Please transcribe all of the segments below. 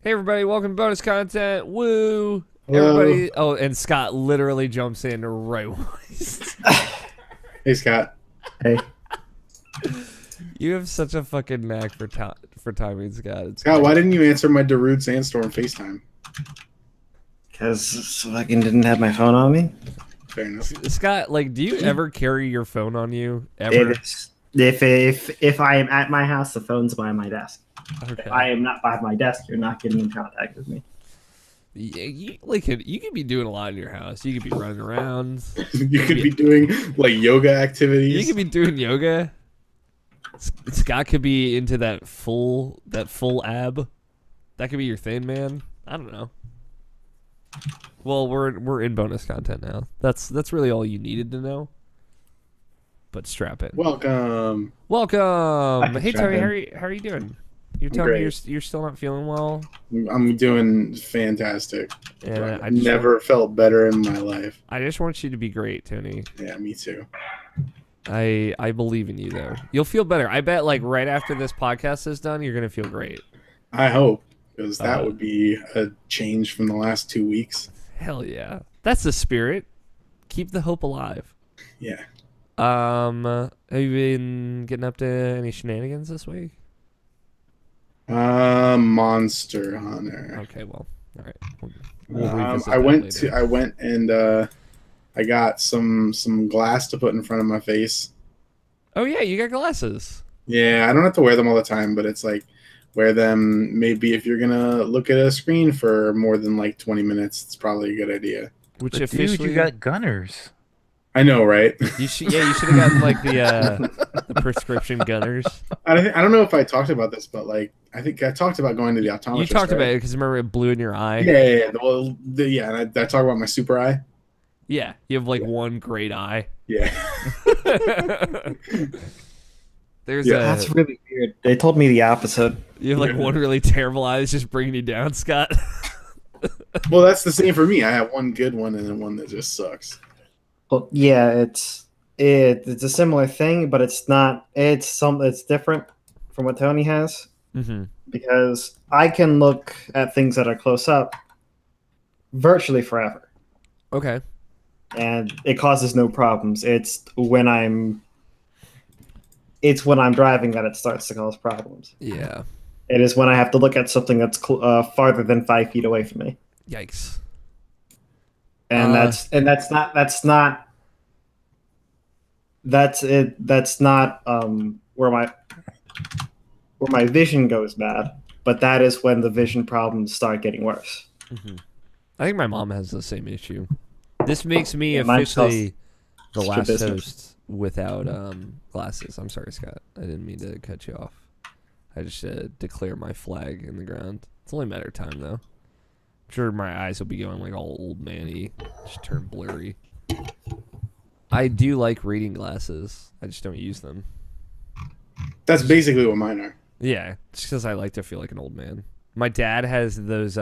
Hey everybody, welcome to bonus content. Woo! Hello. Everybody. Oh, and Scott literally jumps in right when Hey, Scott. Hey, You have such a fucking knack for timing, Scott. It's Scott, why great. didn't you answer my Darude Sandstorm FaceTime? because fucking didn't have my phone on me. Fair enough. Scott, like, do you ever carry your phone on you It ever? is if I am at my house, the phone's by my desk. Okay. If I am not by my desk, you're not getting in contact with me. Yeah, you could be doing a lot in your house. You could be running around. You could be doing like yoga You activities. could be doing yoga. Scott could be into that full ab. That could be your thing, man. I don't know. Well, we're in bonus content now. That's really all you needed to know. But strap in. Welcome. Welcome. can Hey strap Tony, in. how are you doing? You're telling me Great. you're still not feeling well. I'm doing fantastic. Yeah, I've never felt better in my life. I just want you to be great, Tony. Yeah, me too. I believe in you though. You'll feel better. I bet like right after this podcast is done, you're gonna feel great. I hope, because that Uh, would be a change from the last 2 weeks. Hell yeah. That's the spirit. Keep the hope alive. Yeah. Have you been getting up to any shenanigans this week? Monster Hunter. Okay, well, all right. We'll revisit I that went later. to I went and I got some glass to put in front of my face. Oh yeah, you got glasses. Yeah, I don't have to wear them all the time, but it's like wear them maybe if you're gonna look at a screen for more than like 20 minutes. It's probably a good idea. Which But officially dude, you got gunners. I know, right? you should have gotten like the prescription gunners. I don't know if I talked about this, but like I think I talked about going to the optometrist. You talked right? about it because remember it blew in your eye. Yeah. Well, yeah, and I talk about my super eye. Yeah, you have like one great eye. Yeah. There's Yeah. That's really weird. They told me the opposite. you have like one really terrible eye that's just bringing you down, Scott. Well, that's the same for me. I have one good one and then one that just sucks. Well, yeah, it's a similar thing, but it's not. It's different from what Tony has Mm-hmm. because I can look at things that are close up virtually forever, Okay. and it causes no problems. It's when I'm driving that it starts to cause problems. Yeah. It is when I have to look at something that's farther than 5 feet away from me, Yikes. and that's not where my vision goes bad. But that is when the vision problems start getting worse. Mm-hmm. I think my mom has the same issue. This makes me Yeah, mine officially the it's your last business. host without glasses. I'm sorry, Scott. I didn't mean to cut you off. I just declare my flag in the ground. It's only a matter of time, though. I'm sure my eyes will be going like all old man-y, just turn blurry. I do like reading glasses. I just don't use them. That's basically what mine are. Yeah, just because I like to feel like an old man. My dad has those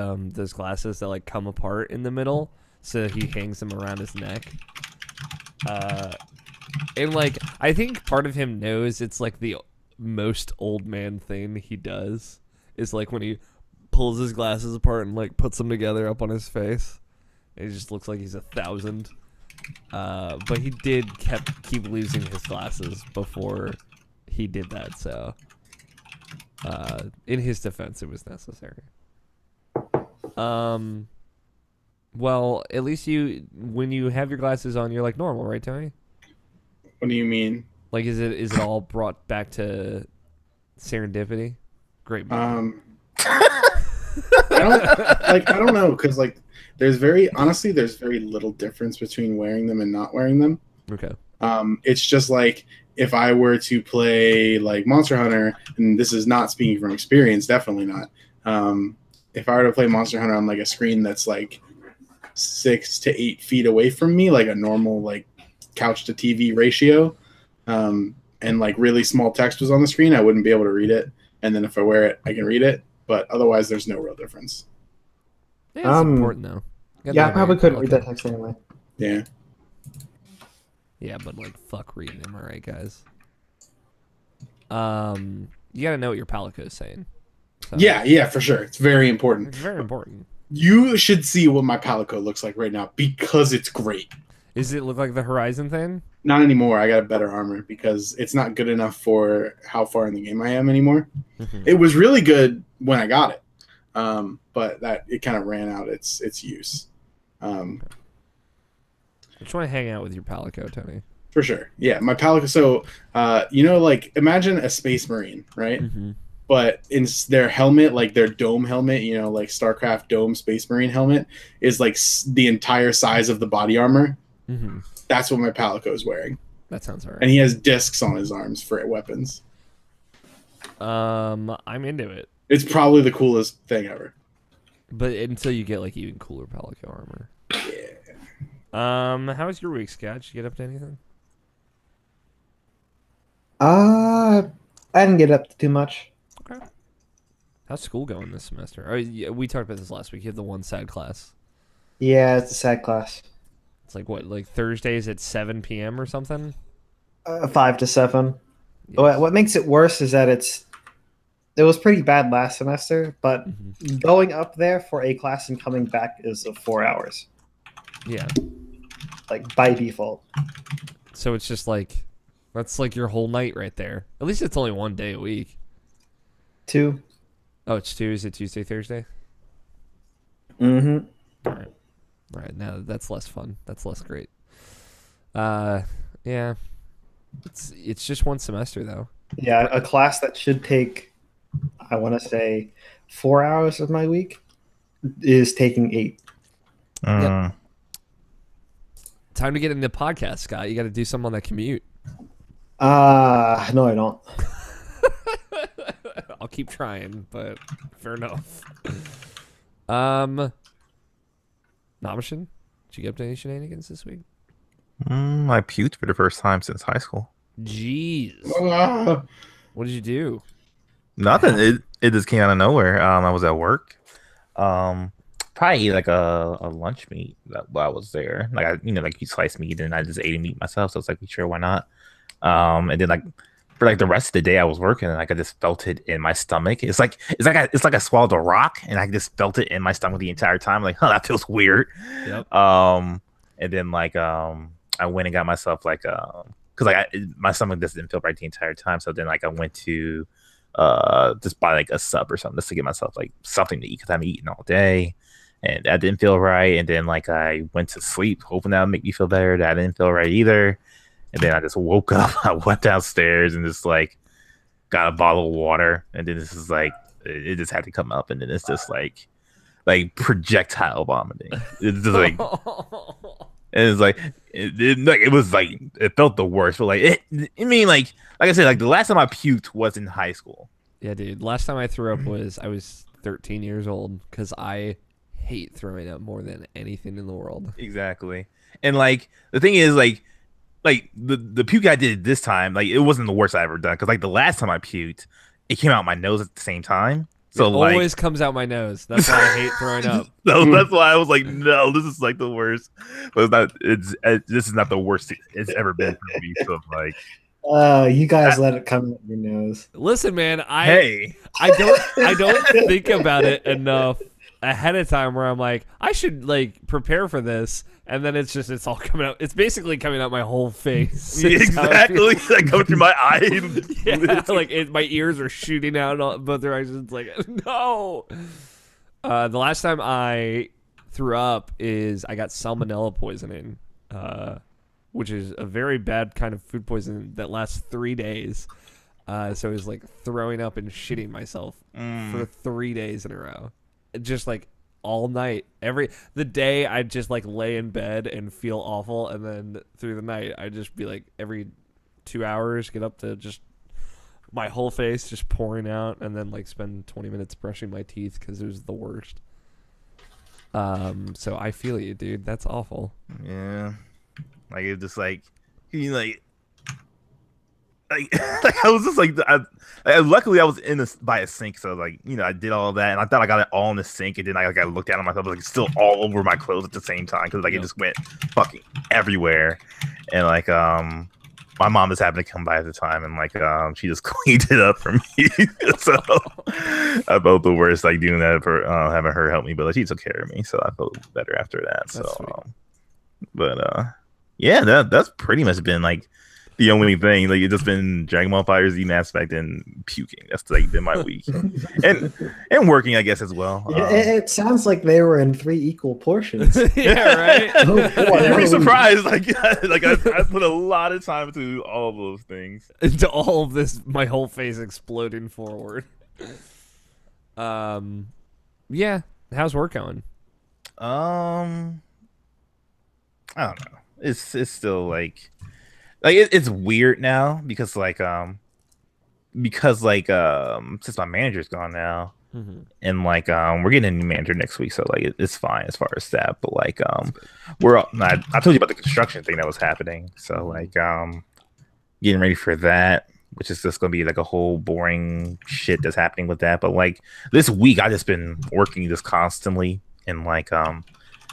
glasses that like come apart in the middle, so he hangs them around his neck. And like I think part of him knows it's like the most old man thing he does is like when he pulls his glasses apart and like puts them together up on his face. It just looks like he's 1,000. But he did keep losing his glasses before he did that, so in his defense it was necessary. Well, at least when you have your glasses on you're like normal, right, Tony? What do you mean? Like is it all brought back to serendipity? Great movie. I don't know, because like there's very little difference between wearing them and not wearing them. Okay. It's just like if I were to play like Monster Hunter, and this is not speaking from experience, definitely not. If I were to play Monster Hunter on like a screen that's like 6 to 8 feet away from me, like a normal like couch to TV ratio, and like really small text was on the screen, I wouldn't be able to read it. And then if I wear it, I can read it. But otherwise, there's no real difference. Yeah, it's important though. You gotta Yeah, I know probably about couldn't read your- that text anyway. Yeah. Yeah, but like fuck reading them, alright guys. You gotta know what your palico is saying. So Yeah, for sure. It's very important. it's very important. You should see what my Palico looks like right now because it's great. Does it look like the Horizon thing? Not anymore. I got a better armor because it's not good enough for how far in the game I am anymore. It was really good when I got it, but that it kind of ran out its use. I just want to hang out with your Palico, Tony. For sure. Yeah, my Palico. So, like imagine a Space Marine, right? But in their helmet, like their dome helmet, like StarCraft dome Space Marine helmet, is like the entire size of the body armor. That's what my Palico is wearing. That sounds alright. And he has discs on his arms for weapons. I'm into it. It's probably the coolest thing ever. But until you get like even cooler Palico armor. Yeah. How was your week, Scott? Did you get up to anything? I didn't get up to too much. Okay. How's school going this semester? Oh, yeah, we talked about this last week. You have the one sad class. Yeah, it's a sad class. It's like what, like Thursdays at 7 p.m. or something? 5 to 7. Yes. What makes it worse is that it was pretty bad last semester, but going up there for a class and coming back is 4 hours. Yeah. Like by default. So it's just like, that's like your whole night right there. At least it's only one day a week. 2. Oh, it's 2. Is it Tuesday, Thursday? Mm-hmm. All right. All right. Now that's less fun. That's less great. Yeah. It's just one semester though. Yeah, a class that should take, I want to say, 4 hours of my week is taking 8. Yep. Time to get into podcast, Scott. You got to do something on that commute. No, I don't. I'll keep trying, but fair enough. Namishin, did you get up to any shenanigans this week? I puked for the first time since high school. Jeez. Ah. What did you do? Nothing. It just came out of nowhere. I was at work. Probably like a lunch meat while I was there. Like like you slice meat and I just ate meat myself. So it's like, sure, why not? And then like for like the rest of the day I was working and like I just felt it in my stomach. It's like I swallowed a rock and I just felt it in my stomach the entire time. Like, that feels weird. Yep. And then like I went and got myself like because like my stomach just didn't feel right the entire time. So then like I went to just buy like a sub or something just to get myself like something to eat because I haven't eaten all day. And that didn't feel right. And then like I went to sleep hoping that would make me feel better. That didn't feel right either. And then I just woke up. I went downstairs and just like got a bottle of water. And then this is like it just had to come up. And then it's just like projectile vomiting. It's just like and it's like it felt the worst. But like like I said, like the last time I puked was in high school. Yeah, dude. Last time I threw up I was 13 years old because I hate throwing up more than anything in the world. Exactly. And like the thing is like the puke I did this time, like it wasn't the worst I ever done because like the last time I puked, it came out my nose at the same time. So it always comes out my nose. That's why I hate throwing up. So that's why I was like, no, this is like the worst. But it's not. This is not the worst it's ever been for me. So like, you guys let it come out your nose. Listen, man, I don't think about it enough ahead of time where I'm like, I should like prepare for this, and then it's all coming out. It's basically coming out my whole face. Exactly. Like going through my eyes. Yeah, like my ears are shooting out both directions. It's like, no. The last time I threw up is I got salmonella poisoning, which is a very bad kind of food poisoning that lasts 3 days. So it was like throwing up and shitting myself for 3 days in a row. Just like all night, the day I'd just like lay in bed and feel awful, and then through the night I'd just be like every 2 hours get up to just my whole face just pouring out, and then like spend 20 minutes brushing my teeth because it was the worst. So I feel you, dude. That's awful. Yeah, like it just like like I was just like, luckily I was by a sink, so like I did all of that, and I thought I got it all in the sink, and then I looked at it myself, like it's still all over my clothes at the same time because like it just went fucking everywhere, and like my mom just happened to come by at the time, and like she just cleaned it up for me. So I felt the worst like doing that for having her help me, but like, she took care of me, so I felt better after that. That's So but yeah, that's pretty much been like the only thing. Like it's just been Dragon Ball Fighters, Z Mass Effect, and puking. That's like been my week, and working, I guess, as well. Yeah, it sounds like they were in 3 equal portions. Yeah, right. Oh, boy, I'm pretty really? surprised. Like I put a lot of time into all of those things. Into all of this, my whole face exploding forward. Yeah. How's work going? I don't know. It's still like it's weird now because since my manager's gone now, and like we're getting a new manager next week, so like it's fine as far as that. But like I told you about the construction thing that was happening, so like getting ready for that, which is just gonna be like a whole boring shit that's happening with that. But like this week, I just been working just constantly, and like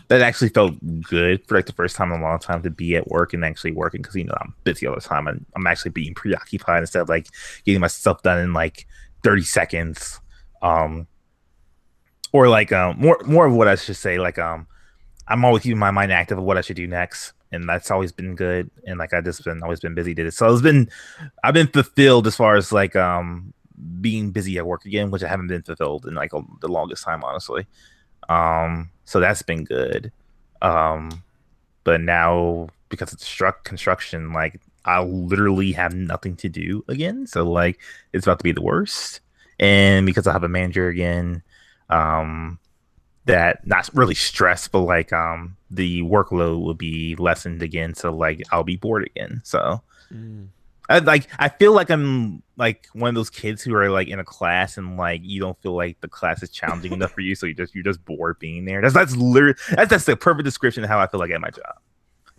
that actually felt good for like the first time in a long time to be at work and actually working, because I'm busy all the time and I'm actually being preoccupied instead of like getting my stuff done in like 30 seconds. Or like more of what I should say, like I'm always keeping my mind active of what I should do next, and that's always been good. And like always been busy did it, so I've been fulfilled as far as like being busy at work again, which I haven't been fulfilled in like the longest time, honestly. So that's been good. But now because it's construction, like I literally have nothing to do again. So like it's about to be the worst. And because I have a manager again, that not really stressed, but like the workload will be lessened again. So like I'll be bored again. So I feel like I'm like one of those kids who are like in a class and like you don't feel like the class is challenging enough for you, so you're just bored being there. That's literally that's the perfect description of how I feel like at my job.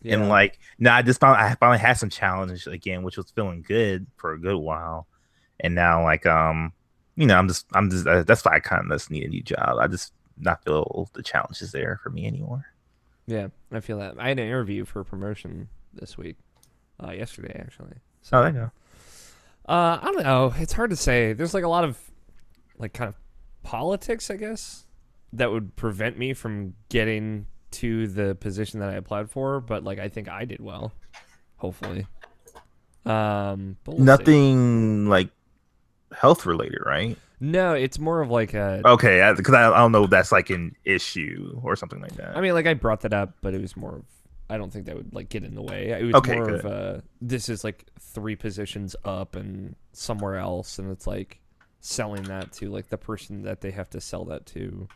Yeah. And like now I finally had some challenge again, which was feeling good for a good while. And now like I'm just that's why I kind of just need a new job. I just not feel the challenge is there for me anymore. Yeah, I feel that. I had an interview for a promotion this week, yesterday actually. So, there you go. I don't know. It's hard to say. There's like a lot of like kind of politics, I guess, that would prevent me from getting to the position that I applied for. But like, I think I did well, hopefully. But we'll nothing see. Like health related, right? No, it's more of like a okay, because I don't know if that's like an issue or something like that. I mean, like I brought that up, but it was more of I don't think that would like get in the way. It was more good. Of this is like 3 positions up and somewhere else, and it's like selling that to like the person that they have to sell that to.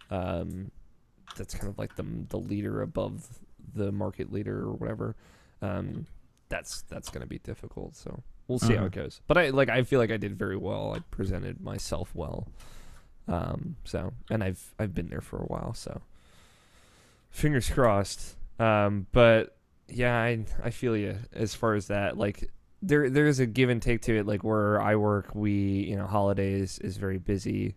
That's kind of like the leader above the market leader or whatever. That's going to be difficult. So we'll see how it goes. But I feel like I did very well. I presented myself well. So and I've been there for a while. So fingers crossed. But yeah, I feel you as far as that. Like there's a give and take to it. Like where I work, holidays is very busy.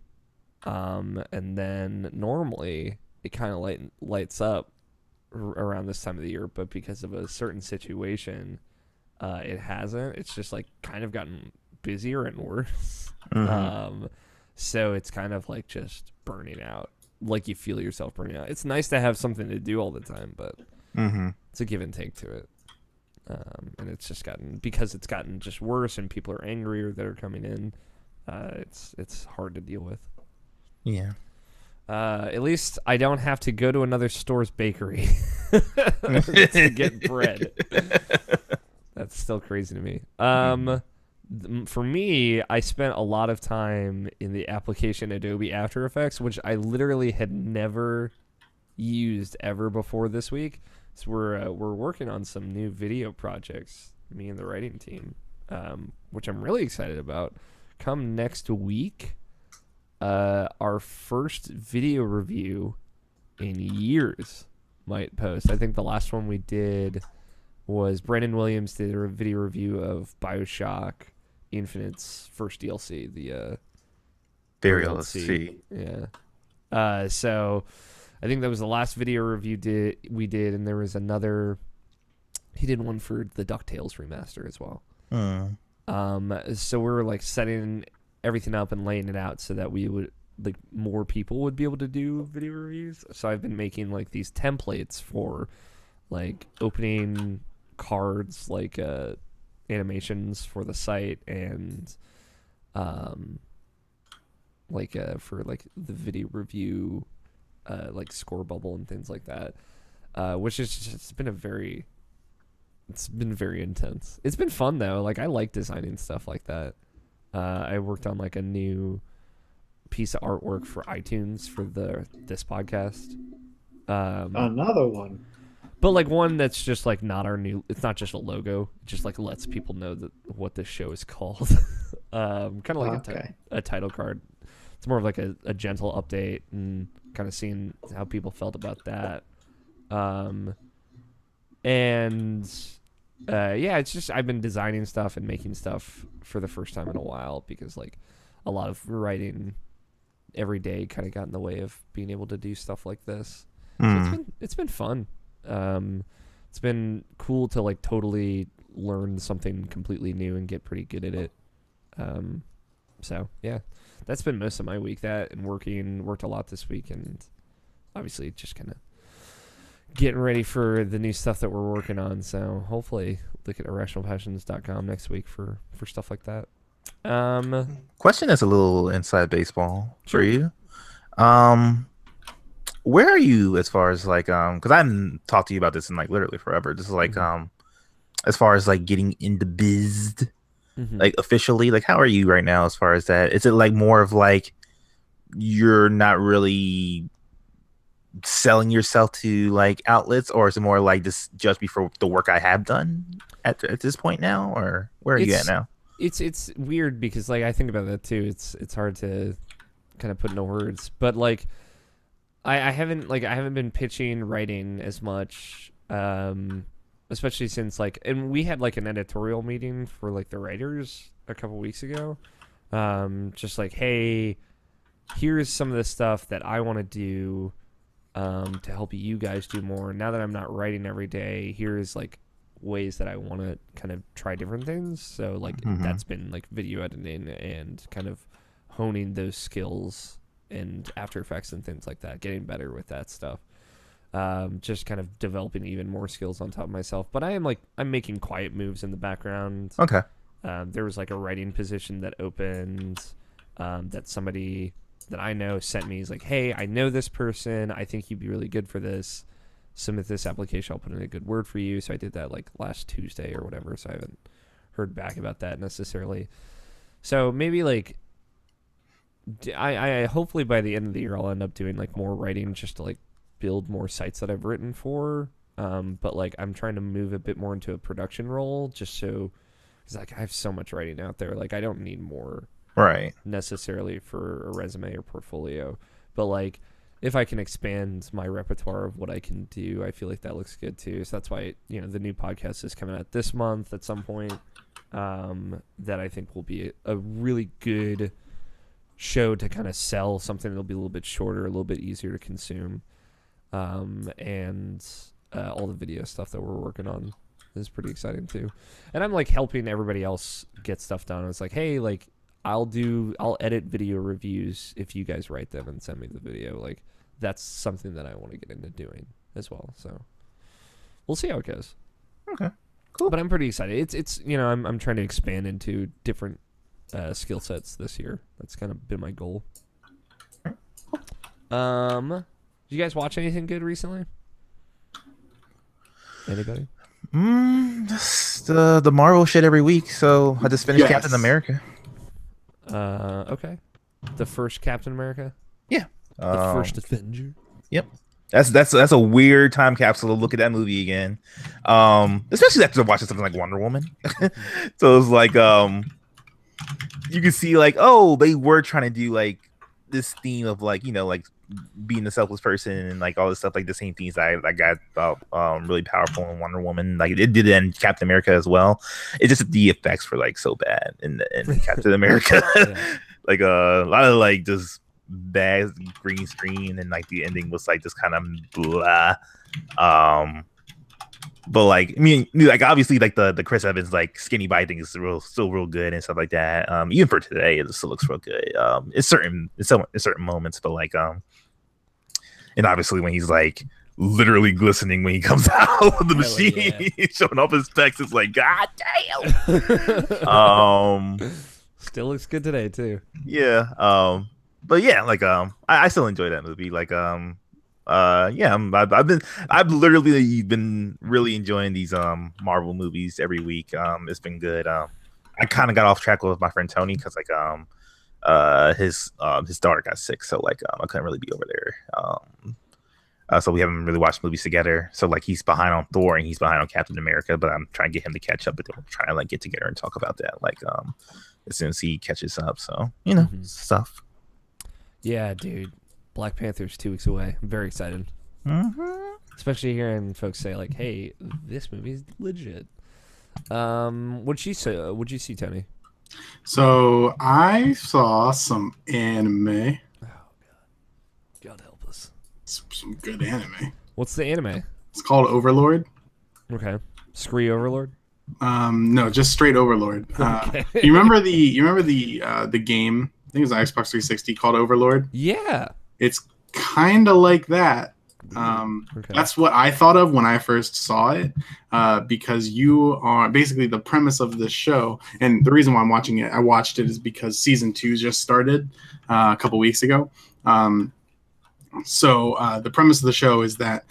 And then normally it kind of lights up around this time of the year, but because of a certain situation, it hasn't. It's just like kind of gotten busier and worse. So it's kind of like just burning out. Like you feel yourself burning out. It's nice to have something to do all the time, but it's a give and take to it. And it's just gotten just worse, and people are angrier that are coming in. It's hard to deal with. Yeah. At least I don't have to go to another store's bakery to get bread. That's still crazy to me. For me, I spent a lot of time in the application Adobe After Effects, which I literally had never used ever before this week. So we're working on some new video projects, me and the writing team, which I'm really excited about. Come next week, our first video review in years might post. I think the last one we did was Brandon Williams did a video review of BioShock Infinite's first DLC, the Burial DLC. Yeah. So I think that was the last video review we did, and there was another He did one for the DuckTales remaster as well. Hmm. So we're like setting everything up and laying it out so that we would like more people would be able to do video reviews. So I've been making like these templates for like opening cards, like animations for the site, and for like the video review, like score bubble and things like that. Which is just, it's been very intense. It's been fun though. Like I like designing stuff like that. I worked on like a new piece of artwork for iTunes for this podcast. Another one. But like one that's just like not our new. It's not just a logo. It just like lets people know that what this show is called. Kind of like a title card. It's more of like a gentle update and kind of seeing how people felt about that. Yeah, it's just I've been designing stuff and making stuff for the first time in a while because like a lot of writing every day kind of got in the way of being able to do stuff like this. So it's been fun. It's been cool to like totally learn something completely new and get pretty good at it. So yeah, that's been most of my week. That and worked a lot this week, and obviously just kind of getting ready for the new stuff that we're working on. So hopefully look at irrationalpassions.com next week for stuff like that. Question is a little inside baseball Sure. for you. Where are you as far as like because I haven't talked to you about this in like literally forever. This is like as far as like getting into biz like officially, like how are you right now as far as that? Is it like more of like you're not really selling yourself to like outlets, or is it more like just judge me for the work I have done at this point now, or where are you at now? It's weird because like I think about that too. It's hard to kind of put into words, but like I haven't been pitching writing as much, especially since like, and we had like an editorial meeting for like the writers a couple weeks ago, just like, hey, here's some of the stuff that I want to do to help you guys do more. Now that I'm not writing every day, here's like ways that I want to kind of try different things. So like that's been like video editing and kind of honing those skills and After Effects and things like that, getting better with that stuff. Just kind of developing even more skills on top of myself. But I'm making quiet moves in the background. Okay. There was like a writing position that opened that somebody that I know sent me. He's like, hey, I know this person. I think you'd be really good for this. Submit this application. I'll put in a good word for you. So I did that like last Tuesday or whatever. So I haven't heard back about that necessarily. So maybe like I hopefully by the end of the year I'll end up doing like more writing just to like build more sites that I've written for. But like I'm trying to move a bit more into a production role just so because like I have so much writing out there. Like I don't need more Right. necessarily for a resume or portfolio. But like if I can expand my repertoire of what I can do, I feel like that looks good too. So that's why, you know, the new podcast is coming out this month at some point. That I think will be a really good show to kind of sell something that'll be a little bit shorter, a little bit easier to consume. And all the video stuff that we're working on is pretty exciting too. And I'm like helping everybody else get stuff done. It's like, hey, like I'll edit video reviews if you guys write them and send me the video. Like that's something that I want to get into doing as well. So we'll see how it goes. Okay. Cool. But I'm pretty excited. It's you know, I'm trying to expand into different skill sets this year. That's kind of been my goal. Did you guys watch anything good recently? Anybody? Just the Marvel shit every week. So I just finished Captain America. Okay. The first Captain America? Yeah. The first Avenger? Yep. That's a weird time capsule to look at that movie again. Especially after watching something like Wonder Woman. So it's like you can see like, oh, they were trying to do like this theme of like, you know, like being a selfless person and like all this stuff, like the same things I got really powerful in Wonder Woman. Like it did in Captain America as well. It's just the effects were like so bad in Captain America. Yeah. Like a lot of like just bad green screen, and like the ending was like just kind of blah. But like, I mean, like obviously, like the Chris Evans like skinny bite thing is still real good and stuff like that. Even for today, it still looks real good. In certain moments, but like and obviously when he's like literally glistening when he comes out of the machine, showing off his pecs, it's like god damn. Still looks good today too. Yeah. But yeah, like I still enjoy that movie. Like yeah, I've literally been really enjoying these Marvel movies every week. It's been good. I kind of got off track with my friend Tony because like his daughter got sick, so like I couldn't really be over there. So we haven't really watched movies together. So like he's behind on Thor and he's behind on Captain America, but I'm trying to get him to catch up. But we're trying to like get together and talk about that like as soon as he catches up. So you know stuff. Yeah, dude. Black Panther's 2 weeks away. I'm very excited. Especially hearing folks say like, "Hey, this movie's legit." What'd you see, Tony? So I saw some anime. Oh God help us. Some good anime. What's the anime? It's called Overlord. Okay, Scree Overlord. No, just straight Overlord. Okay. You remember the game? I think it was on Xbox 360 called Overlord. Yeah. It's kind of like that. Okay. That's what I thought of when I first saw it, because you are basically the premise of this show. And the reason why I watched it is because season 2 just started a couple weeks ago. So the premise of the show is that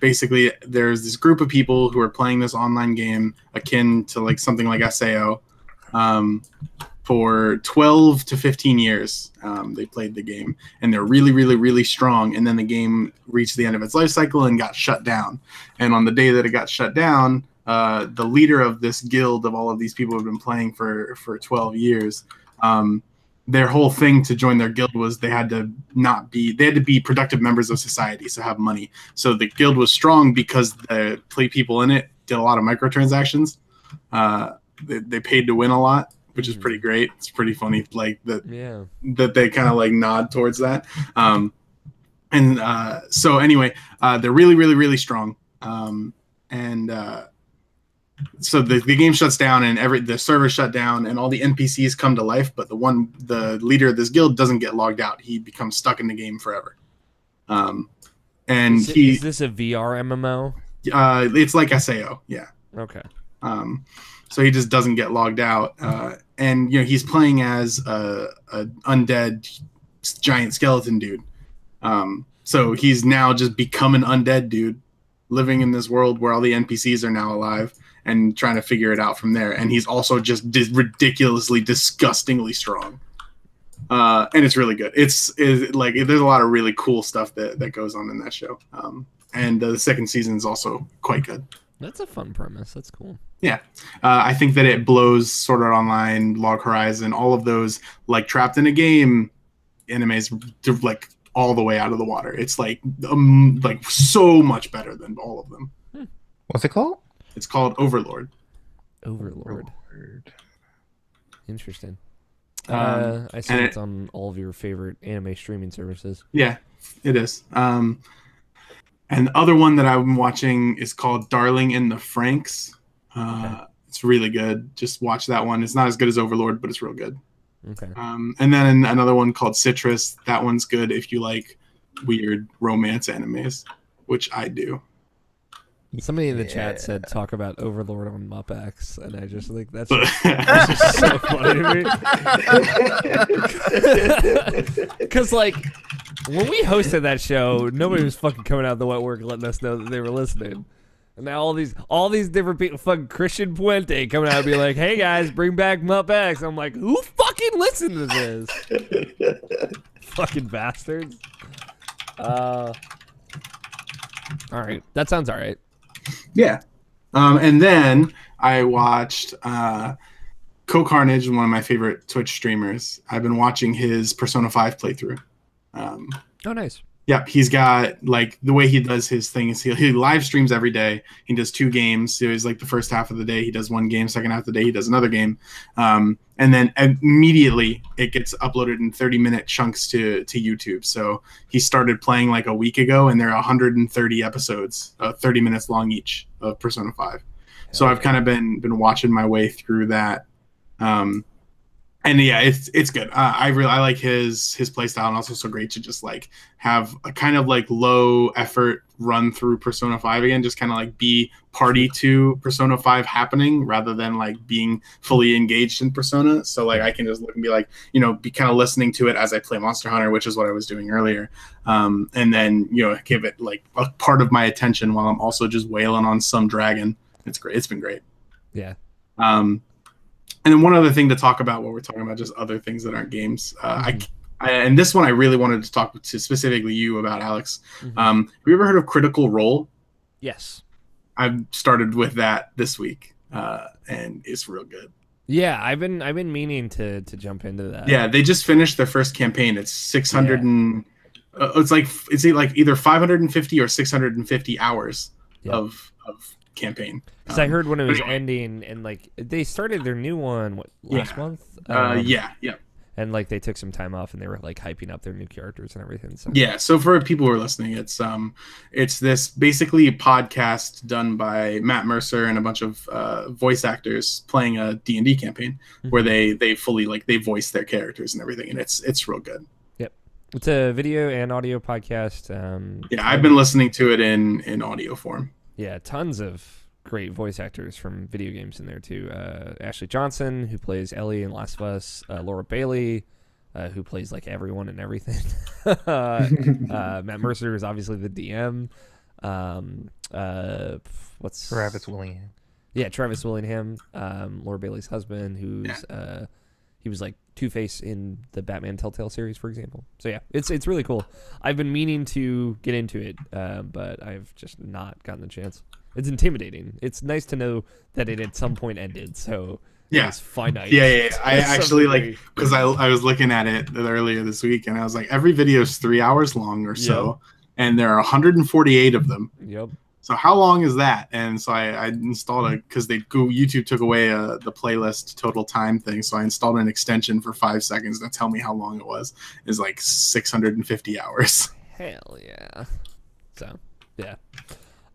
basically there's this group of people who are playing this online game akin to like something like SAO. For 12 to 15 years, they played the game, and they're really, really, really strong. And then the game reached the end of its life cycle and got shut down. And on the day that it got shut down, the leader of this guild of all of these people who have been playing for 12 years, their whole thing to join their guild was they had to be productive members of society, so have money. So the guild was strong because the people in it did a lot of microtransactions. They paid to win a lot, which is pretty great. It's pretty funny, like that they kind of like nod towards that. So anyway, they're really, really, really strong. So the game shuts down and the server shut down and all the NPCs come to life, but the leader of this guild doesn't get logged out. He becomes stuck in the game forever. Is this a VR MMO? It's like SAO, yeah. Okay. So he just doesn't get logged out, and he's playing as a undead giant skeleton dude. So he's now just become an undead dude, living in this world where all the NPCs are now alive and trying to figure it out from there. And he's also just ridiculously, disgustingly strong, and it's really good. It's like there's a lot of really cool stuff that goes on in that show, and the second season is also quite good. That's a fun premise. That's cool. Yeah. I think that it blows Sword Art Online, Log Horizon, all of those like trapped in a game animes like all the way out of the water. It's like so much better than all of them. What's it called? It's called Overlord. Overlord. Interesting. I see it's on all of your favorite anime streaming services. Yeah, it is. And the other one that I'm watching is called Darling in the Franxx. It's really good. Just watch that one. It's not as good as Overlord, but it's real good. Okay. And then another one called Citrus. That one's good if you like weird romance animes, which I do. Somebody in the chat said talk about Overlord on MupX, and I just think that's just so funny to me. Because like when we hosted that show, nobody was fucking coming out of the woodwork letting us know that they were listening. And now all these different people, fucking Christian Puente coming out and be like, "Hey guys, bring back MupX." I'm like, who fucking listened to this? Fucking bastards. All right, that sounds all right. Yeah. And then I watched Co-Carnage, one of my favorite Twitch streamers. I've been watching his Persona 5 playthrough. Oh, nice. Yep, he's got like the way he does his thing is he live streams every day. He does 2 games. So he's like the first half of the day he does 1 game, second half of the day he does another game, and then immediately it gets uploaded in 30-minute chunks to YouTube. So he started playing like a week ago, and there are 130 episodes, 30 minutes long each of Persona 5. So I've kind of been watching my way through that. And yeah, it's good. I like his play style, and also so great to just like have a kind of like low effort run through Persona 5 again, just kind of like be party to Persona 5 happening rather than like being fully engaged in Persona. So like I can just look and be like, be kind of listening to it as I play Monster Hunter, which is what I was doing earlier. And then, give it like a part of my attention while I'm also just wailing on some dragon. It's great. It's been great. Yeah. And then one other thing to talk about while we're talking about just other things that aren't games. And this one I really wanted to talk to specifically you about, Alex. Have you ever heard of Critical Role? Yes. I've started with that this week, and it's real good. Yeah, I've been meaning to jump into that. Yeah, they just finished their first campaign. It's 600 and it's like either 550 or 650 hours of campaign. Because I heard when it was ending, and like they started their new one last month. Yeah. And like they took some time off, and they were like hyping up their new characters and everything. So yeah, so for people who are listening, it's this basically podcast done by Matt Mercer and a bunch of voice actors playing a D&D campaign where they fully like they voice their characters and everything, and it's real good. Yep, it's a video and audio podcast. Yeah, I've been listening to it in audio form. Yeah, tons of great voice actors from video games in there too. Ashley Johnson, who plays Ellie in Last of Us. Laura Bailey, who plays like everyone and everything. Matt Mercer is obviously the DM. What's Travis Willingham? Yeah, Travis Willingham. Laura Bailey's husband, who's he was like Two-Face in the Batman Telltale series, for example. So yeah, it's really cool. I've been meaning to get into it, but I've just not gotten the chance. It's intimidating. It's nice to know that it at some point ended, so it's finite. Yeah. I actually like, because I was looking at it earlier this week, and I was like, every video is 3 hours long or so, and there are 148 of them. Yep. So how long is that? And so I installed it because YouTube took away the playlist total time thing. So I installed an extension for 5 seconds to tell me how long it was. It's like 650 hours. Hell yeah. So yeah.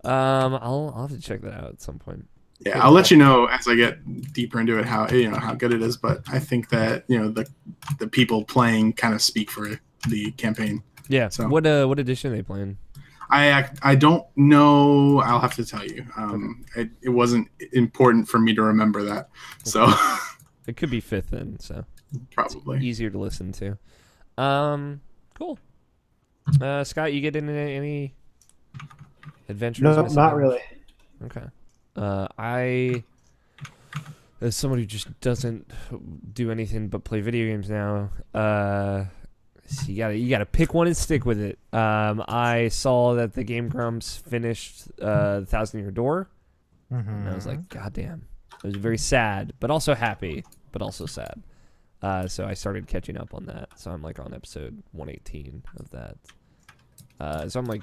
I'll have to check that out at some point. Yeah, I'll let you know as I get deeper into it how good it is. But I think that the people playing kind of speak for the campaign. Yeah. So What edition are they playing? I don't know. I'll have to tell you. It wasn't important for me to remember that. So it could be 5th then. So probably it's easier to listen to. Cool. Scott, you get into any adventures? No, not really. Okay. I, as someone who just doesn't do anything but play video games now, so you gotta pick one and stick with it. I saw that the Game Grumps finished the 1,000-Year Door, and I was like, God damn. I was very sad, but also happy, but also sad. So I started catching up on that. So I'm like on episode 118 of that. So I'm like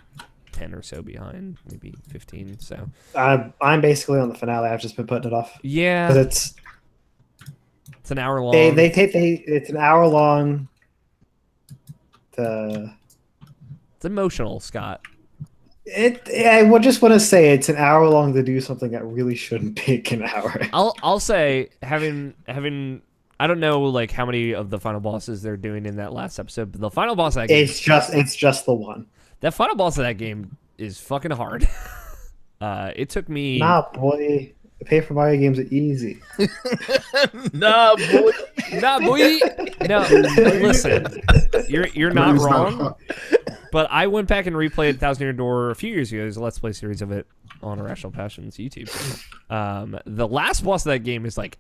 10 or so behind, maybe 15. So I'm basically on the finale. I've just been putting it off. Yeah, because it's an hour long. It's an hour long. It's emotional, Scott. I would just want to say it's an hour long to do something that really shouldn't take an hour. I'll say having I don't know like how many of the final bosses they're doing in that last episode, but the final boss of that game, it's just the one. That final boss of that game is fucking hard. It took me. Nah, boy. The Paper Mario games are easy. Nah, boy. Nah, boy. No, listen. You're not wrong. But I went back and replayed 1,000-Year Door a few years ago. There's a Let's Play series of it on Irrational Passions YouTube. The last boss of that game is like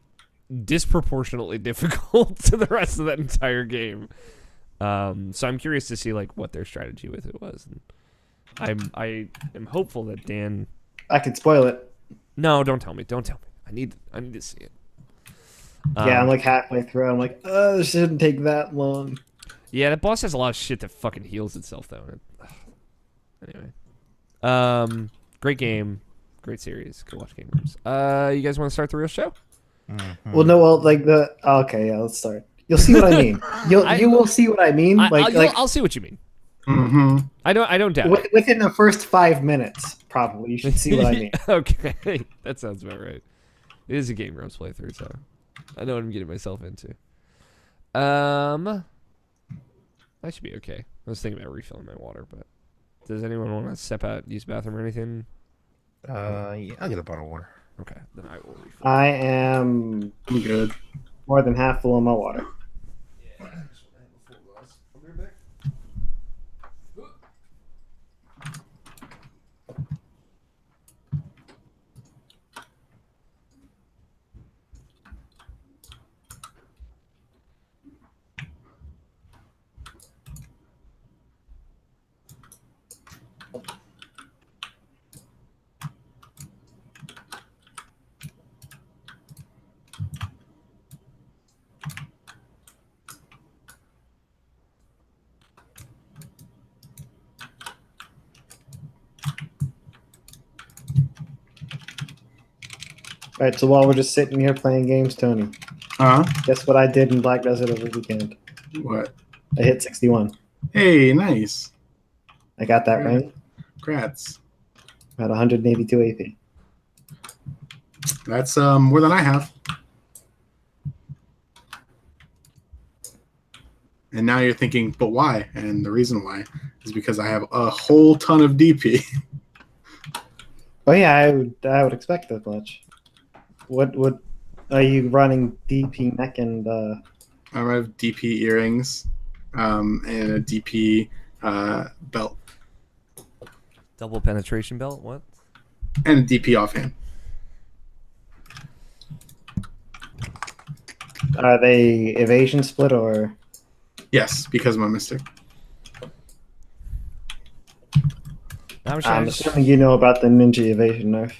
disproportionately difficult to the rest of that entire game. So I'm curious to see like what their strategy with it was. And I am hopeful that Dan. I could spoil it. No, don't tell me. Don't tell me. I need to see it. Yeah, I'm like halfway through. I'm like, this shouldn't take that long. Yeah, that boss has a lot of shit that fucking heals itself though. Anyway, great game, great series. Go watch Game Rooms. You guys want to start the real show? Well, no, well, like okay, yeah, let's start. You'll see what I mean. You will see what I mean. I'll see what you mean. Mm-hmm. I don't doubt it. Within the first 5 minutes, probably you should see what I mean. Okay, that sounds about right. It is a Game Rooms playthrough, so I know what I'm getting myself into. I should be okay. I was thinking about refilling my water, but does anyone want to step out, use the bathroom or anything? Yeah, I'll get a bottle of water. Okay, then I will refill. I'm good. more than half full of my water. All right, so while we're just sitting here playing games, Tony, guess what I did in Black Desert over the weekend? What? I hit 61. Hey, nice. I got that right. Congrats. At 182 AP. That's more than I have. And now you're thinking, but why? And the reason why is because I have a whole ton of DP. Oh yeah, I would expect that much. What are you running? DP neck and I have DP earrings, and a DP belt, Double penetration belt? What? and a DP offhand. Are they evasion split or? Yes, because of my mystic. I'm assuming you know about the ninja evasion nerf.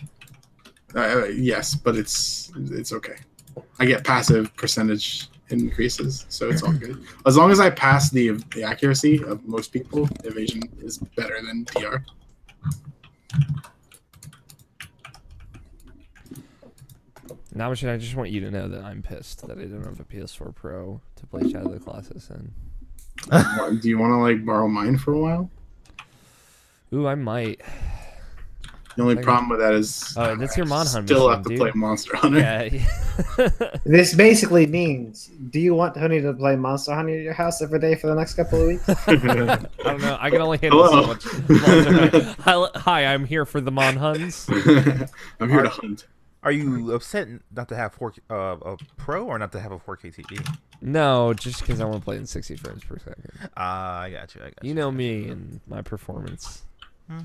Yes, but it's okay. I get passive percentage increases, so it's all good. As long as I pass the accuracy of most people, evasion is better than PR. Now, I just want you to know that I'm pissed that I don't have a PS4 Pro to play Shadow of the Colossus in. Do you want to like borrow mine for a while? Ooh, I might. The only problem with that is that's your Mon Hunt still mission, have to dude. play Monster Hunter. Yeah. This basically means, do you want Tony to play Monster Hunter at your house every day for the next couple of weeks? I don't know. I can only handle so much. Hi, I'm here for the Mon Huns. I'm here to hunt. Are you upset not to have a Pro or not to have a 4K TV? No, just because I want to play in 60 frames per second. I got you. You know me and my performance. Hmm.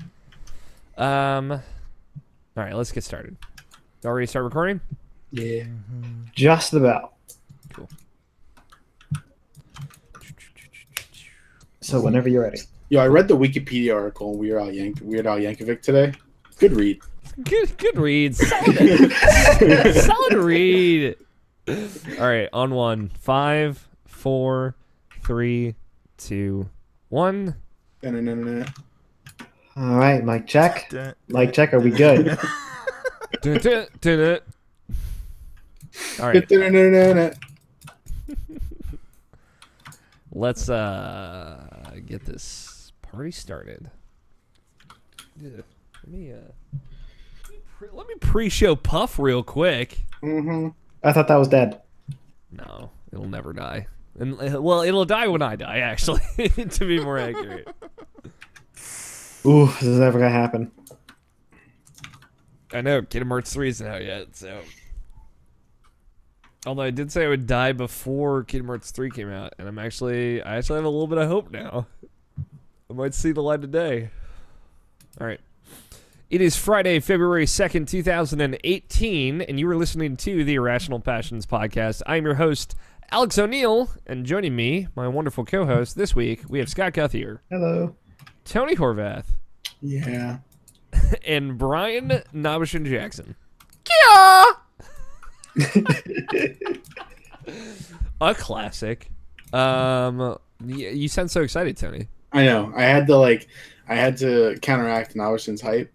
All right, let's get started. Already start recording? Yeah. Just about. Cool. So whenever you're ready. Yo, I read the Wikipedia article on Weird Al Yankovic today. Good read. Good read. Solid read. All right, on one. 5, 4, 3, 2, 1. All right, mic check. Mic check. Are we good? All right. Let's get this party started. Let me pre-show Puff real quick. I thought that was dead. No, it'll never die. And well, it'll die when I die, actually, to be more accurate. Ooh, this is never gonna happen. I know Kingdom Hearts 3 isn't out yet, so. Although I did say I would die before Kingdom Hearts 3 came out, and I actually have a little bit of hope now. I might see the light of day. All right. It is Friday, February 2nd, 2018, and you are listening to the Irrational Passions podcast. I'm your host, Alex O'Neill, and joining me, my wonderful co-host this week, we have Scott Guthier. Hello. Tony Horvath. Yeah. And Brian Nabishin Jackson. A classic. You sound so excited, Tony. I know. I had to counteract Navishin's hype.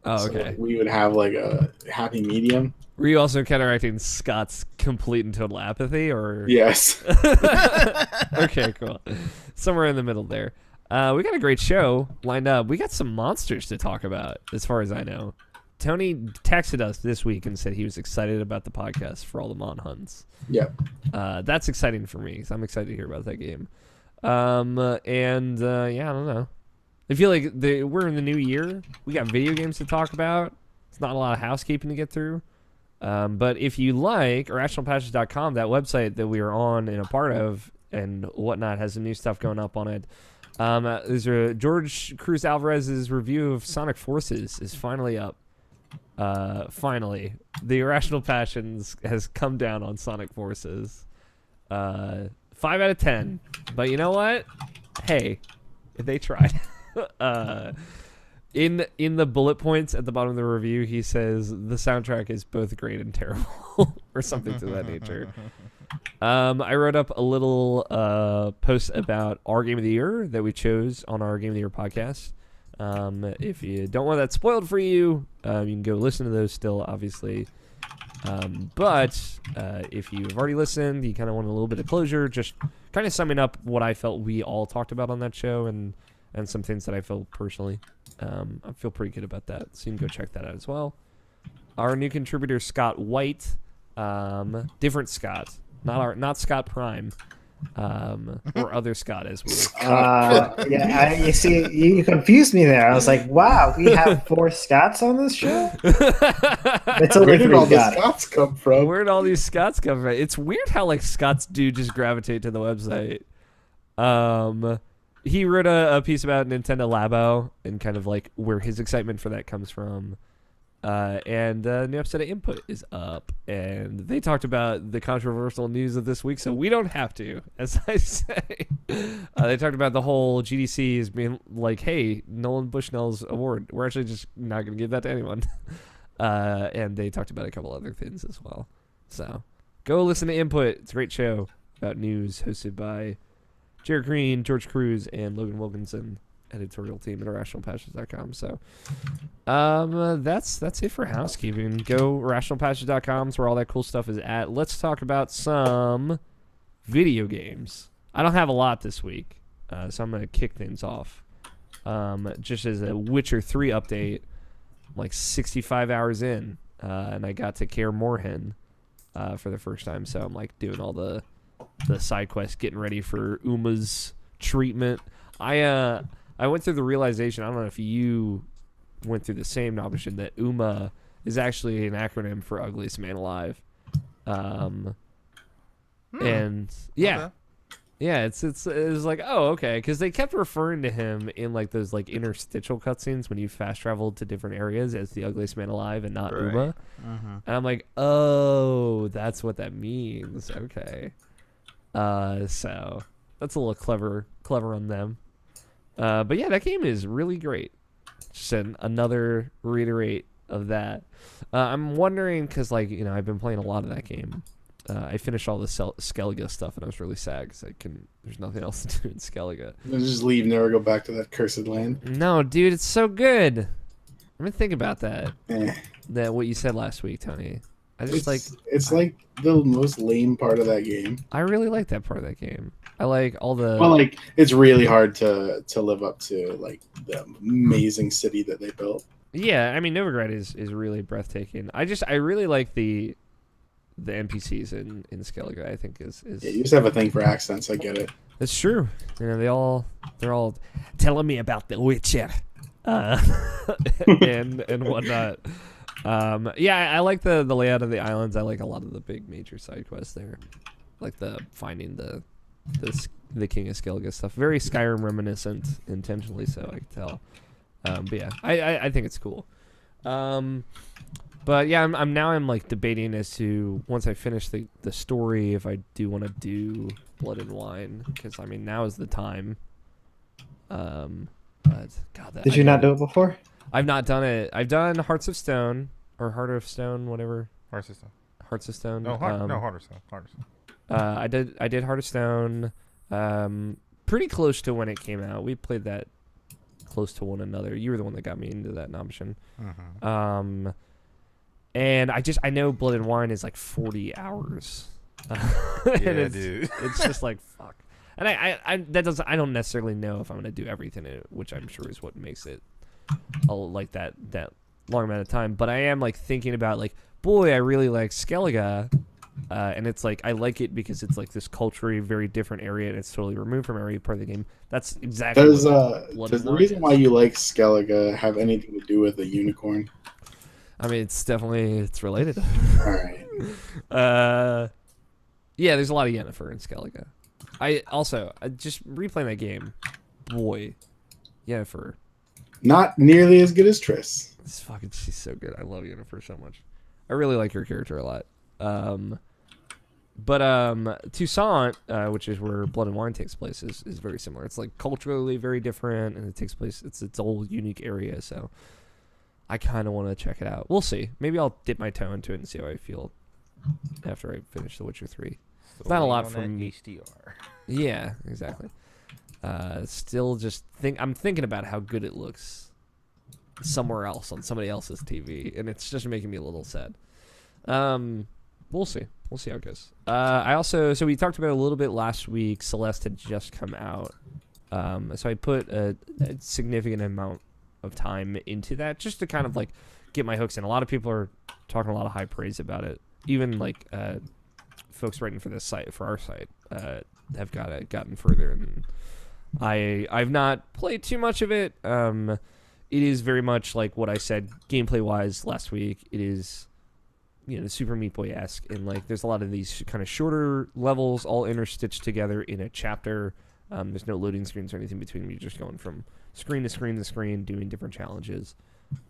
Oh, So okay. we would have like a happy medium. Were you also counteracting Scott's complete and total apathy, or? Yes. Okay, cool. Somewhere in the middle there. We got a great show lined up. We got some monsters to talk about, as far as I know. Tony texted us this week and said he was excited about the podcast for all the Mon Huns. Yep. That's exciting for me, because I'm excited to hear about that game. Yeah, I don't know. I feel like we're in the new year. We got video games to talk about. It's not a lot of housekeeping to get through. But if you like, IrrationalPassions.com, that website that we are on and a part of and whatnot, has some new stuff going up on it. There's George Cruz Alvarez's review of Sonic Forces is finally up. Finally. The Irrational Passions has come down on Sonic Forces. 5 out of 10. But you know what? Hey, they tried. In the bullet points at the bottom of the review, he says the soundtrack is both great and terrible, or something to that nature. I wrote up a little post about our Game of the Year that we chose on our Game of the Year podcast. If you don't want that spoiled for you, you can go listen to those still, obviously. But if you've already listened, you kind of want a little bit of closure, just kind of summing up what I felt we all talked about on that show and some things that I felt personally. I feel pretty good about that, so you can go check that out as well. Our new contributor, Scott White, different Scott, not Scott Prime, or other Scott as we. Yeah, you see, you confused me there. I was like, wow, we have 4 Scots on this show. It's only Where did 3 all the Scots. Scots come from? Where'd all these Scots come from? It's weird how like Scots do just gravitate to the website. He wrote a piece about Nintendo Labo and kind of like where his excitement for that comes from. And a new episode of Input is up, and they talked about the controversial news of this week, so we don't have to, as I say. They talked about the whole GDC as being like, hey, Nolan Bushnell's award, we're actually just not going to give that to anyone. And they talked about a couple other things as well. So go listen to Input. It's a great show about news hosted by Jared Green, George Cruz, and Logan Wilkinson, editorial team at IrrationalPassions.com. So that's it for housekeeping. Go IrrationalPassions.com. It's where all that cool stuff is at. Let's talk about some video games. I don't have a lot this week, so I'm going to kick things off. Just as a Witcher 3 update, I'm like 65 hours in, and I got to Kaer Morhen for the first time, so I'm like doing all the side quests, getting ready for Uma's treatment. I went through the realization, I don't know if you went through the same notion, that Uma is actually an acronym for Ugliest Man Alive. And yeah. Okay. Yeah, it's like, oh, okay, because they kept referring to him in like those like interstitial cutscenes when you fast traveled to different areas as the Ugliest Man Alive and not Right. Uma. And I'm like, oh, that's what that means. Okay. So that's a little clever on them. But yeah, that game is really great. Just another reiterate of that. I'm wondering, because like, you know, I've been playing a lot of that game. I finished all the Skellige stuff, and I was really sad because there's nothing else to do in Skellige. Just leave, never go back to that cursed land. No, dude, it's so good. I'm gonna think about that. Eh. That what you said last week, Tony. I just It's like the most lame part of that game. I really like that part of that game. I like all the. Well, like it's really hard to live up to like the amazing city that they built. Yeah, I mean Novigrad is really breathtaking. I really like the NPCs in Skellige. I think is Yeah, you just have a thing for accents. I get it. It's true. You know, they're all telling me about The Witcher, and whatnot. Yeah, I like the layout of the islands. I like a lot of the big major side quests there, like the finding the King of Skellige stuff. Very Skyrim reminiscent, intentionally so, I can tell. But yeah, I think it's cool. But yeah, I'm like debating as to, once I finish the story, if I do want to do Blood and Wine, because I mean now is the time. But God, Did you not do it before? I've not done it. I've done Hearts of Stone or Heart of Stone, whatever. Heart system. Hearts of Stone. No, Heart of Stone. Heart of Stone. I did Heart of Stone. pretty close to when it came out. We played that close to one another. You were the one that got me into that option. And I know Blood and Wine is like 40 hours. And dude. It's just like fuck. And I don't necessarily know if I'm gonna do everything in it, which I'm sure is what makes it like that long amount of time. But I am like thinking about like, boy, I really like Skellige. And it's like I like it because it's like this culturally very different area and it's totally removed from every part of the game. That's exactly Does does the reason why you like Skellige have anything to do with a unicorn? I mean, it's related. All right. Yeah, there's a lot of Yennefer in Skellige. I just replaying that game, boy, Yennefer. Not nearly as good as Triss. She's so good. I love Yennefer so much. I really like her character a lot. But Toussaint, which is where Blood and Wine takes place, is very similar. It's like culturally very different, and it takes place. It's its old unique area. So I kind of want to check it out. We'll see. Maybe I'll dip my toe into it and see how I feel after I finish The Witcher 3. It's not a lot from HDR. Yeah, exactly. Still just I'm thinking about how good it looks somewhere else on somebody else's TV, and it's just making me a little sad. We'll see. We'll see how it goes. So we talked about it a little bit last week. Celeste had just come out. So I put a significant amount of time into that just to kind of like get my hooks in. A lot of people are talking a lot of high praise about it. Even like folks writing for our site have gotten further, and I've not played too much of it. It is very much like what I said gameplay wise last week. It is, Super Meat Boy-esque, and like there's a lot of these kind of shorter levels all interstitched together in a chapter. There's no loading screens or anything between them. You're just going from screen to screen to screen, doing different challenges.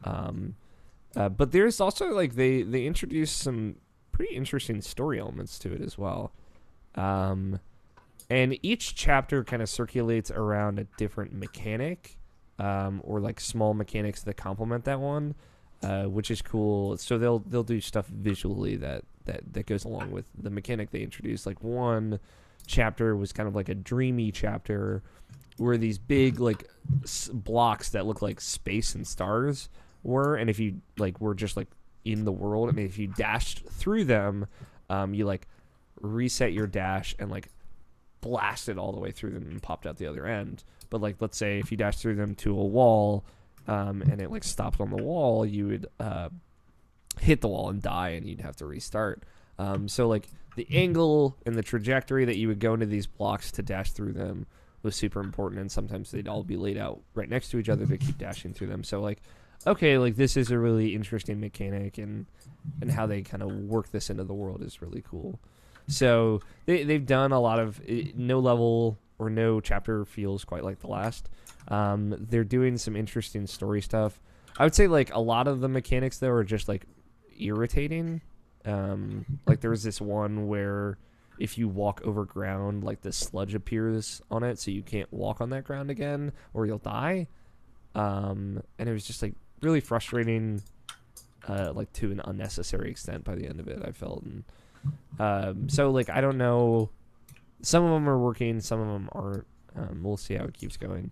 But there's also like they introduced some pretty interesting story elements to it as well. And each chapter kind of circulates around a different mechanic, or like small mechanics that complement that one. Which is cool. So they'll do stuff visually that goes along with the mechanic they introduced. Like one chapter was kind of like a dreamy chapter where these big like blocks that look like space and stars were, and if you like were just like in the world, I mean, if you dashed through them, you like reset your dash and like blasted all the way through them and popped out the other end. But like, let's say if you dashed through them to a wall, and it like stopped on the wall, you would hit the wall and die, and you'd have to restart. So like the angle and the trajectory that you would go into these blocks to dash through them was super important, and sometimes they'd all be laid out right next to each other to keep dashing through them. So like, okay, like this is a really interesting mechanic, and how they kind of work this into the world is really cool. So they've done a lot of no level or no chapter feels quite like the last. They're doing some interesting story stuff. I would say like a lot of the mechanics though are just like irritating. Like there was this one where if you walk over ground, like the sludge appears on it, so you can't walk on that ground again or you'll die. And it was just like really frustrating, like to an unnecessary extent by the end of it, I felt. And so like I don't know, some of them are working, some of them aren't. We'll see how it keeps going.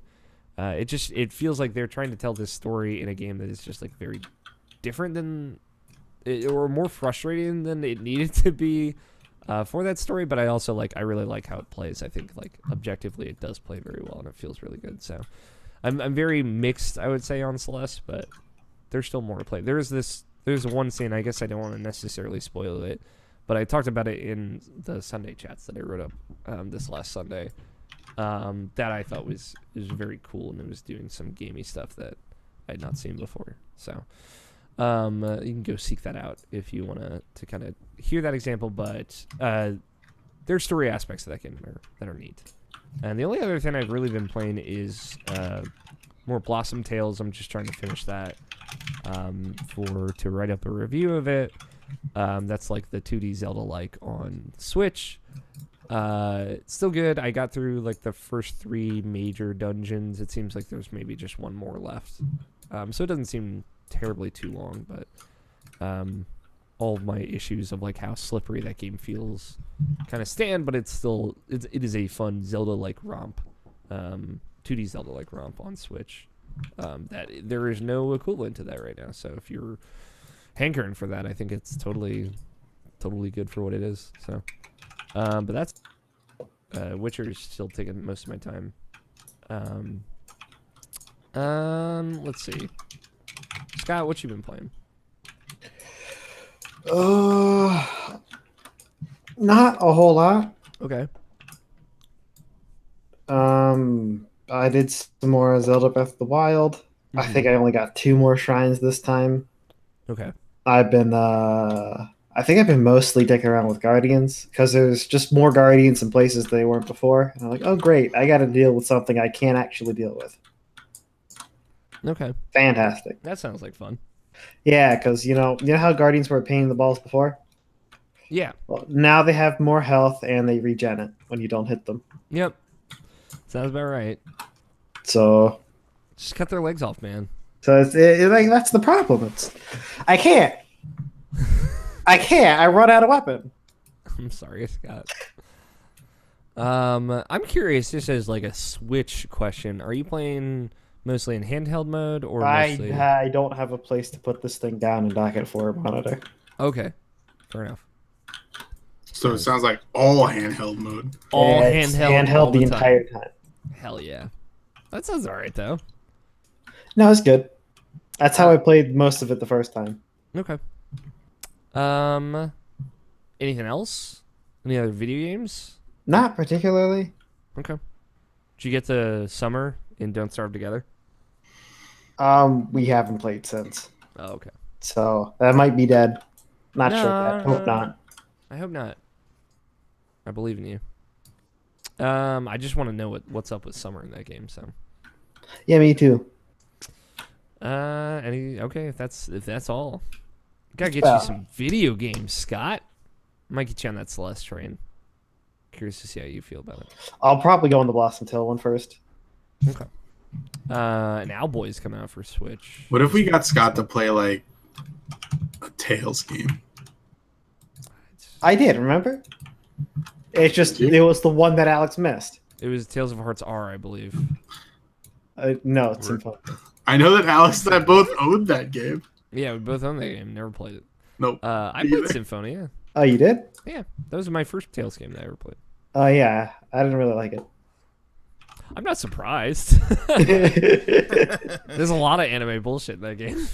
It feels like they're trying to tell this story in a game that is just like very different than or more frustrating than it needed to be for that story. But I also I really like how it plays. I think like objectively it does play very well and it feels really good. So I'm very mixed, I would say, on Celeste, but there's still more to play. There's one scene, I guess I don't want to necessarily spoil it, but I talked about it in the Sunday chats that I wrote up this last Sunday. That I thought was very cool, and it was doing some gamey stuff that I had not seen before. So you can go seek that out if you want to kind of hear that example. But there's story aspects of that game that are neat. And the only other thing I've really been playing is more Blossom Tales. I'm just trying to finish that to write up a review of it. That's like the 2D Zelda-like on Switch. It's still good. I got through like the first 3 major dungeons. It seems like there's maybe just one more left. So it doesn't seem terribly too long, but all of my issues of like how slippery that game feels kind of stand, but it is a fun Zelda-like romp 2D Zelda like romp on Switch. That there is no equivalent to that right now. So if you're hankering for that, I think it's totally good for what it is. So, but that's Witcher is still taking most of my time. Let's see, Scott, what you been playing? Not a whole lot. Okay. I did some more Zelda Breath of the Wild. I think I only got 2 more shrines this time. Okay. I think I've been mostly dicking around with Guardians because there's just more Guardians in places they weren't before. And I'm like, oh great, I got to deal with something I can't actually deal with. Okay. Fantastic. That sounds like fun. Yeah, because you know how Guardians were a pain in the balls before. Yeah. Well, now they have more health and they regen it when you don't hit them. Yep. Sounds about right. So Just cut their legs off, man. So like that's the problem. I can't. I run out of weapon. I'm sorry, Scott. I'm curious. This is like a Switch question. Are you playing mostly in handheld mode or mostly? I don't have a place to put this thing down and dock it for a monitor. Okay, fair enough. So it sounds like all handheld mode. All It's handheld all the time. entire time. Hell yeah, that sounds all right though. No, it's good. That's how I played most of it the first time. Okay. Anything else? Any other video games? Not particularly. Okay. Did you get to Summer in Don't Starve Together? We haven't played since, Oh, okay. so that might be dead. Not No, sure. I hope no. not. I hope not. I believe in you. I just want to know what's up with Summer in that game. So. Yeah, me too. Okay, if that's all. Gotta get Well. you some video games, Scott. Might get you on that Celeste train. Curious to see how you feel about it. I'll probably go on the Blossom Tail one first. Okay. And Owlboy's coming out for Switch. What if we got Scott to play like a Tales game? I did, remember? It's just it was the one that Alex missed. It was Tales of Hearts R, I believe. No, it's Symphony. I know that Alex and I both owned that game. Yeah, we both own that game. Never played it. Nope. I played Symphonia. Oh, you did? Yeah, that was my first Tales game that I ever played. Oh, yeah. I didn't really like it. I'm not surprised. There's a lot of anime bullshit in that game.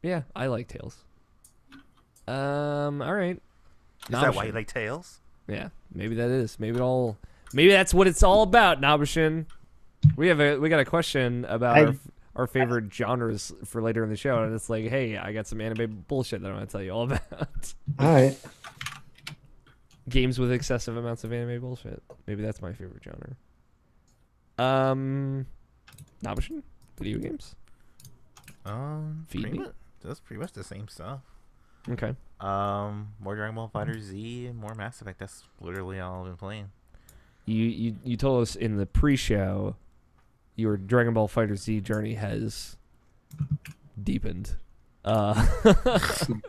Yeah, I like Tales. All right. Is that why you like Tails? Yeah, maybe that is. Maybe that's what it's all about, Nabashin. We got a question about our favorite genres for later in the show, and it's like, hey, I got some anime bullshit that I want to tell you all about. All right. Games with excessive amounts of anime bullshit. Maybe that's my favorite genre. Nabashin? Video games? Feed me? That's pretty much the same stuff. Okay. More Dragon Ball Fighter Z and more Mass Effect. That's literally all I've been playing. You told us in the pre-show your Dragon Ball Fighter Z journey has deepened.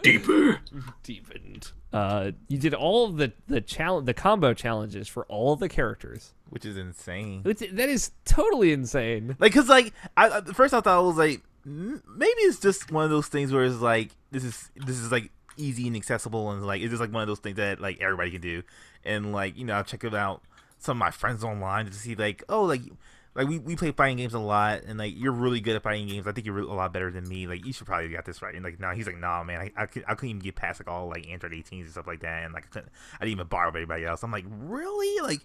Deeper. Deepened. You did all of the combo challenges for all of the characters, Which is insane. that is totally insane. Like, cause like at first I thought it was like maybe it's just one of those things where it's like this is like easy and accessible and like it's just like one of those things that like everybody can do. And like, you know, I've checked it out some of my friends online to see like, oh, like we play fighting games a lot, and like you're really good at fighting games. I think you're a lot better than me. Like you should probably got this right. And like, nah, he's like, nah, man, I couldn't even get past like all like Android 18s and stuff like that. And like I didn't even borrow anybody else. I'm like, really? Like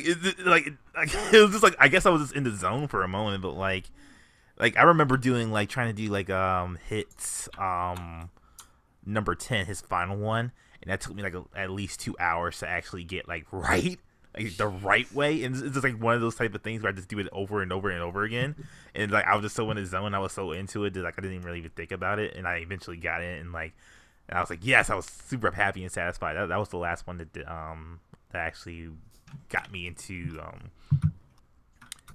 is it, like it was just like I guess I was just in the zone for a moment, but like I remember doing like trying to do like hits number 10, his final one, and that took me like at least 2 hours to actually get like right. Like the right way, and it's just like one of those type of things where I just do it over and over and over again, and like I was just so in the zone, I was so into it that like I didn't even really even think about it, and I eventually got it, and like I was like, yes, I was super happy and satisfied. That was the last one that actually got me into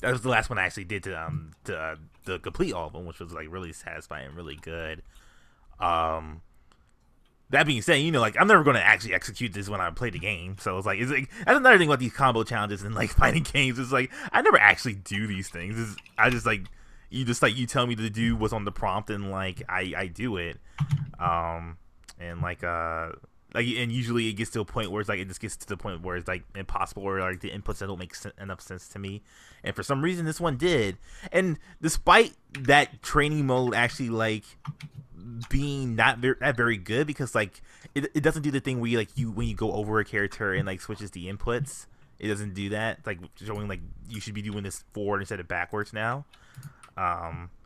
that was the last one I actually did to complete all of them, which was like really satisfying and really good. that being said, like I'm never going to actually execute this when I play the game. So it's like that's another thing about these combo challenges and like fighting games. It's like I never actually do these things. I just like you tell me to do what's on the prompt and like I do it. And and usually it gets to a point where it's like it just gets to the point where it's like impossible, or like the inputs that don't make enough sense to me. And for some reason this one did. And despite that training mode actually like being not very good, because like it doesn't do the thing where you like when you go over a character and like switches the inputs, it doesn't do that, like showing like you should be doing this forward instead of backwards now.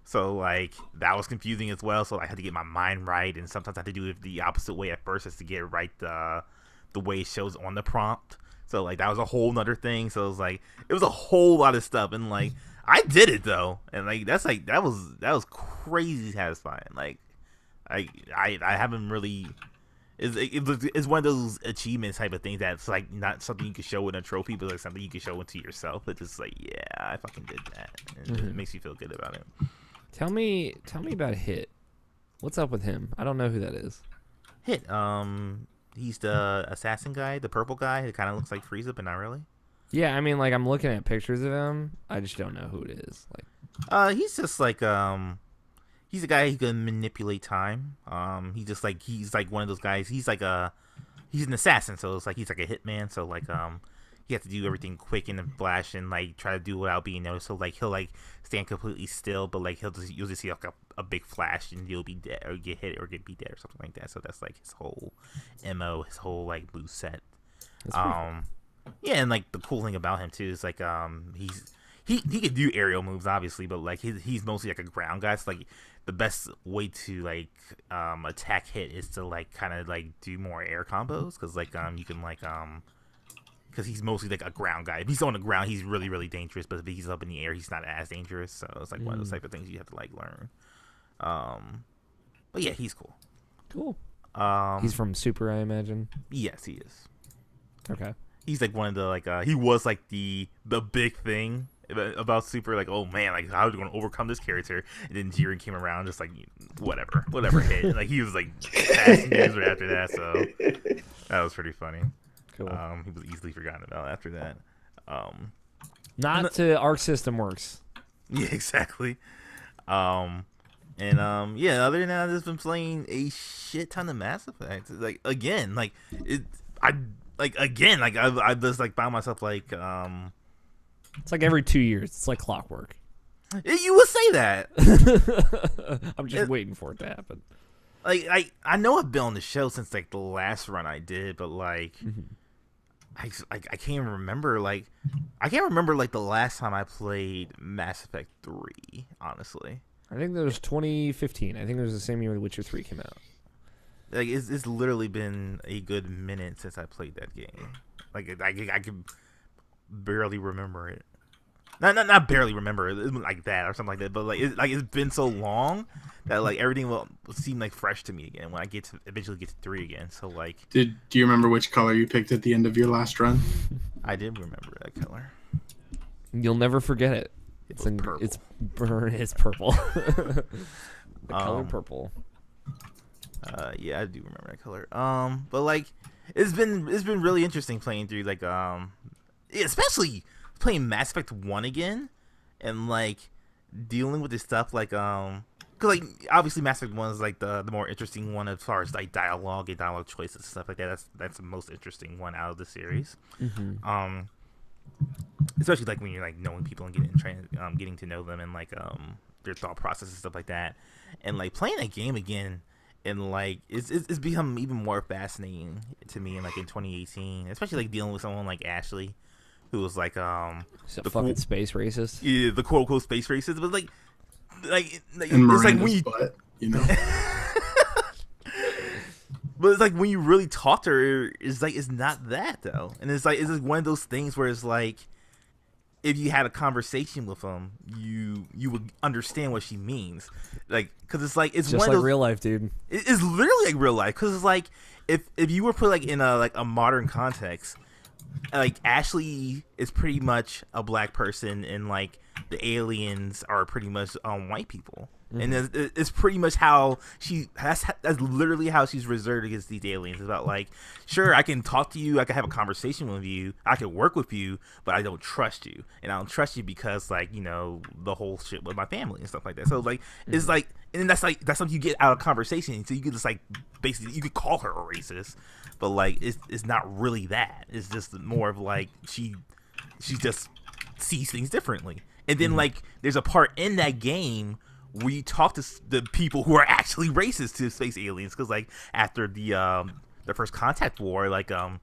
So like that was confusing as well, so I had to get my mind right, and sometimes I had to do it the opposite way at first just to get right the way it shows on the prompt. So like that was a whole nother thing. So it was a whole lot of stuff, and like I did it though, and like that was crazy satisfying. Like I haven't really. It's one of those achievements type of things that's like not something you can show in a trophy, but like something you can show into yourself. It's just like, yeah, I fucking did that, and it makes you feel good about it. Tell me about Hit. What's up with him? I don't know who that is. Hit, he's the assassin guy, the purple guy. It kind of looks like Frieza, but not really. Yeah, I mean, like I'm looking at pictures of him. I just don't know who it is. Like, he's just like he's a guy who can manipulate time. He's like one of those guys. He's an assassin, so it's like he's like a hitman. So like he has to do everything quick and flash and like try to do without being noticed. So like he'll like stand completely still, but like you'll just see like a big flash and you'll be dead or get hit or get beat dead or something like that. So that's like his whole MO, his whole like move set. Yeah, and like the cool thing about him too is like he can do aerial moves obviously, but like he's mostly like a ground guy. So like the best way to like attack Hit is to like kind of like do more air combos, because like you can like because he's mostly like a ground guy. If he's on the ground, he's really really dangerous, but if he's up in the air, he's not as dangerous. So it's like one of those type of things you have to like learn. But yeah, he's cool. Cool. He's from Super, I imagine. Yes, he is. Okay. He's like one of the like he was like the big thing about Super, like, oh man, like how are we going to overcome this character? And then Jiren came around, just like whatever hit. Like he was like fast and right after that, so that was pretty funny. Cool. He was easily forgotten about after that. Not to Arc System Works. Yeah, exactly. Yeah, other than that, I've just been playing a shit ton of Mass Effect. Like again, like I just like found myself like It's like every 2 years. It's like clockwork. You would say that. I'm just waiting for it to happen. Like I know I've been on the show since like the last run I did, but like I can't remember like the last time I played Mass Effect 3, honestly. I think that was 2015. I think it was the same year Witcher 3 came out. Like it's literally been a good minute since I played that game. Like I can barely remember it. Not barely remember it like that or something like that, but like it's been so long that like everything will seem like fresh to me again when I eventually get to 3 again. So like, do you remember which color you picked at the end of your last run? I did remember that color. You'll never forget it. It's purple. It's purple. The color purple. Yeah, I do remember that color. But like, it's been really interesting playing through like especially playing Mass Effect 1 again, and like dealing with this stuff like cause like obviously Mass Effect 1 is like the more interesting one as far as like dialogue and dialogue choices and stuff like that. That's the most interesting one out of the series. Especially like when you're like knowing people and getting to know them and like their thought process and stuff like that, and like playing that game again. And like it's become even more fascinating to me, in like in 2018, especially like dealing with someone like Ashley, who was like the fucking space racist. Yeah, the quote unquote space racist, but like and it's like when you butt, you know. But it's like when you really talk to her, it's like it's not that though, and it's like one of those things where it's like, if you had a conversation with them, you would understand what she means, like, because it's like it's just one like of those, real life, dude. It's literally like real life, because it's like if you were put like in a modern context, like Ashley is pretty much a black person in like the aliens are pretty much white people. And it's pretty much how that's literally how she's reserved against these aliens. It's about like, sure, I can talk to you, I can have a conversation with you, I can work with you, but I don't trust you, and I don't trust you because like the whole shit with my family and stuff like that. So like it's like, and that's something you get out of conversation. So you could just like basically you could call her a racist, but like it's not really that. It's just more of like she just sees things differently. And then like there's a part in that game where you talk to the people who are actually racist to space aliens, because like after the first Contact War, like the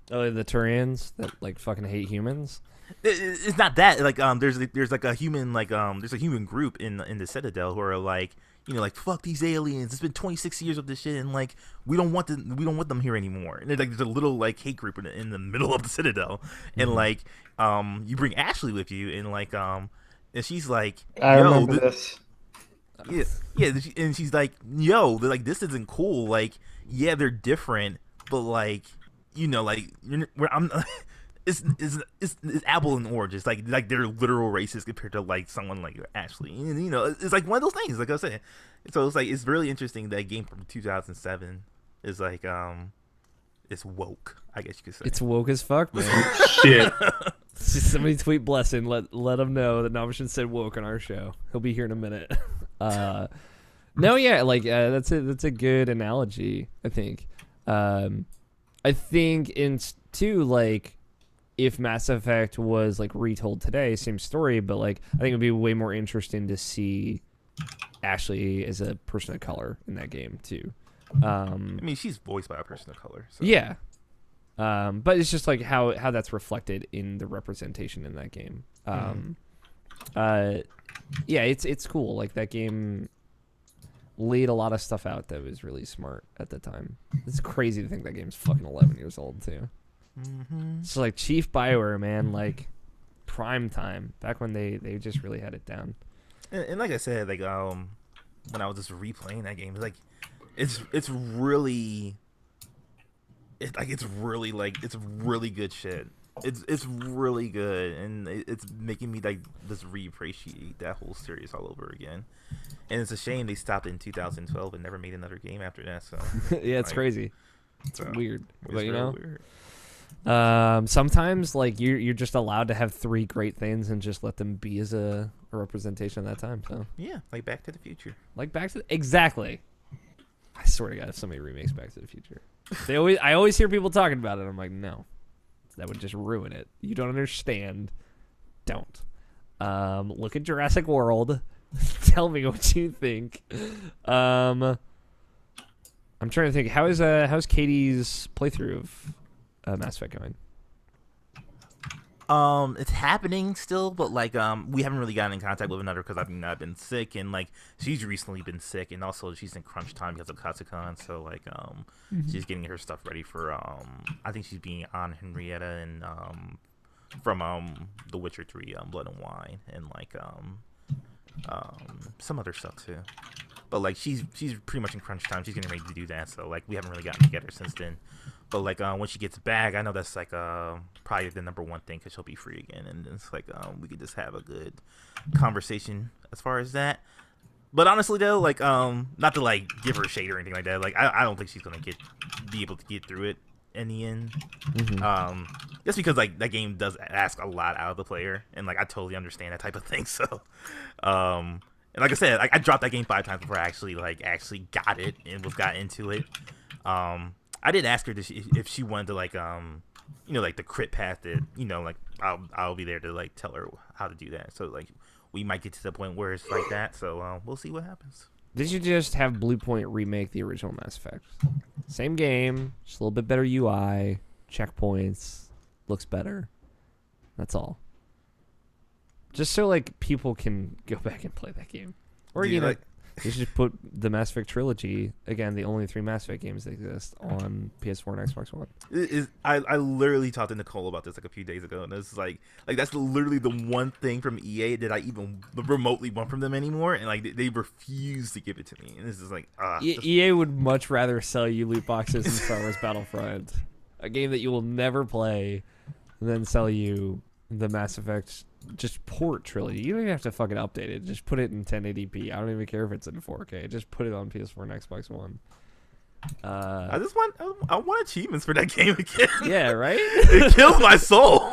Turians that like fucking hate humans. It's not that like there's like a human there's a human group in the Citadel who are like like fuck these aliens. It's been 26 years of this shit, and like we don't want them here anymore. And there's a little like hate group in the middle of the Citadel, and like you bring Ashley with you, and like and she's like, I remember this. Yeah, and she's like, yo, like this isn't cool. Like, yeah, they're different, but like, like it's apple and oranges. Like they're literal racists compared to like someone like Ashley. And, it's like one of those things. Like I said, so it's like it's really interesting that game from 2007 is like it's woke. I guess you could say it's woke as fuck, man. Shit. Somebody tweet Blessing. Let him know that Nomishin said woke on our show. He'll be here in a minute. No, yeah, like that's a good analogy. I think. I think in too like if Mass Effect was like retold today, same story, but like I think it'd be way more interesting to see Ashley as a person of color in that game too. I mean, she's voiced by a person of color. So. Yeah. But it's just like how that's reflected in the representation in that game. Yeah, it's cool. Like that game laid a lot of stuff out that was really smart at the time. It's crazy to think that game's fucking 11 years old too. It's like Chief BioWare, man, like prime time back when they just really had it down. And like I said, like when I was just replaying that game, it's really. It's really good shit. It's really good, and it's making me like just reappreciate that whole series all over again. And it's a shame they stopped in 2012 and never made another game after that. So yeah, it's crazy. It's weird, but weird. Sometimes like you're just allowed to have 3 great things and just let them be as a representation of that time. So yeah, like Back to the Future. Exactly. I swear to God, if somebody remakes Back to the Future. I always hear people talking about it. I'm like, no, that would just ruin it. You don't understand. Don't. Look at Jurassic World. Tell me what you think. I'm trying to think. How's Katie's playthrough of Mass Effect going? It's happening still, but like we haven't really gotten in contact with another because I've been sick, and like she's recently been sick, and also she's in crunch time because of Katsucon, so like she's getting her stuff ready for I think she's being on Henrietta and from The Witcher 3 Blood and Wine, and like some other stuff too. But like she's pretty much in crunch time. She's getting ready to do that, so like we haven't really gotten together since then. But like when she gets back, I know that's like probably the number one thing because she'll be free again, and it's like we could just have a good conversation as far as that. But honestly though, like not to like give her shade or anything like that, like I don't think she's gonna be able to get through it in the end. Just because like that game does ask a lot out of the player, and like I totally understand that type of thing. So and like I said, I dropped that game 5 times before I actually got it and got into it. I did ask her if she wanted to like like the crit path that like I'll be there to like tell her how to do that. So like we might get to the point where it's like that. So we'll see what happens. Did you just have Bluepoint remake the original Mass Effect? Same game, just a little bit better UI, checkpoints, looks better. That's all. Just so like people can go back and play that game, or you should just put the Mass Effect trilogy, again, the only 3 Mass Effect games that exist, on PS4 and Xbox One. I literally talked to Nicole about this like a few days ago, and it's like that's literally the one thing from EA that I even remotely want from them anymore, and like they refuse to give it to me. And this is like EA would much rather sell you loot boxes in Star Wars Battlefront, a game that you will never play, than sell you the Mass Effect just port Trilogy. You don't even have to fucking update it. Just put it in 1080p. I don't even care if it's in 4K. Just put it on PS4 and Xbox One. I want achievements for that game again. Yeah, right? It kills my soul.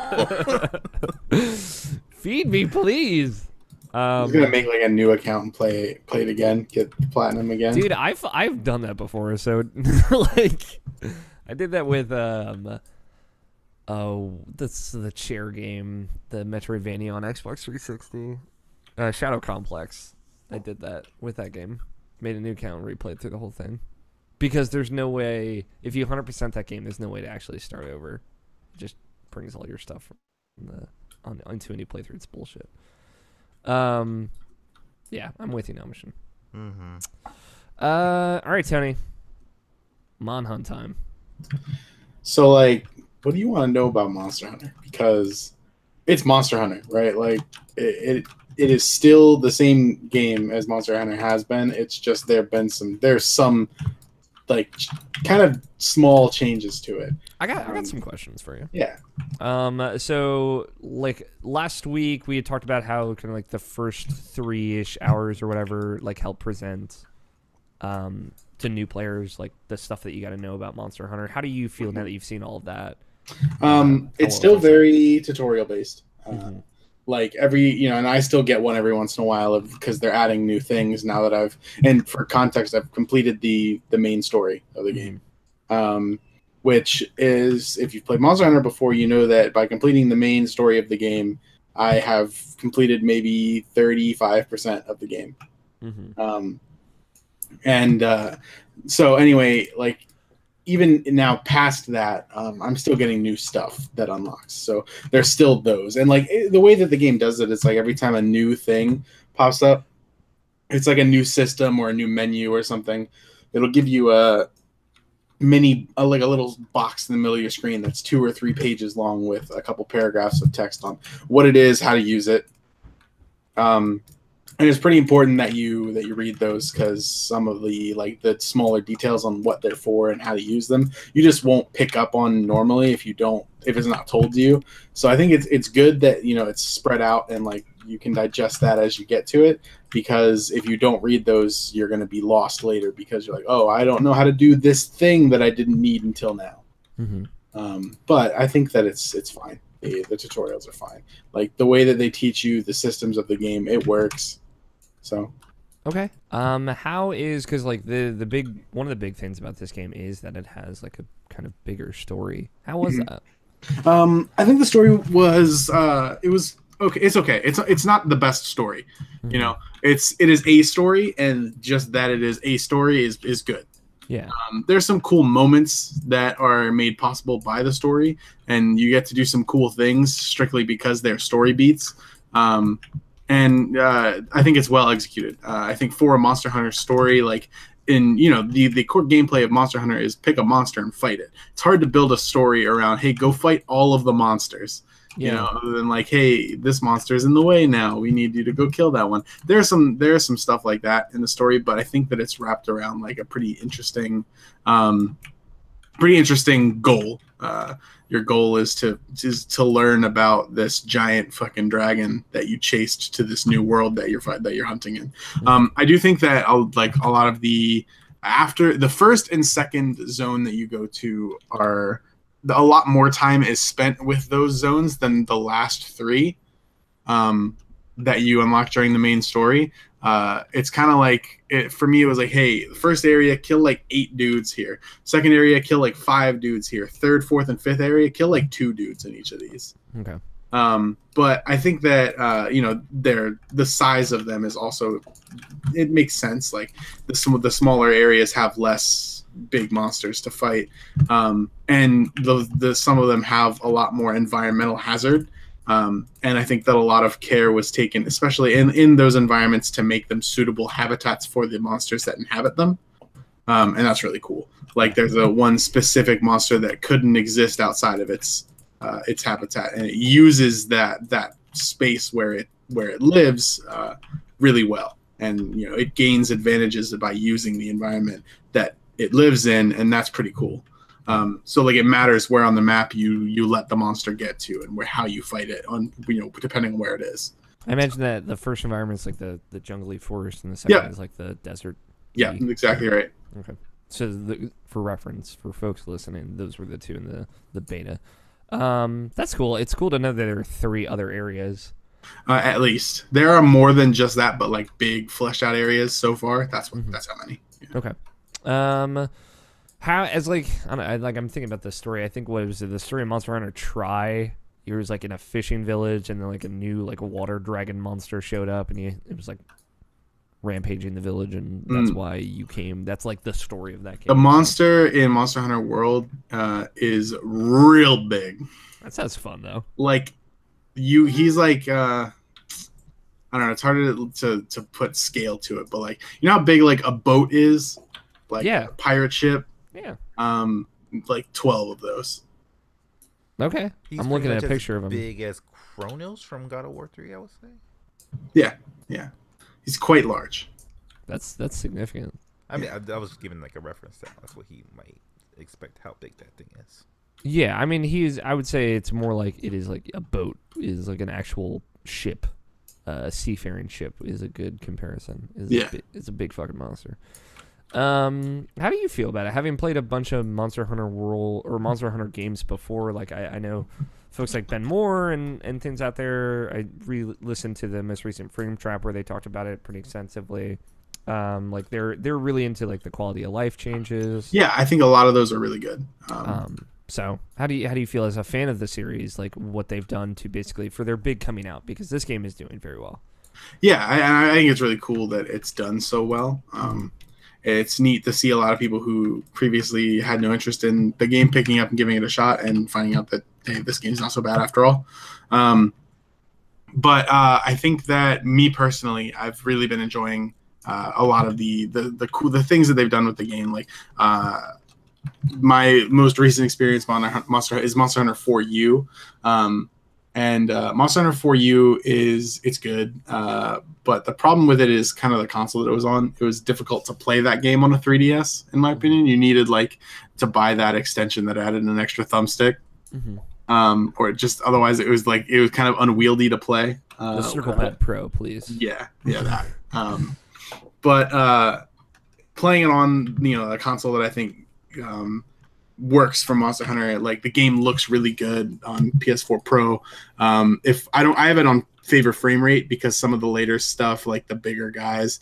Feed me, please. I was gonna make like a new account and play it again, get platinum again. Dude, I've done that before. So like, I did that with that's the chair game, the Metroidvania on Xbox 360, Shadow Complex. I did that with that game. Made a new account and replayed through the whole thing. Because there's no way, if you 100% that game, there's no way to actually start over. It just brings all your stuff onto a new playthrough. It's bullshit. Yeah, I'm with you now, Mission. Mm-hmm. All right, Tony. Monhunt time. So, like, what do you want to know about Monster Hunter? Because it's Monster Hunter, right? Like, it is still the same game as Monster Hunter has been. It's just there's some like kind of small changes to it. I got some questions for you. Yeah. So like last week we had talked about how kind of like the first 3-ish hours or whatever like help present to new players like the stuff that you got to know about Monster Hunter. How do you feel now that you've seen all of that? It's still very tutorial based. Mm-hmm. Like and I still get one every once in a while because they're adding new things now that and for context, I've completed the main story of the game. Which is, if you've played Monster Hunter before, you know that by completing the main story of the game, I have completed maybe 35% of the game. Mm-hmm. So anyway, like, even now past that, I'm still getting new stuff that unlocks. So there's still those. And like the way that the game does it, it's like every time a new thing pops up, it's like a new system or a new menu or something. It'll give you a like a little box in the middle of your screen that's 2 or 3 pages long with a couple paragraphs of text on what it is, how to use it. And it's pretty important that you read those, because some of the smaller details on what they're for and how to use them, you just won't pick up on normally if it's not told to you. So I think it's good that it's spread out and like you can digest that as you get to it, because if you don't read those, you're going to be lost later because you're like, oh, I don't know how to do this thing that I didn't need until now. Mm-hmm. But I think that it's fine. The tutorials are fine. Like the way that they teach you the systems of the game, it works. So, okay. How is, because like one of the big things about this game is that it has like a kind of bigger story. How was that? I think the story was it was okay. It's okay. It's not the best story. Mm-hmm. It is a story, and just that it is a story is good. Yeah. There's some cool moments that are made possible by the story, and you get to do some cool things strictly because they're story beats. And I think it's well executed. I think for a Monster Hunter story, like the core gameplay of Monster Hunter is pick a monster and fight it. It's hard to build a story around, hey, go fight all of the monsters. Yeah. Other than like, hey, this monster is in the way now. We need you to go kill that one. There's some stuff like that in the story, but I think that it's wrapped around like a pretty interesting goal. Your goal is to learn about this giant fucking dragon that you chased to this new world that you're hunting in. I do think that like a lot of after the first and second zone that you go to a lot more time is spent with those zones than the last 3 that you unlock during the main story. It's kind of like for me, it was like, hey, the first area, kill like 8 dudes here. Second area, kill like 5 dudes here. Third, fourth, and fifth area, kill like 2 dudes in each of these. Okay. But I think that the size of them is also, it makes sense. Like the smaller areas have less big monsters to fight, and some of them have a lot more environmental hazard. And I think that a lot of care was taken, especially in those environments, to make them suitable habitats for the monsters that inhabit them. And that's really cool. Like there's one specific monster that couldn't exist outside of its habitat, and it uses that space where it lives really well. And it gains advantages by using the environment that it lives in, and that's pretty cool. So like it matters where on the map you let the monster get to and how you fight it on depending on where it is. I imagine that the first environment is like the jungly forest, and the second is like the desert. Yeah, exactly right. Okay. So for reference, for folks listening, those were the two in the beta. That's cool. It's cool to know that there are 3 other areas. At least there are more than just that, but like big fleshed out areas so far. That's how many. Yeah. Okay. How as like I'm thinking about the story. I think what was it? The story of Monster Hunter Tri. You was like in a fishing village, and then like a new like water dragon monster showed up, and it was like rampaging the village, and that's why you came. That's like the story of that game. The monster in Monster Hunter World is real big. That sounds fun though. Like he's like I don't know. It's harder to put scale to it, but like you know how big like a boat is, like a pirate ship. Yeah. Like 12 of those. Okay. I'm looking at a picture of him. Big as Kronos from God of War 3, I would say. Yeah. He's quite large. That's significant. I mean, I was giving like a reference to that's what he might expect how big that thing is. Yeah, I mean, I would say it's more like it is like a boat is like an actual ship. A seafaring ship is a good comparison. It's a big fucking monster. How do you feel about it? Having played a bunch of Monster Hunter World or Monster Hunter games before, like I know folks like Ben Moore and things out there. I listened to the most recent Frame Trap where they talked about it pretty extensively. Like they're really into like the quality of life changes. Yeah, I think a lot of those are really good. So how do you feel as a fan of the series, like what they've done to basically for their big coming out, because this game is doing very well. Yeah, I think it's really cool that it's done so well. It's neat to see a lot of people who previously had no interest in the game picking up and giving it a shot and finding out that hey, this game's not so bad after all. But I think that me personally, I've really been enjoying a lot of the things that they've done with the game. Like my most recent experience is Monster Hunter 4U. And Monster Hunter 4U it's good, but the problem with it is kind of the console that it was on. It was difficult to play that game on a 3DS, in my opinion. You needed like to buy that extension that added an extra thumbstick, or just otherwise it was kind of unwieldy to play. The Circle Pad Pro, please. Yeah, that. But playing it on a console that I think works for Monster Hunter, like the game looks really good on PS4 Pro. I have it on favorite frame rate because some of the later stuff, like the bigger guys,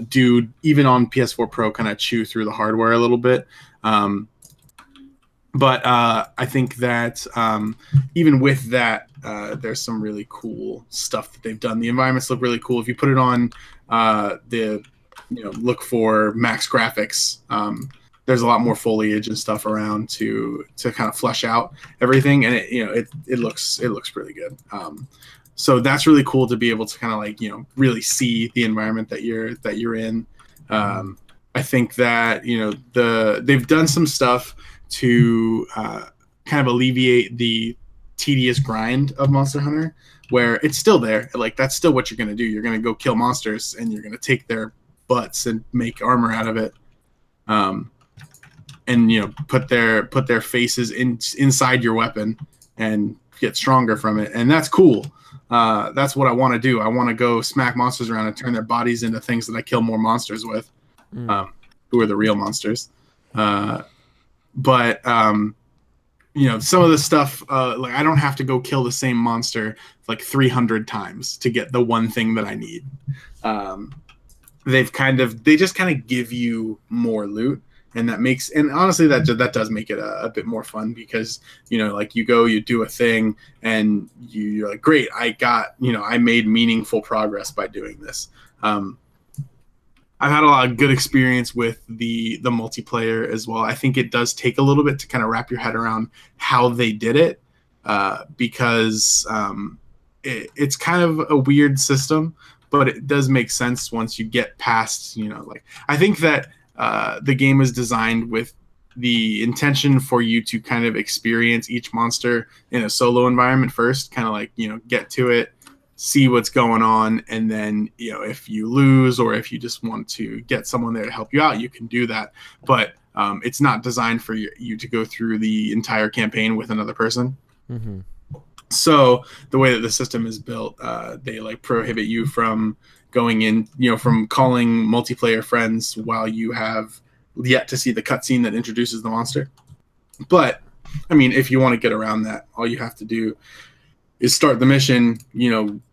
do even on PS4 Pro kind of chew through the hardware a little bit. But I think that even with that, there's some really cool stuff that they've done. The environments look really cool. If you put it on look for max graphics, there's a lot more foliage and stuff around to kind of flesh out everything, and it looks really good. So that's really cool to be able to kind of like really see the environment that you're in. I think that they've done some stuff to kind of alleviate the tedious grind of Monster Hunter, where it's still there. Like that's still what you're gonna do. You're gonna go kill monsters and you're gonna take their butts and make armor out of it. And put their faces inside your weapon and get stronger from it, and that's cool. That's what I want to do. I want to go smack monsters around and turn their bodies into things that I kill more monsters with, who are the real monsters. But some of the stuff, like I don't have to go kill the same monster like 300 times to get the one thing that I need. They just kind of give you more loot. And honestly, that does make it a bit more fun because, like you do a thing and you're like, great, I made meaningful progress by doing this. I've had a lot of good experience with the multiplayer as well. I think it does take a little bit to kind of wrap your head around how they did it, because it's kind of a weird system, but it does make sense once you get past, I think that the game is designed with the intention for you to kind of experience each monster in a solo environment first, kind of like, get to it, see what's going on, and then, if you lose or if you just want to get someone there to help you out, you can do that. But It's not designed for you to go through the entire campaign with another person. Mm-hmm. So the way that the system is built, they like prohibit you from going in, from calling multiplayer friends while you have yet to see the cutscene that introduces the monster. But I mean, if you want to get around that, all you have to do is start the mission,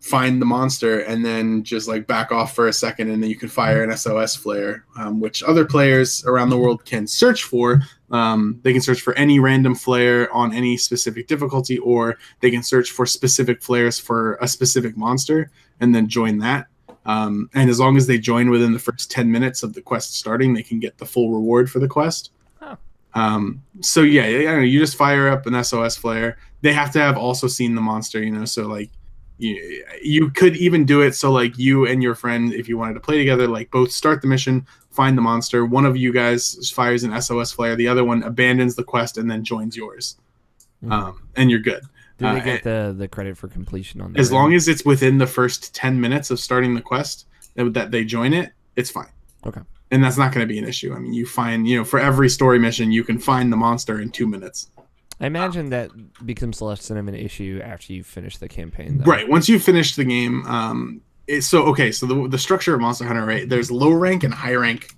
find the monster, and then just like back off for a second, and then you can fire an SOS flare, which other players around the world can search for. They can search for any random flare on any specific difficulty, or they can search for specific flares for a specific monster and then join that. And as long as they join within the first 10 minutes of the quest starting, they can get the full reward for the quest. So yeah, you just fire up an SOS flare. They have to have also seen the monster, so like you could even do it so like you and your friend, if you wanted to play together, like both start the mission, find the monster, one of you guys fires an SOS flare, the other one abandons the quest and then joins yours. And you're good. Do they get the credit for completion on that? As long as it's within the first 10 minutes of starting the quest that they join it, it's fine. Okay. And that's not going to be an issue. I mean, you find, for every story mission, you can find the monster in 2 minutes. I imagine that becomes less than of an issue after you finish the campaign, though. Right. Once you finish the game, so the structure of Monster Hunter, right? There's low rank and high rank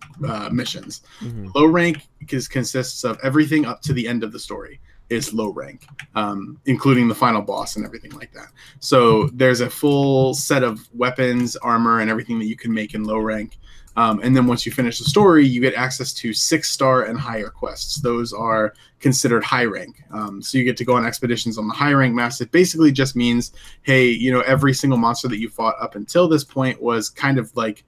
missions. Mm-hmm. Low rank consists of everything up to the end of the story is low rank, including the final boss and everything like that. So there's a full set of weapons, armor, and everything that you can make in low rank. And then once you finish the story, you get access to 6-star and higher quests. Those are considered high rank. So you get to go on expeditions on the high rank maps. It basically just means, hey, every single monster that you fought up until this point was kind of like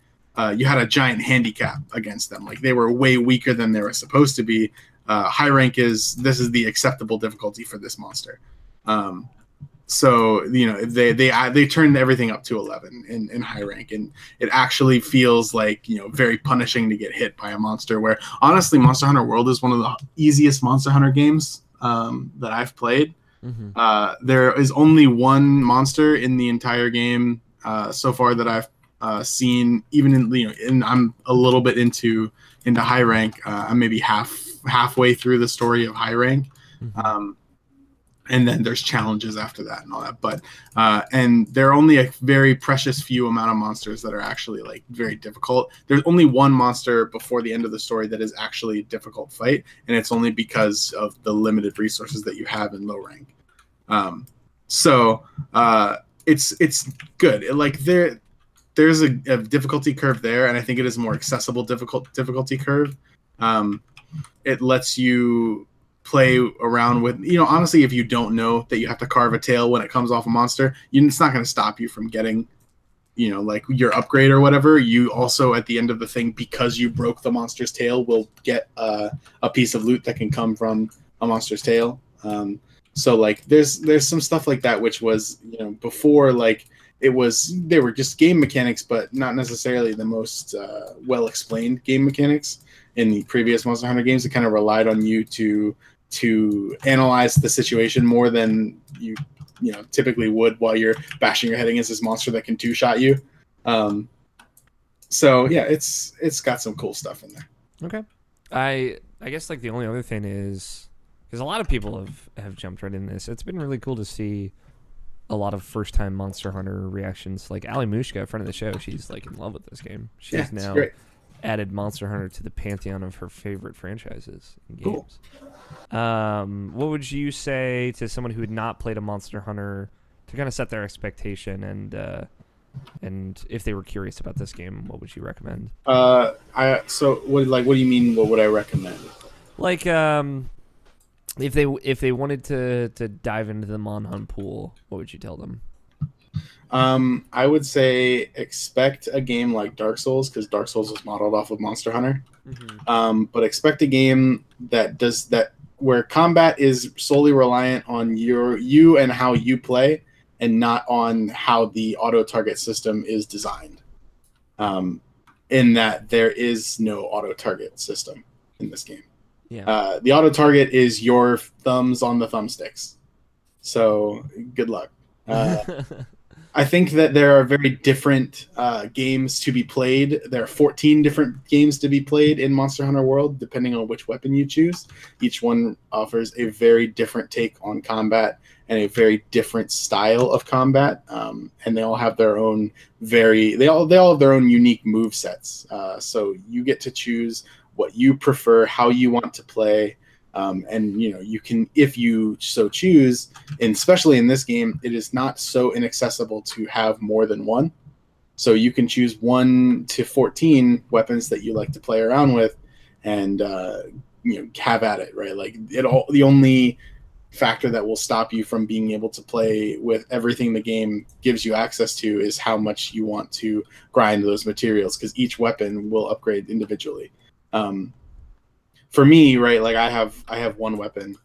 you had a giant handicap against them. Like they were way weaker than they were supposed to be. High rank this is the acceptable difficulty for this monster. So they turned everything up to 11 in high rank, and it actually feels like very punishing to get hit by a monster. Where honestly, Monster Hunter World is one of the easiest Monster Hunter games that I've played. Mm-hmm. There is only one monster in the entire game so far that I've seen. Even in I'm a little bit into high rank. I'm maybe halfway through the story of high rank. Mm-hmm. And then there's challenges after that and all that. But and there are only a very precious few amount of monsters that are actually like very difficult. There's only one monster before the end of the story that is actually a difficult fight, and it's only because of the limited resources that you have in low rank. So it's good. Like there's a difficulty curve there, and I think it is a more accessible difficulty curve. It lets you play around with, honestly, if you don't know that you have to carve a tail when it comes off a monster, it's not going to stop you from getting, like your upgrade or whatever. You also, at the end of the thing, because you broke the monster's tail, will get a piece of loot that can come from a monster's tail. So like there's some stuff like that, which was, before, like they were just game mechanics, but not necessarily the most well explained game mechanics. In the previous Monster Hunter games, it kind of relied on you to analyze the situation more than you typically would while you're bashing your head against this monster that can two-shot you. So yeah, it's got some cool stuff in there. Okay. I guess like the only other thing is, because a lot of people have jumped right in this, it's been really cool to see a lot of first-time Monster Hunter reactions. Like Ali Mushka, a friend of the show, she's like in love with this game. She's now great. Added Monster Hunter to the pantheon of her favorite franchises and games. Cool. What would you say to someone who had not played a Monster Hunter to kind of set their expectation, and if they were curious about this game, what would you recommend? So what do you mean? What would I recommend? Like, if they wanted to dive into the Mon Hun pool, what would you tell them? I would say expect a game like Dark Souls, because Dark Souls was modeled off of Monster Hunter. Mm-hmm. But expect a game that does that, where combat is solely reliant on you and how you play, and not on how the auto target system is designed. In that there is no auto target system in this game. Yeah. The auto target is your thumbs on the thumbsticks. So good luck. I think that there are very different games to be played. There are 14 different games to be played in Monster Hunter World, depending on which weapon you choose. Each one offers a very different take on combat and a very different style of combat, and they all have their own they all have their own unique move sets. So you get to choose what you prefer, how you want to play. And you can, if you so choose, and especially in this game, it is not so inaccessible to have more than one. So you can choose 1 to 14 weapons that you like to play around with, and have at it, right? Like the only factor that will stop you from being able to play with everything the game gives you access to is how much you want to grind those materials, because each weapon will upgrade individually. For me, right, like I have one weapon,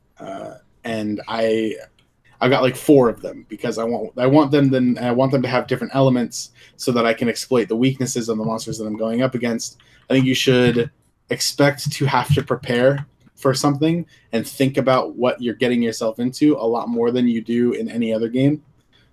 and I've got like 4 of them because I want them to have different elements so that I can exploit the weaknesses of the monsters that I'm going up against. I think you should expect to have to prepare for something and think about what you're getting yourself into a lot more than you do in any other game.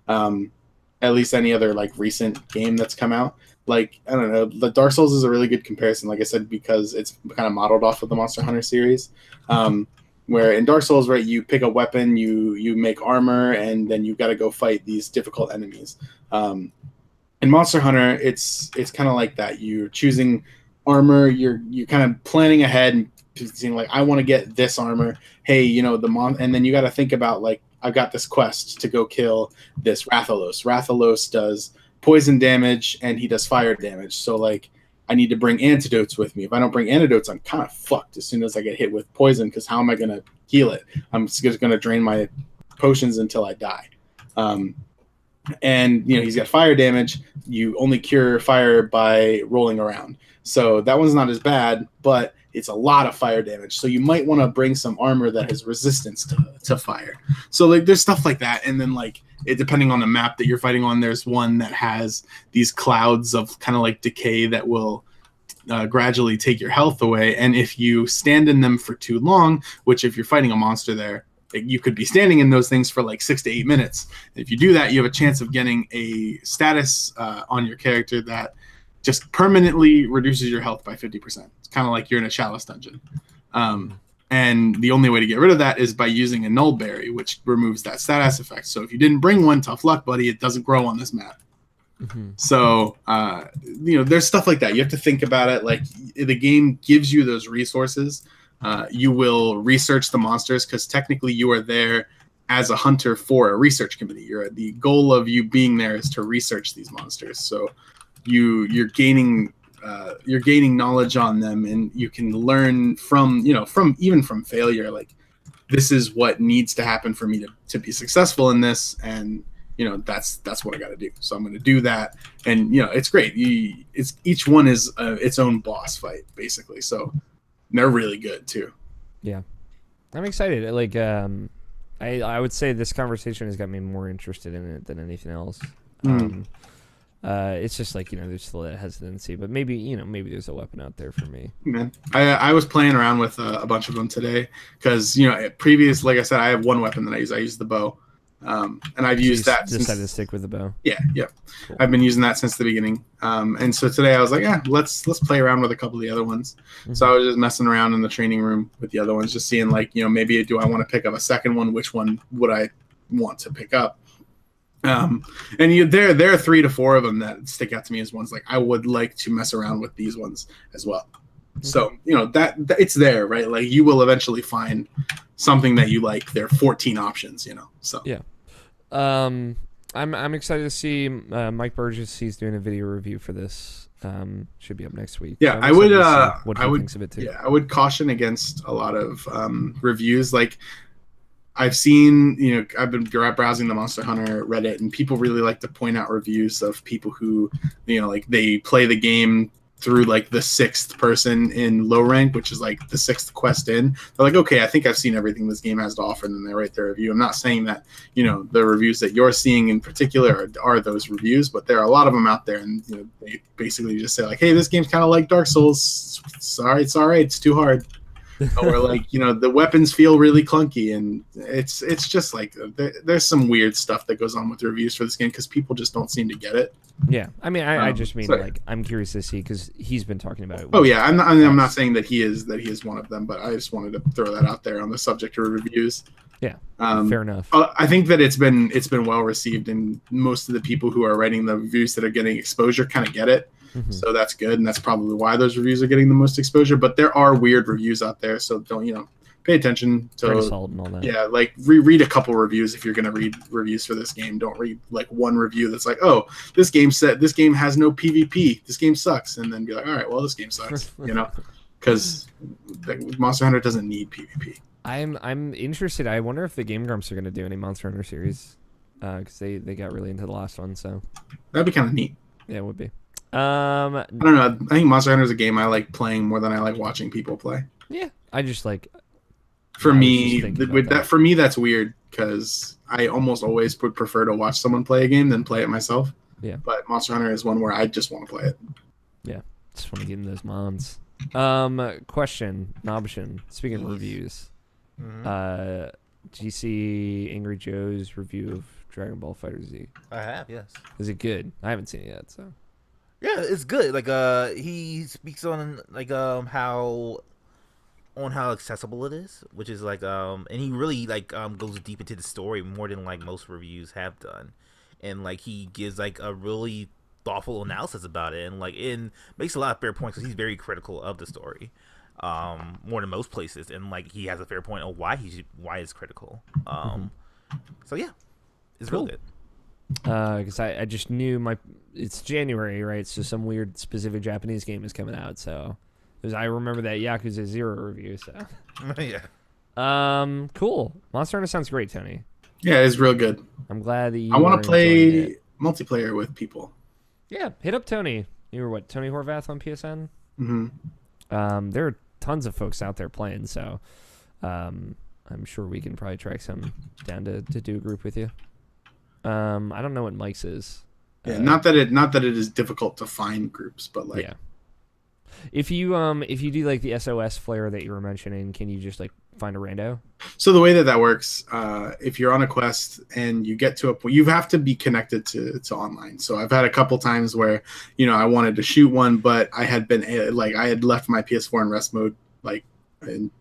At least any other like recent game that's come out. Like, I don't know, the Dark Souls is a really good comparison, like I said, because it's kind of modeled off of the Monster Hunter series. Where in Dark Souls, right, you pick a weapon, you make armor, and then you got to go fight these difficult enemies. In Monster Hunter, it's kind of like that. You're choosing armor, you're kind of planning ahead and seeing like, I want to get this armor. Hey, and then you got to think about like, I've got this quest to go kill this Rathalos. Rathalos does poison damage and he does fire damage, so like I need to bring antidotes with me. If I don't bring antidotes, I'm kind of fucked as soon as I get hit with poison, because how am I going to heal it? I'm just going to drain my potions until I die. And he's got fire damage. You only cure fire by rolling around, so that one's not as bad, but it's a lot of fire damage. So you might want to bring some armor that has resistance to fire. So like there's stuff like that, and then like depending on the map that you're fighting on, there's one that has these clouds of kind of like decay that will gradually take your health away. And if you stand in them for too long, which if you're fighting a monster there, you could be standing in those things for like 6 to 8 minutes. If you do that, you have a chance of getting a status on your character that just permanently reduces your health by 50%. It's kind of like you're in a chalice dungeon. And the only way to get rid of that is by using a null berry, which removes that status effect. So if you didn't bring one, tough luck, buddy. It doesn't grow on this map. Mm-hmm. So, there's stuff like that. You have to think about it. Like the game gives you those resources. You will research the monsters because technically you are there as a hunter for a research committee. The goal of you being there is to research these monsters. So you're gaining knowledge on them, and you can learn from failure. Like, this is what needs to happen for me to be successful in this, and that's what I got to do. So I'm going to do that, and it's great. Each one is its own boss fight basically. So they're really good too. Yeah, I'm excited. Like, I would say this conversation has got me more interested in it than anything else. It's just like, there's still that hesitancy, but maybe there's a weapon out there for me. Man, I was playing around with a bunch of them today because, like I said, I have one weapon that I use. I use the bow. And I've used that. Decided to stick with the bow. Yeah. Cool. I've been using that since the beginning. And so today I was like, let's play around with a couple of the other ones. Mm-hmm. So I was just messing around in the training room with the other ones, just seeing like, maybe do I want to pick up a second one? Which one would I want to pick up? And there are 3 to 4 of them that stick out to me as ones like I would like to mess around with these ones as well. Okay. So that it's there, right? Like you will eventually find something that you like. There are 14 options, So yeah, I'm excited to see Mike Burgess. He's doing a video review for this. Should be up next week. Yeah, I would. What he thinks of it too. Yeah, I would caution against a lot of reviews like. I've seen, I've been browsing the Monster Hunter Reddit, and people really like to point out reviews of people who, like they play the game through like the 6th person in low rank, which is like the 6th quest in. They're like, okay, I think I've seen everything this game has to offer, and then they write their review. I'm not saying that, the reviews that you're seeing in particular are those reviews, but there are a lot of them out there, and they basically just say like, hey, this game's kind of like Dark Souls. Sorry, it's all right. It's too hard. or like the weapons feel really clunky, and it's just like there's some weird stuff that goes on with the reviews for this game because people just don't seem to get it. Yeah, I mean, I just mean like I'm curious to see because he's been talking about it. Oh yeah, I'm not saying that he is one of them, but I just wanted to throw that out there on the subject of reviews. Yeah, fair enough. I think that it's been well received, and most of the people who are writing the reviews that are getting exposure kind of get it. Mm-hmm. So that's good, and that's probably why those reviews are getting the most exposure. But there are weird reviews out there, so don't pay attention to salt and all that. Yeah, like read a couple reviews if you're gonna read reviews for this game. Don't read like one review that's like, oh, this game has no PvP. This game sucks, and then be like, all right, well, this game sucks, because Monster Hunter doesn't need PvP. I'm interested. I wonder if the Game Grumps are gonna do any Monster Hunter series, because they got really into the last one. So that'd be kind of neat. Yeah, it would be. I don't know. I think Monster Hunter is a game I like playing more than I like watching people play. Yeah, I just like. For me, for me, that's weird because I almost always would prefer to watch someone play a game than play it myself. Yeah. But Monster Hunter is one where I just want to play it. Yeah, just want to get in those mons. Question, Nobshin. Speaking of reviews, do you see Angry Joe's review of Dragon Ball FighterZ? I have, yes. Is it good? I haven't seen it yet, so. Yeah, it's good. Like, he speaks on like how accessible it is, which is like and he really like goes deep into the story more than like most reviews have done, and like he gives like a really thoughtful analysis about it, and like it makes a lot of fair points because he's very critical of the story, more than most places, and like he has a fair point of why it's critical. So yeah, it's cool. real good. Because I just knew it's January, right? So some weird specific Japanese game is coming out. So I remember that Yakuza 0 review. So yeah. Cool. Monster Hunter sounds great, Tony. Yeah, it's real good. I'm glad that you. I want to play multiplayer with people. Yeah, hit up Tony. You were Tony Horvath on PSN? Mm-hmm. There are tons of folks out there playing, so I'm sure we can probably track some down to do a group with you. I don't know what Mike's is. Yeah, not that it is difficult to find groups, but like yeah. If you do like the SOS flare that you were mentioning, can you just like find a rando? So the way that works, if you're on a quest and you get to a point, you have to be connected to online. So I've had a couple times where I wanted to shoot one, but I had left my PS4 in rest mode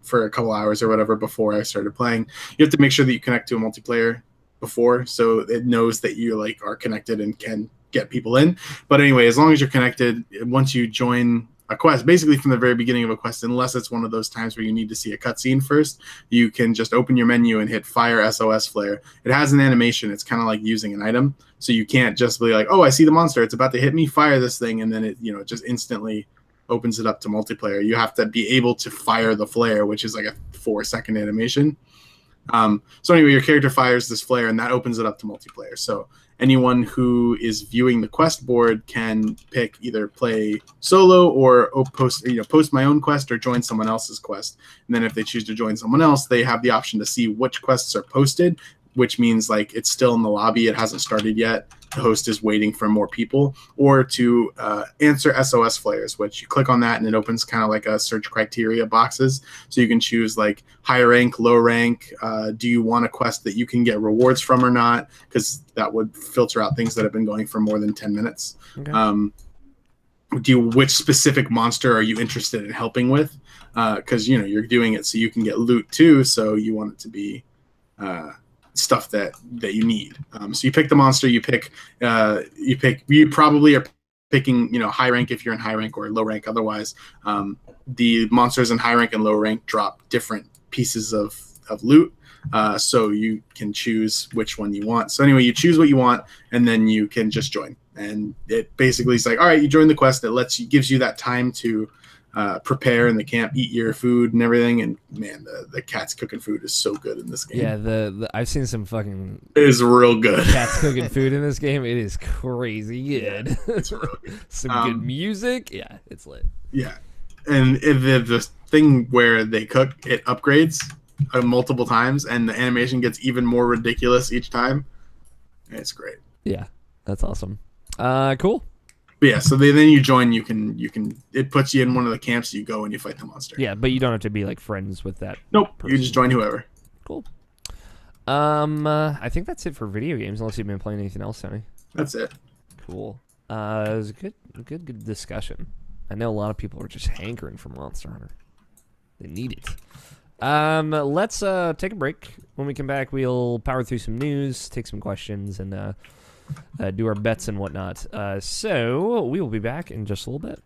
for a couple hours or whatever before I started playing. You have to make sure that you connect to a multiplayer before, so it knows that you are connected and can get people in. But anyway, as long as you're connected, once you join a quest, basically from the very beginning of a quest, unless it's one of those times where you need to see a cutscene first, you can just open your menu and hit fire SOS flare. It has an animation. It's kind of like using an item, so you can't just be like, oh, I see the monster, it's about to hit me, fire this thing, and then it just instantly opens it up to multiplayer. You have to be able to fire the flare, which is like a 4-second animation. So anyway, your character fires this flare, and that opens it up to multiplayer. So anyone who is viewing the quest board can pick either play solo or post my own quest or join someone else's quest. And then if they choose to join someone else, they have the option to see which quests are posted, which means like it's still in the lobby, it hasn't started yet. The host is waiting for more people, or to answer SOS flares, which you click on that and it opens kind of like a search criteria boxes. So you can choose like high rank, low rank. Do you want a quest that you can get rewards from or not? Because that would filter out things that have been going for more than 10 minutes. Okay. Which specific monster are you interested in helping with? Because you're doing it so you can get loot too. So you want it to be stuff that you need. So you pick the monster, you probably are picking high rank if you're in high rank, or low rank otherwise. The monsters in high rank and low rank drop different pieces of loot, so you can choose which one you want. So anyway, you choose what you want, and then you can just join, and it basically is like, all right, you join the quest. It gives you that time to prepare in the camp, eat your food and everything. And man, the cat's cooking food is so good in this game. Yeah, the I've seen some fucking it is real good. Cats cooking food in this game. It is crazy good. Yeah, it's real good. Some good music. Yeah, it's lit. Yeah, and the thing where they cook, it upgrades multiple times, and the animation gets even more ridiculous each time. It's great. Yeah, that's awesome. Cool. But yeah, so then you join. You can it puts you in one of the camps. You go and you fight the monster. Yeah, but you don't have to be like friends with that. Nope. person. You just join whoever. Cool. I think that's it for video games. Unless you've been playing anything else, Tony. That's it. Cool. It was a good discussion. I know a lot of people are just hankering for Monster Hunter. They need it. Let's take a break. When we come back, we'll power through some news, take some questions, and do our bets and whatnot. So we will be back in just a little bit.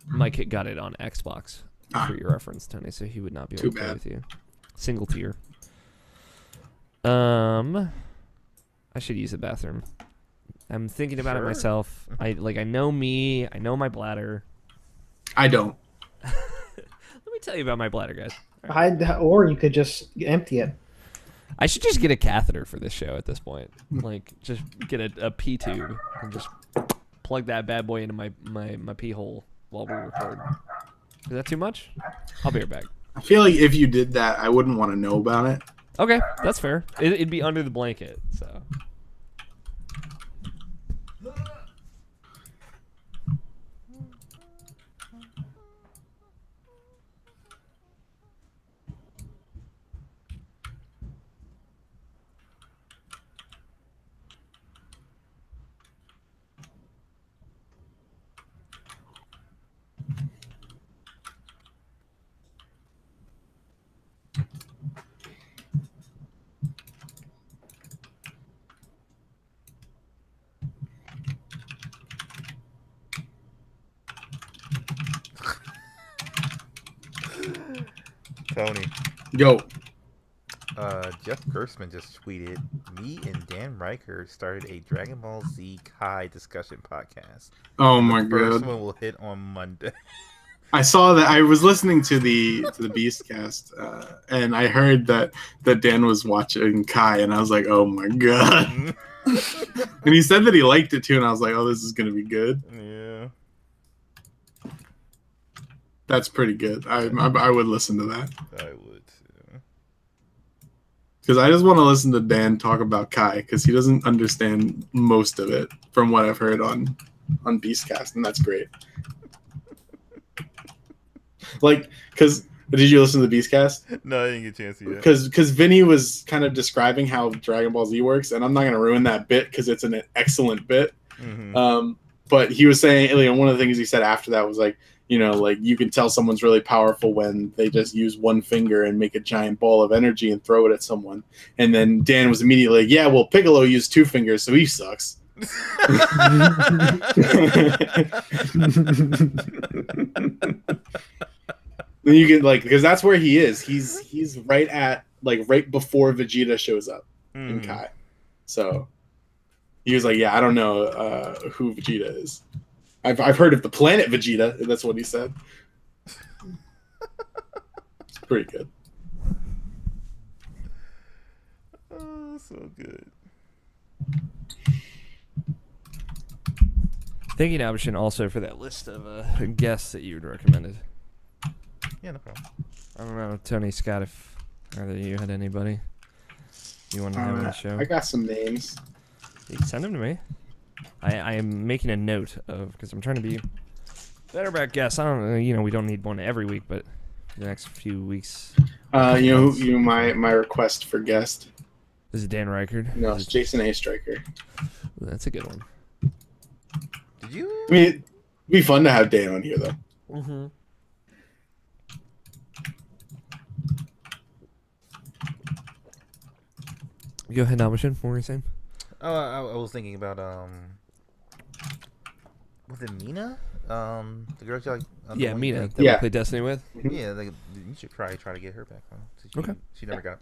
Mike got it on Xbox for your reference, Tony, so he would not be able to play with you. Single tier. I should use the bathroom. I'm thinking about it myself. I know me. I know my bladder. I don't. Let me tell you about my bladder, guys. Or you could just empty it. I should just get a catheter for this show at this point. Like, just get a pee tube and just plug that bad boy into my pee hole while we record. Is that too much? I'll be right back. I feel like if you did that, I wouldn't want to know about it. Okay, that's fair. It'd be under the blanket, so. Tony. Yo. Jeff Gerstmann just tweeted, "Me and Dan Riker started a Dragon Ball Z Kai discussion podcast. Oh my The first god. one will hit on Monday." I saw that. I was listening to the Beastcast, and I heard that Dan was watching Kai, and I was like, "Oh my god!" And he said that he liked it too, and I was like, "Oh, this is gonna be good." Yeah. That's pretty good. I would listen to that I would too. because I just want to listen to Dan talk about Kai because he doesn't understand most of it from what I've heard on Beastcast, and that's great. Like, because did you listen to the Beastcast? No, I didn't get a chance to do that. Because Vinny was kind of describing how Dragon Ball Z works, and I'm not going to ruin that bit because it's an excellent bit. Mm-hmm. But he was saying, one of the things he said after that was like, like you can tell someone's really powerful when they just use one finger and make a giant ball of energy and throw it at someone. And then Dan was immediately like, yeah, well, Piccolo used 2 fingers, so he sucks. Then you can because that's where he is. He's right at right before Vegeta shows up in Kai. So he was like, yeah, I don't know who Vegeta is. I've heard of the planet Vegeta. That's what he said. It's pretty good. Oh, so good. Thank you, Nabishin, also for that list of guests that you had recommended. Yeah, no problem. I don't know, Tony, Scott, if either of you had anybody you wanted to have on the show. I got some names. You can send them to me. I am making a note of, because I'm trying to be better about guests. I don't know, we don't need one every week, but for the next few weeks. My request for guest. Is it Dan Reichard? No, it's Jason A. Stryker. Ooh, that's a good one. Did you? I mean, it'd be fun to have Dan on here, though. Mm-hmm. Go ahead, Nabishin. What were you saying? Oh, I was thinking about was it Mina? The girl you like? Yeah, Mina. That Yeah. we played Destiny with. Yeah, you should probably try to get her back on. Okay. She never got.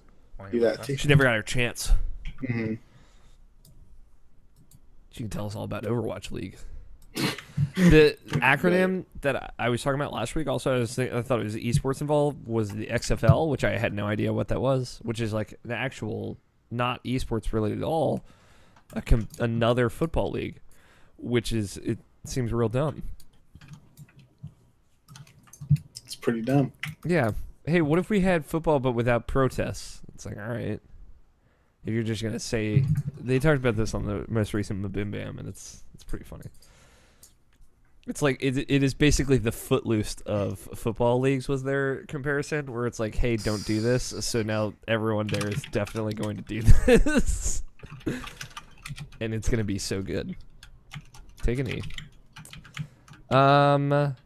Do that too. She never got her chance. Mm-hmm. She can tell us all about Overwatch League. The acronym that I was talking about last week, also, I thought it was esports involved, was the XFL, which I had no idea what that was, which is like the actual, not esports related at all, another football league, which is, it seems real dumb. It's pretty dumb. Yeah. Hey, what if we had football but without protests? It's like, all right. If you're just going to say they talked about this on the most recent Mabim Bam, and it's pretty funny. It's like it is basically the Footloose of football leagues was their comparison, where it's like, hey, don't do this. So now everyone there is definitely going to do this, and it's gonna be so good. Take a knee.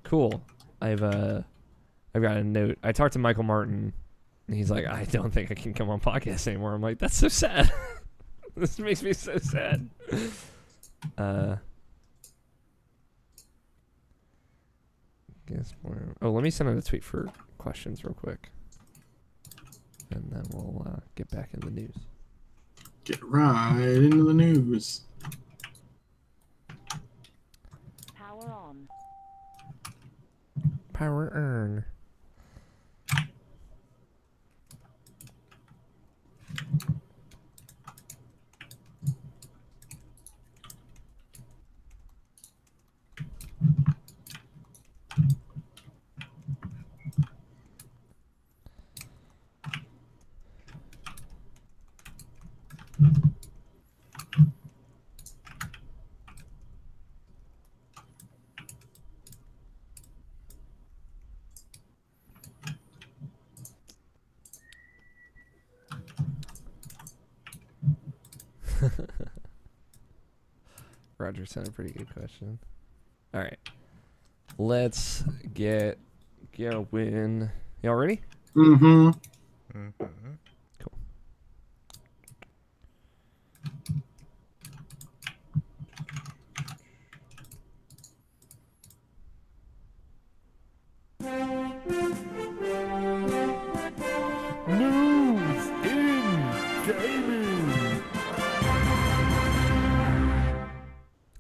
Cool. I've got a note. I talked to Michael Martin, and he's like, I don't think I can come on podcast anymore. I'm like, that's so sad. This makes me so sad. Oh, let me send out a tweet for questions real quick, and then we'll get back in the news. Get right into the news. Power on. Power earn. Roger sent a pretty good question. All right, let's get going. Y'all ready? Mm-hmm. Cool. News in gaming.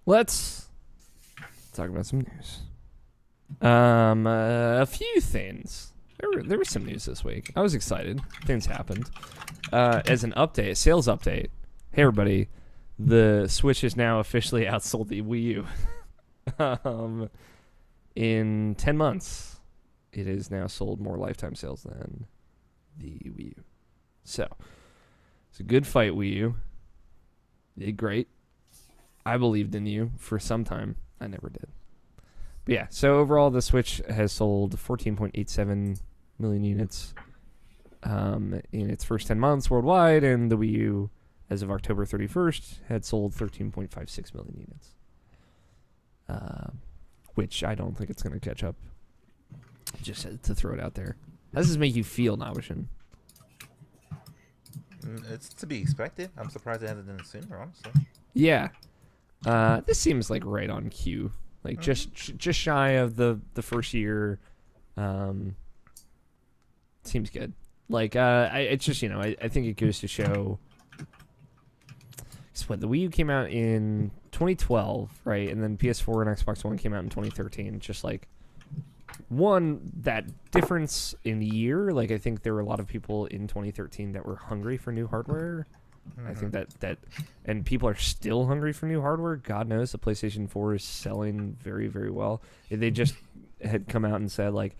Let's talk about some news. A few things. There was some news this week. I was excited. Things happened. As an update, sales update. Hey everybody, the Switch is now officially outsold the Wii U. In 10 months, it has now sold more lifetime sales than the Wii U. So, it's a good fight, Wii U. You did great. I believed in you for some time. I never did. But yeah, so overall, the Switch has sold 14.87 million units in its first 10 months worldwide, and the Wii U, as of October 31st, had sold 13.56 million units. Which I don't think it's going to catch up. Just to throw it out there. How does this make you feel, Nawishin? It's to be expected. I'm surprised it hasn't done it sooner, honestly. Yeah. This seems like right on cue. Like just shy of the first year. Seems good. Like it's just, I think it goes to show. So what, the Wii U came out in 2012, right? And then PS4 and Xbox One came out in 2013. Just like that difference in year. Like I think there were a lot of people in 2013 that were hungry for new hardware. I think that and people are still hungry for new hardware. God knows the PlayStation 4 is selling very, very well. They just had come out and said like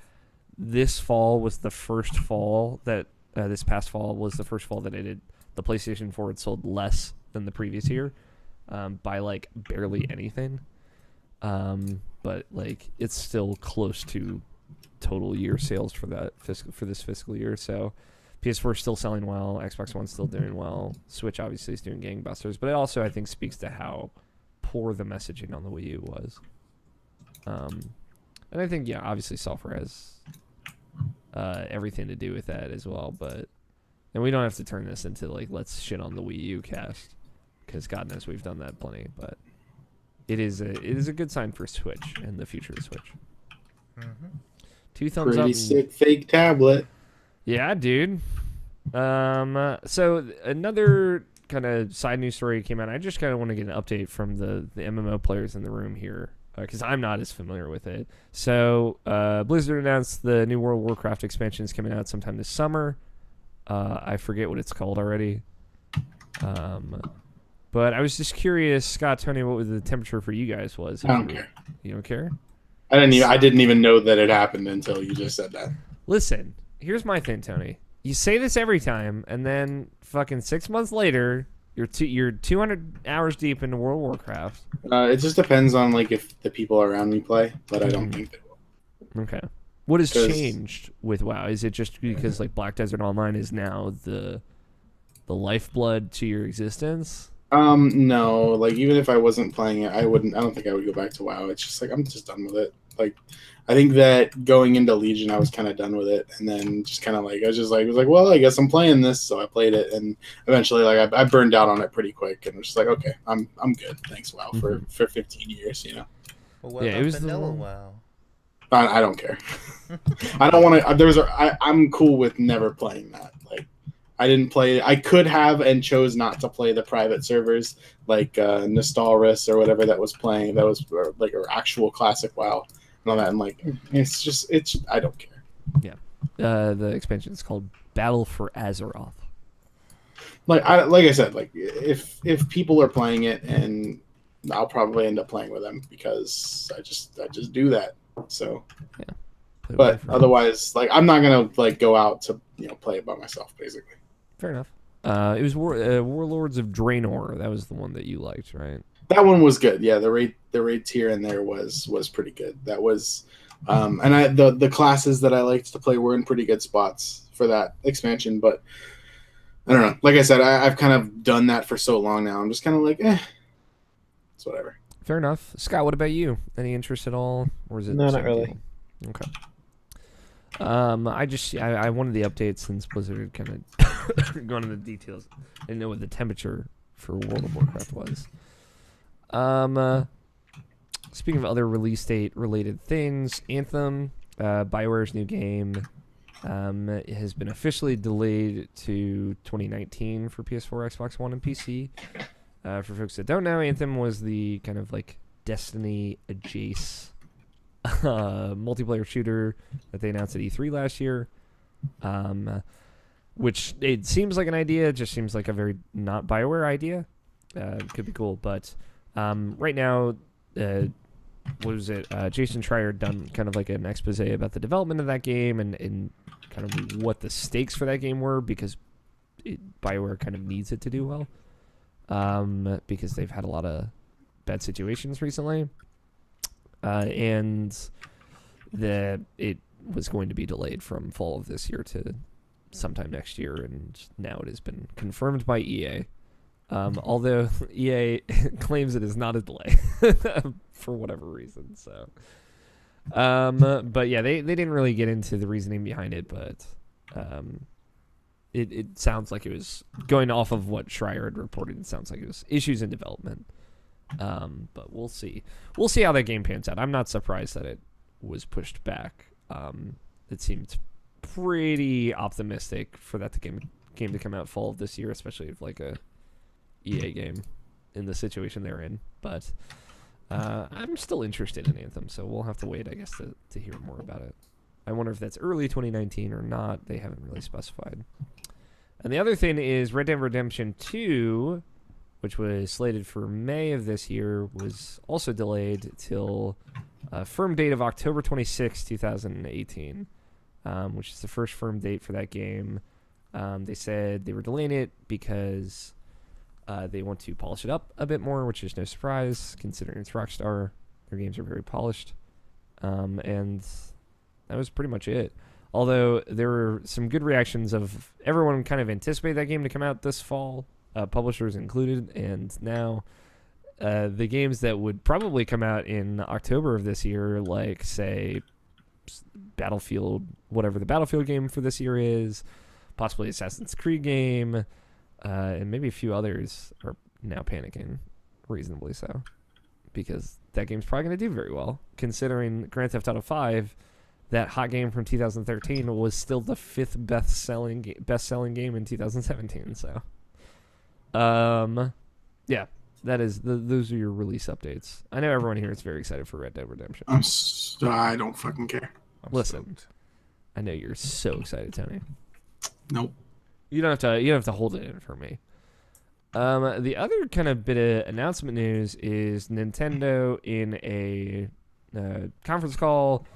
this fall was the first fall that this past fall was the first fall that the PlayStation 4 had sold less than the previous year by like barely anything. But like it's still close to total year sales for this fiscal year. So PS4 is still selling well. Xbox One's still doing well. Switch obviously is doing gangbusters, but it also I think speaks to how poor the messaging on the Wii U was. And I think obviously software has everything to do with that as well. And we don't have to turn this into like let's shit on the Wii U cast because God knows we've done that plenty. But it is a good sign for Switch and the future of Switch. 2 thumbs up. Pretty sick fake tablet. Yeah, dude. So another kind of side news story came out. I just kind of want to get an update from the MMO players in the room here because I'm not as familiar with it. So Blizzard announced the new World of Warcraft expansion is coming out sometime this summer. I forget what it's called already. But I was just curious, Scott, Tony, what the temperature for you guys was? I don't care. You don't care? I didn't even know that it happened until you just said that. Listen, here's my thing, Tony. You say this every time, and then fucking 6 months later, You're 200 hours deep into World of Warcraft. It just depends on like if the people around me play, but I don't think they will. Okay. What has 'Cause- changed with WoW? Is it just because like Black Desert Online is now the lifeblood to your existence? No, like even if I wasn't playing it, I don't think I would go back to WoW. It's just like I'm just done with it. Like I think that going into Legion I was kind of done with it, and then just kind of like I was like, well, I guess I'm playing this, so I played it, and eventually like I burned out on it pretty quick, and was just like, okay, I'm good. Thanks WoW for 15 years, you know. Well, what Yeah, it about was the vanilla one- WoW? I don't care. I don't want to. I'm cool with never playing that. Like, I didn't play. I could have and chose not to play the private servers like Nostalris or whatever that was playing. That was like or actual classic WoW and all that. And like, it's. I don't care. The expansion is called Battle for Azeroth. Like I said, like if people are playing it, and I'll probably end up playing with them because I just do that. So. Play with But your friends. otherwise, like I'm not gonna like go out to play it by myself. Basically, Fair enough. It was Warlords of Draenor. That was the one that you liked, right? that one was good. Yeah, the raid tier in there was pretty good. That was, and the classes that I liked to play were in pretty good spots for that expansion. But I don't know. Like I said, I've kind of done that for so long now. I'm just kind of like, it's whatever. Fair enough. Scott, what about you? Any interest at all, or is it No, the not same really. deal? Okay. I wanted the update since Blizzard kind of going into the details. I didn't know what the temperature for World of Warcraft was. Speaking of other release date related things, Anthem, BioWare's new game, has been officially delayed to 2019 for PS4, Xbox One, and PC. For folks that don't know, Anthem was the kind of like Destiny adjacent multiplayer shooter that they announced at E3 last year, which it seems like an idea. It just seems like a very not BioWare idea. Could be cool, but right now, what was it? Jason Schreier done kind of like an expose about the development of that game and kind of what the stakes for that game were, because BioWare kind of needs it to do well, because they've had a lot of bad situations recently. And it was going to be delayed from fall of this year to sometime next year, and now it has been confirmed by EA. Although EA claims it is not a delay for whatever reason. So, but yeah, they didn't really get into the reasoning behind it, but it sounds like it was going off of what Schreier had reported. It sounds like it was issues in development. But we'll see. We'll see how that game pans out. I'm not surprised that it was pushed back. It seemed pretty optimistic for that game to come out fall of this year, especially if like a EA game in the situation they're in. But I'm still interested in Anthem, so we'll have to wait, I guess, to hear more about it. I wonder if that's early 2019 or not. They haven't really specified. And the other thing is Red Dead Redemption 2, which was slated for May of this year, was also delayed till a firm date of October 26, 2018, which is the first firm date for that game. They said they were delaying it because they want to polish it up a bit more, which is no surprise, considering it's Rockstar. Their games are very polished. And that was pretty much it. Although there were some good reactions of everyone kind of anticipated that game to come out this fall, publishers included, and now the games that would probably come out in October of this year, like, say, Battlefield, whatever the Battlefield game for this year is, possibly Assassin's Creed game, and maybe a few others are now panicking, reasonably so, because that game's probably going to do very well, considering Grand Theft Auto 5, that hot game from 2013, was still the fifth best-selling game in 2017, so... yeah, that is those are your release updates. I know everyone here is very excited for Red Dead Redemption. I don't fucking care. Listen, I know you're so excited, Tony. Nope. You don't have to hold it in for me. The other kind of bit of announcement news is Nintendo in a conference call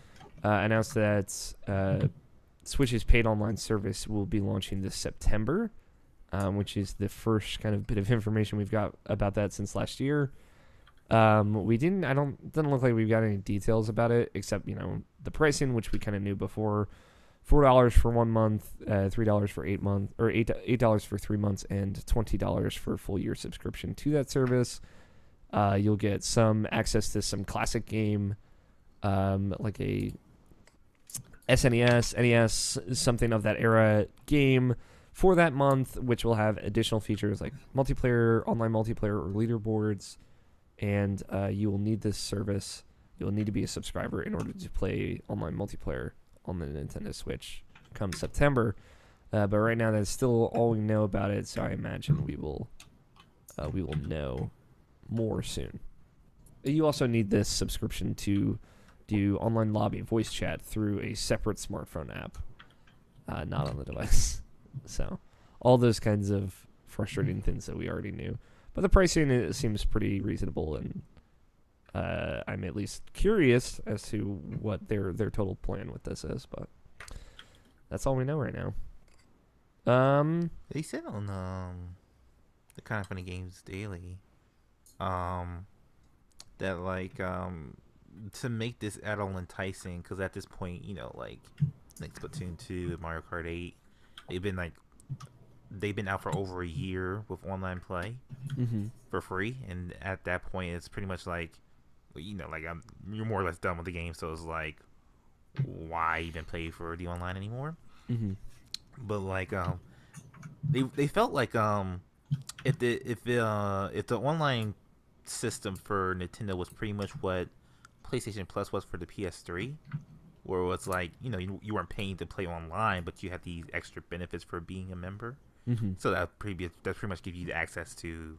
announced that Switch's paid online service will be launching this September. which is the first kind of bit of information we've got about that since last year. Doesn't look like we've got any details about it, except, the pricing, which we kind of knew before. $4 for 1 month, $3 for 8 months, or $8 for 3 months, and $20 for a full year subscription to that service. You'll get some access to some classic game, like a SNES, NES, something of that era game for that month, which will have additional features like multiplayer, online multiplayer, or leaderboards. And you will need this service. You'll need to be a subscriber in order to play online multiplayer on the Nintendo Switch come September. But right now, that's still all we know about it. So I imagine we will know more soon. You also need this subscription to do online lobby voice chat through a separate smartphone app, not on the device. So all those kinds of frustrating things that we already knew. But the pricing seems pretty reasonable, and I'm at least curious as to what their total plan with this is. But that's all we know right now. They said on the Kind of Funny Games Daily that to make this at all enticing, because at this point, like Splatoon 2 and Mario Kart 8, they've been out for over a year with online play for free, and at that point, it's pretty much you're more or less done with the game. So it's like, why even play for the online anymore? But they felt like if the online system for Nintendo was pretty much what PlayStation Plus was for the PS3, where it was you weren't paying to play online, but you had these extra benefits for being a member. So that pretty much give you the access to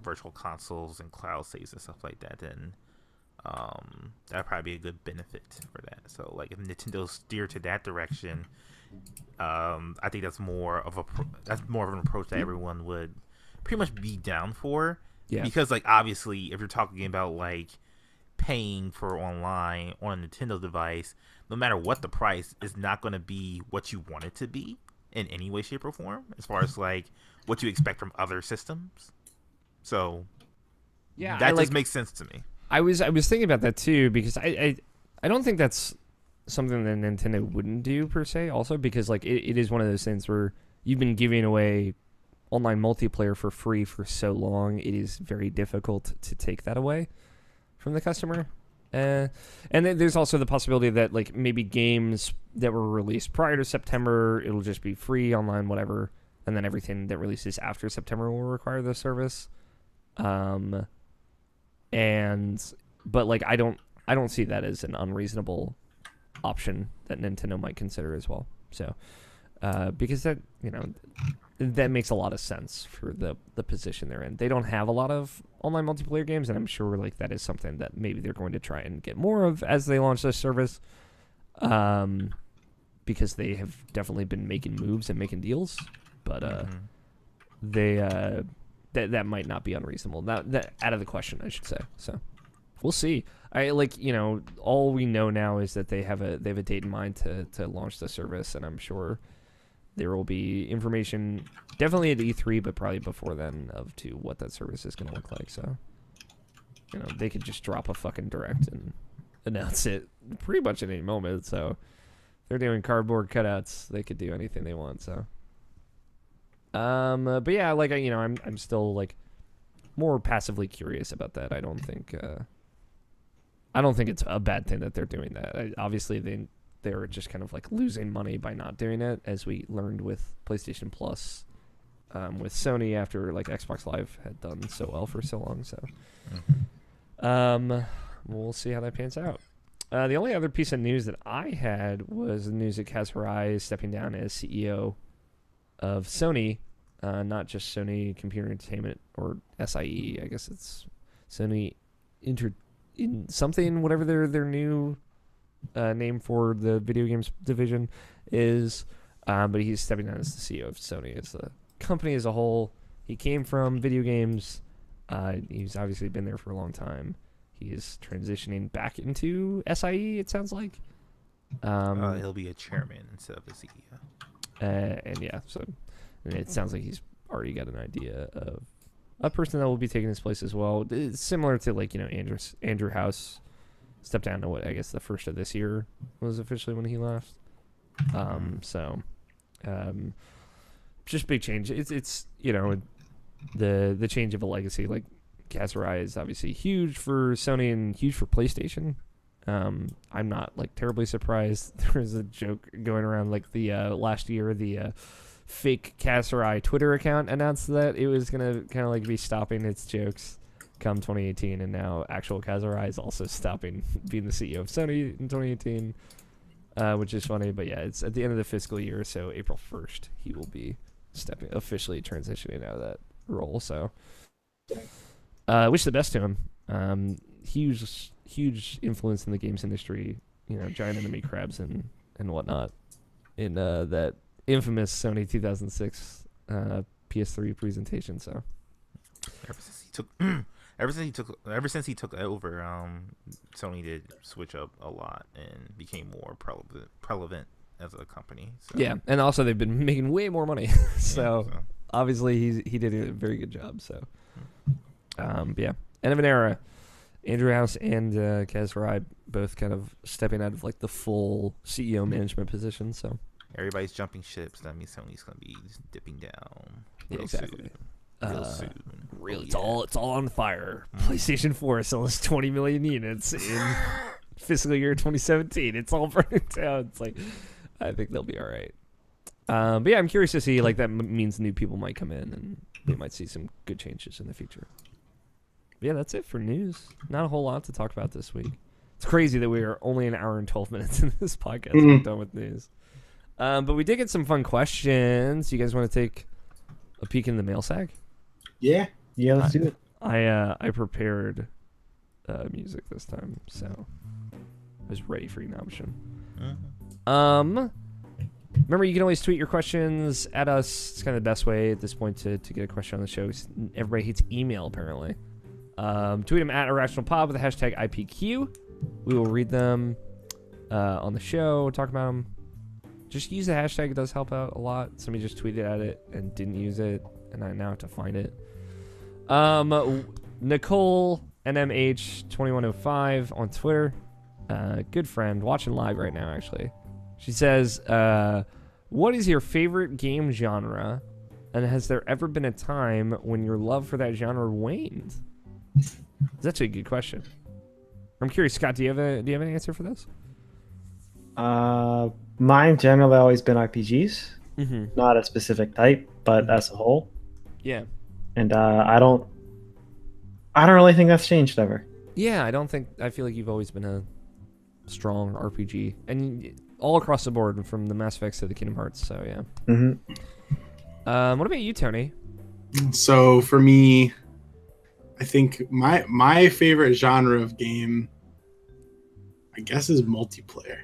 virtual consoles and cloud saves and stuff like that. Then that'd probably be a good benefit for that. So if Nintendo steer to that direction, I think that's more of an approach that everyone would pretty much be down for. Yeah. Because obviously, if you're talking about paying for online on a Nintendo device, no matter what the price, is not going to be what you want it to be in any way, shape, or form, as far as what you expect from other systems. So yeah, that just makes sense to me. I was thinking about that too, because I don't think that's something that Nintendo wouldn't do per se. Also, because it is one of those things where you've been giving away online multiplayer for free for so long, it is very difficult to take that away from the customer. And then there's also the possibility that maybe games that were released prior to September, it'll just be free online, whatever, and then everything that releases after September will require the service. But I don't see that as an unreasonable option that Nintendo might consider as well. So because that that makes a lot of sense for the position they're in. They don't have a lot of online multiplayer games, and I'm sure that is something that maybe they're going to try and get more of as they launch this service, because they have definitely been making moves and making deals, but that might not be unreasonable. That out of the question, I should say. So we'll see. All we know now is that they have a date in mind to launch the service, and I'm sure there will be information definitely at E3, but probably before then to what that service is going to look like. So, they could just drop a fucking direct and announce it pretty much at any moment. So, if they're doing cardboard cutouts, they could do anything they want. So, but yeah, I'm still more passively curious about that. I don't think it's a bad thing that they're doing that. Obviously, they're just kind of losing money by not doing it, as we learned with PlayStation Plus, with Sony after Xbox Live had done so well for so long. So, we'll see how that pans out. The only other piece of news that I had was the news that Kaz Hirai is stepping down as CEO of Sony, not just Sony Computer Entertainment, or SIE. I guess it's Sony whatever their new name for the video games division is, but he's stepping down as the CEO of Sony, as the company as a whole. He came from video games. He's obviously been there for a long time. He is transitioning back into SIE, it sounds like. He'll be a chairman instead of a CEO. And yeah, so And it sounds like he's already got an idea of a person that will be taking his place as well. It's similar to like, Andrew House stepped down to what I guess the first of this year was officially when he left. Just big change. It's the change of a legacy. Like Kazurai is obviously huge for Sony and huge for PlayStation. I'm not like terribly surprised. There was a joke going around like the last year the fake Kazurai Twitter account announced that it was gonna kind of like be stopping its jokes come 2018, and now actual Kazurai is also stopping being the CEO of Sony in 2018, which is funny. But yeah, it's at the end of the fiscal year, so April 1st he will be officially transitioning out of that role. So wish the best to him. Huge influence in the games industry, giant enemy crabs and whatnot in that infamous Sony 2006 PS3 presentation. So ever since he took over, Sony did switch up a lot and became more relevant as a company. So. Yeah, and also they've been making way more money. So obviously he did a very good job. So yeah, end of an era. Andrew House and Kaz Hirai both kind of stepping out of like the full CEO management position. So everybody's jumping ships. That means Sony's gonna be dipping down. Exactly. Real soon. It's all on fire. PlayStation 4 sells 20 million units in fiscal year 2017. It's all burning down. It's like, I think they'll be all right. But yeah, I'm curious to see, like, that means new people might come in and we might see some good changes in the future. But yeah, that's it for news. Not a whole lot to talk about this week. It's crazy that we are only an hour and 12 minutes into this podcast. We're done with news. But we did get some fun questions. You guys want to take a peek in the mail sack? Yeah. Yeah, let's do it. I prepared music this time, so I was ready for you, Nabishin. Remember, you can always tweet your questions at us. It's kind of the best way at this point to get a question on the show. Everybody hates email, apparently. Tweet them at IrrationalPod with the hashtag IPQ. We will read them on the show, talk about them. Just use the hashtag. It does help out a lot. Somebody just tweeted at it and didn't use it, and I now have to find it. Nicole NMH2105 on Twitter. Good friend, watching live right now, actually. She says, what is your favorite game genre, and has there ever been a time when your love for that genre waned? That's a good question. I'm curious, Scott, do you have an answer for this? Mine generally always been RPGs. Mm-hmm. Not a specific type, but as a whole. Yeah. And I don't really think that's changed ever. Yeah, I feel like you've always been a strong RPG, and all across the board, from the Mass Effects to the Kingdom Hearts. So yeah. Mm-hmm. What about you, Tony? So for me, I think my favorite genre of game, I guess, is multiplayer.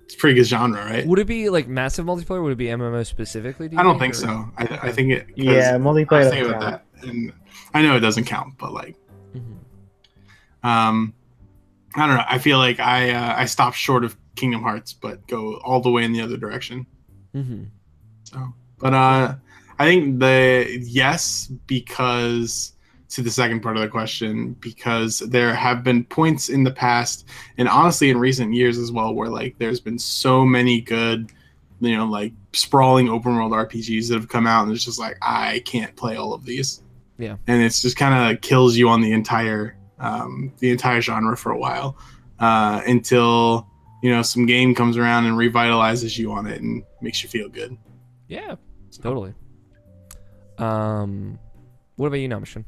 It's a pretty good genre, right? Would it be like massive multiplayer? Would it be MMO specifically? I don't think so. I think it. Yeah, multiplayer. I was thinking about that, and I know it doesn't count, but like, I don't know. I feel like I stopped short of Kingdom Hearts, but go all the way in the other direction. So, but I think yes, because to the second part of the question, because there have been points in the past, and honestly in recent years as well, where like there's been so many good, like sprawling open world RPGs that have come out, and it's just like I can't play all of these. Yeah, and it's just kind of kills you on the entire genre for a while, until some game comes around and revitalizes you on it and makes you feel good. Yeah, totally. What about you, Namishin?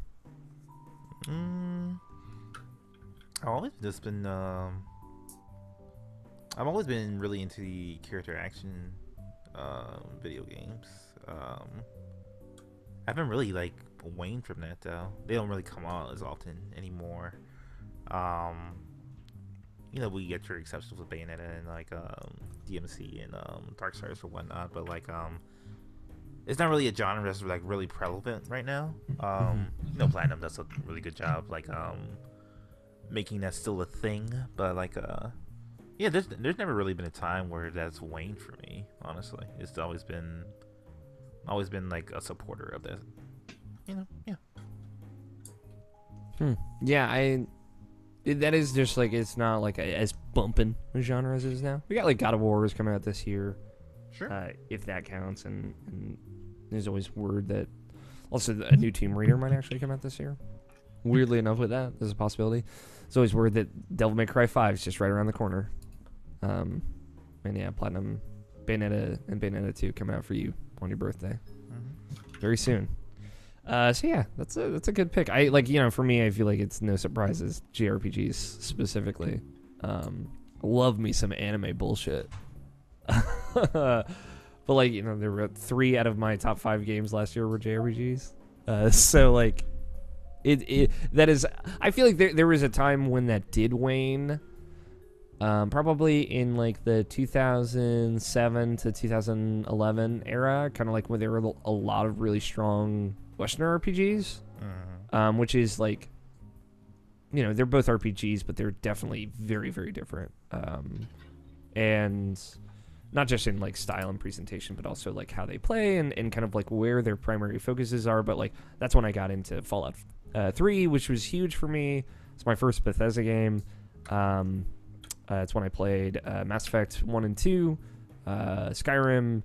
I've always just been I've always been really into the character action video games. I haven't really like waned from that though. They don't really come out as often anymore. We get your exceptions with Bayonetta and like DMC and Darksiders or whatnot, but like it's not really a genre that's like really prevalent right now. Platinum does a really good job like making that still a thing, but like there's never really been a time where that's waned for me, honestly. It's always been always been like a supporter of that. Yeah. Yeah, that is just like it's not like as bumping a genre as it is now. We got like God of War is coming out this year, Sure. if that counts, and there's always word that also a new Tomb Raider might actually come out this year. Weirdly enough, with that, there's a possibility. There's always word that Devil May Cry 5 is just right around the corner. And yeah, Platinum, Bayonetta, and Bayonetta 2 come out for you on your birthday very soon. So yeah, that's a good pick. I like, for me, I feel like it's no surprises JRPGs specifically. Love me some anime bullshit. But like, there were 3 out of my top 5 games last year were JRPGs. So like that is, I feel like there was a time when that did wane. Probably in like the 2007 to 2011 era, kind of like where there were a lot of really strong Western RPGs, which is like, they're both RPGs, but they're definitely very, very different. And not just in like style and presentation, but also like how they play and kind of like where their primary focuses are. But like, that's when I got into Fallout 3, which was huge for me. It's my first Bethesda game. It's when I played Mass Effect 1 and 2, Skyrim.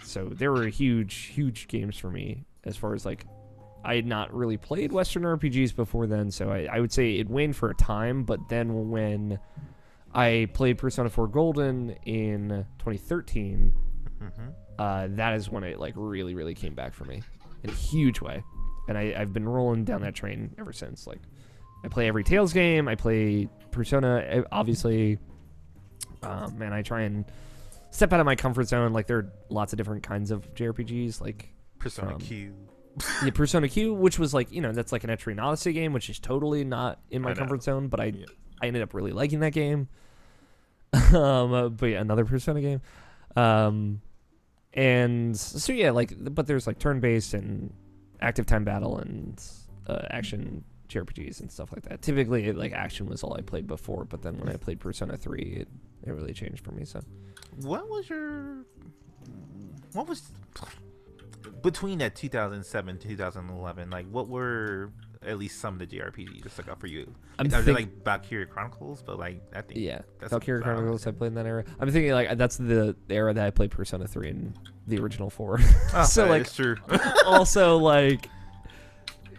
So they were huge, huge games for me as far as like, I had not really played Western RPGs before then. So I would say it waned for a time. But then when I played Persona 4 Golden in 2013, that is when it like really, really came back for me in a huge way. And I've been rolling down that train ever since. Like, I play every Tales game. I play Persona, obviously. And I try and step out of my comfort zone. Like, there are lots of different kinds of JRPGs. Like Persona Q. Yeah, Persona Q, which was like, that's like an Etrian Odyssey game, which is totally not in my comfort zone. But I ended up really liking that game. But yeah, another Persona game. And so yeah, like, but there's like turn-based and active time battle and action JRPGs and stuff like that. Typically, like, action was all I played before, but then when I played Persona 3, it really changed for me. So, what was between that 2007 2011? Like, what were at least some of the JRPGs that stuck out for you? Like Valkyria Chronicles, but like, I think that's Valkyria Chronicles. I played in that era. I'm thinking like that's the era that I played Persona 3 and the original 4. So like, it's true. Also like,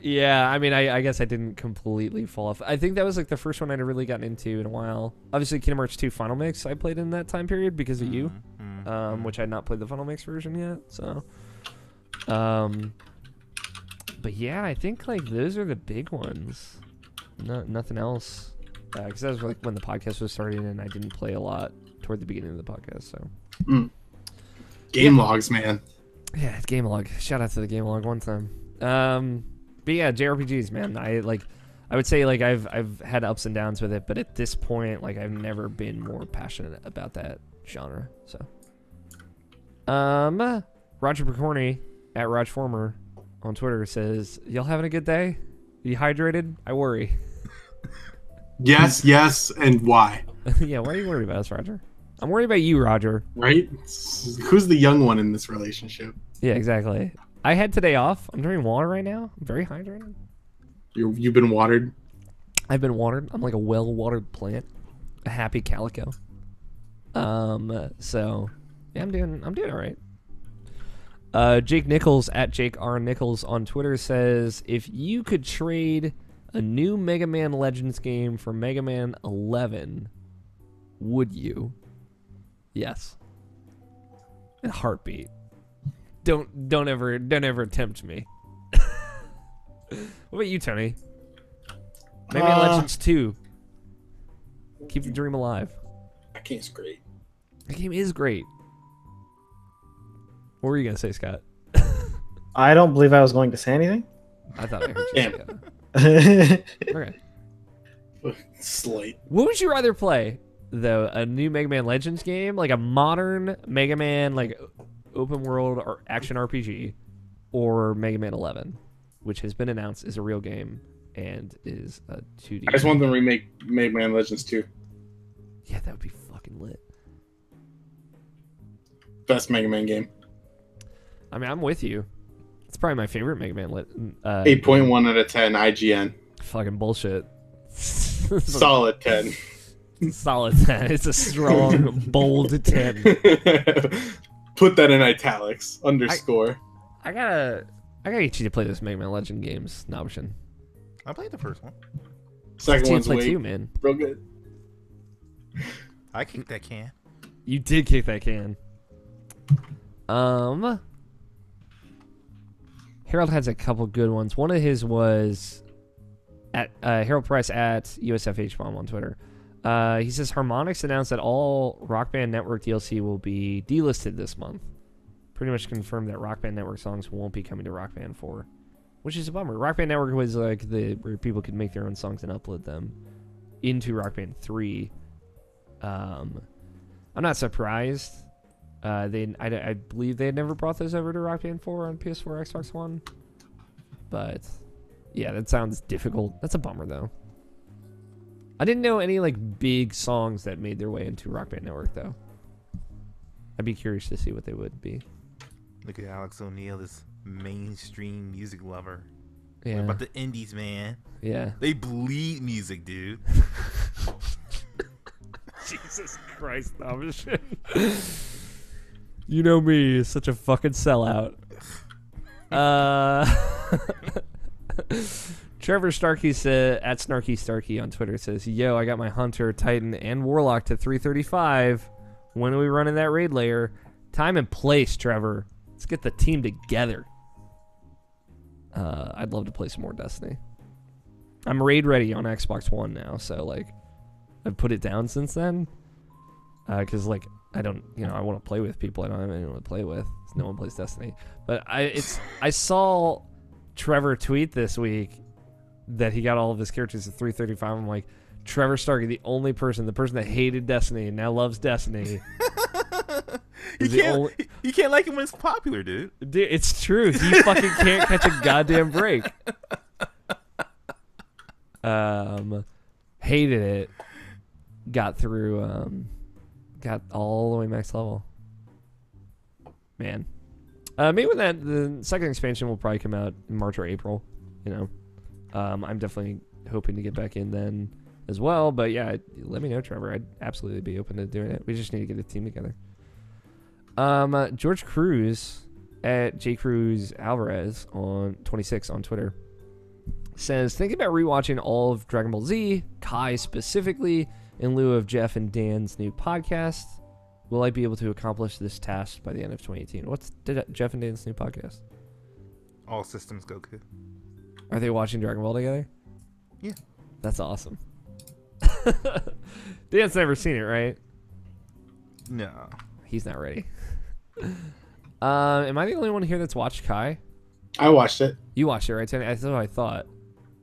yeah, I mean, I guess I didn't completely fall off. I think that was like the first one I'd really gotten into in a while. Obviously, Kingdom Hearts 2 Final Mix I played in that time period because of you, which I had not played the Final Mix version yet. So, but yeah, I think like those are the big ones. Nothing else. Because that was like when the podcast was starting, and I didn't play a lot toward the beginning of the podcast. So, game logs, man. Yeah, it's game log. Shout out to the game log one time. But yeah, JRPGs, man. I would say like I've had ups and downs with it, but at this point, like I've never been more passionate about that genre. So, Roger Picorni at Rajformer on Twitter says, "Y'all having a good day? You hydrated? I worry." Yes, and why? Yeah, why are you worried about us, Roger? I'm worried about you, Roger. Right? Who's the young one in this relationship? Yeah, exactly. I had today off. I'm drinking water right now. I'm very hydrated. You've been watered? I've been watered. I'm like a well-watered plant. A happy calico. So yeah, I'm doing all right. Jake Nichols at Jake R. Nichols on Twitter says, if you could trade a new Mega Man Legends game for Mega Man 11, would you? Yes. In a heartbeat. Don't ever tempt me. What about you, Tony? Mega Man Legends 2. Keep the dream alive. That game's great. The game is great. What were you gonna say, Scott? I don't believe I was going to say anything. I thought I heard you say okay. Slight. What would you rather play, though? A new Mega Man Legends game, like a modern Mega Man, like open world or action RPG, or Mega Man 11, which has been announced is a real game and is a 2D. I just want them to remake Mega Man Legends 2. Yeah, that would be fucking lit. Best Mega Man game. I mean, I'm with you. It's probably my favorite Mega Man. 8.1 out of 10 IGN. Fucking bullshit. Solid 10. Solid 10. It's a strong, bold 10. Put that in italics. Underscore. I gotta get you to play this Mega Man Legend games, Nobshin. I played the first one. Second one's play weak. too, man. Real good. I kicked that can. You did kick that can. Harold has a couple good ones. One of his was at Harold Price at USFHBomb on Twitter. He says Harmonix announced that all Rock Band Network DLC will be delisted this month. Pretty much confirmed that Rock Band Network songs won't be coming to Rock Band 4, which is a bummer. Rock Band Network was like where people could make their own songs and upload them into Rock Band 3. I'm not surprised. I believe they had never brought those over to Rock Band 4 on PS4, Xbox One. But yeah, that sounds difficult. That's a bummer though. I didn't know any like big songs that made their way into Rock Band Network though. I'd be curious to see what they would be. Look at Alex O'Neill, this mainstream music lover. Yeah. What about the indies, man? Yeah. They bleed music, dude. Jesus Christ, Nobshin. You know me, such a fucking sellout. Trevor Starkey said at Snarky Starkey on Twitter says, "Yo, I got my Hunter, Titan, and Warlock to 335. When are we running that raid layer? Time and place, Trevor. Let's get the team together." I'd love to play some more Destiny. I'm raid ready on Xbox One now, so like I've put it down since then. Because like I don't, I want to play with people. I don't have anyone to play with. No one plays Destiny. But I saw Trevor tweet this week that he got all of his characters at 335. I'm like, Trevor Starkey, the person that hated Destiny and now loves Destiny. You can't like it when it's popular, dude. Dude, it's true. He fucking can't catch a goddamn break. Hated it. Got through. Got all the way max level. Man. Maybe when the second expansion will probably come out in March or April. I'm definitely hoping to get back in then as well. But yeah, let me know, Trevor. I'd absolutely be open to doing it. We just need to get a team together. George Cruz at jcruzalvarez on 26 on Twitter says, thinking about rewatching all of Dragon Ball Z, Kai specifically, in lieu of Jeff and Dan's new podcast. Will I be able to accomplish this task by the end of 2018? What's Jeff and Dan's new podcast? All Systems Goku. Are they watching Dragon Ball together? Yeah. That's awesome. Dan's never seen it, right? No. He's not ready. Am I the only one here that's watched Kai? I watched it. You watched it, right, Tony? That's what I thought.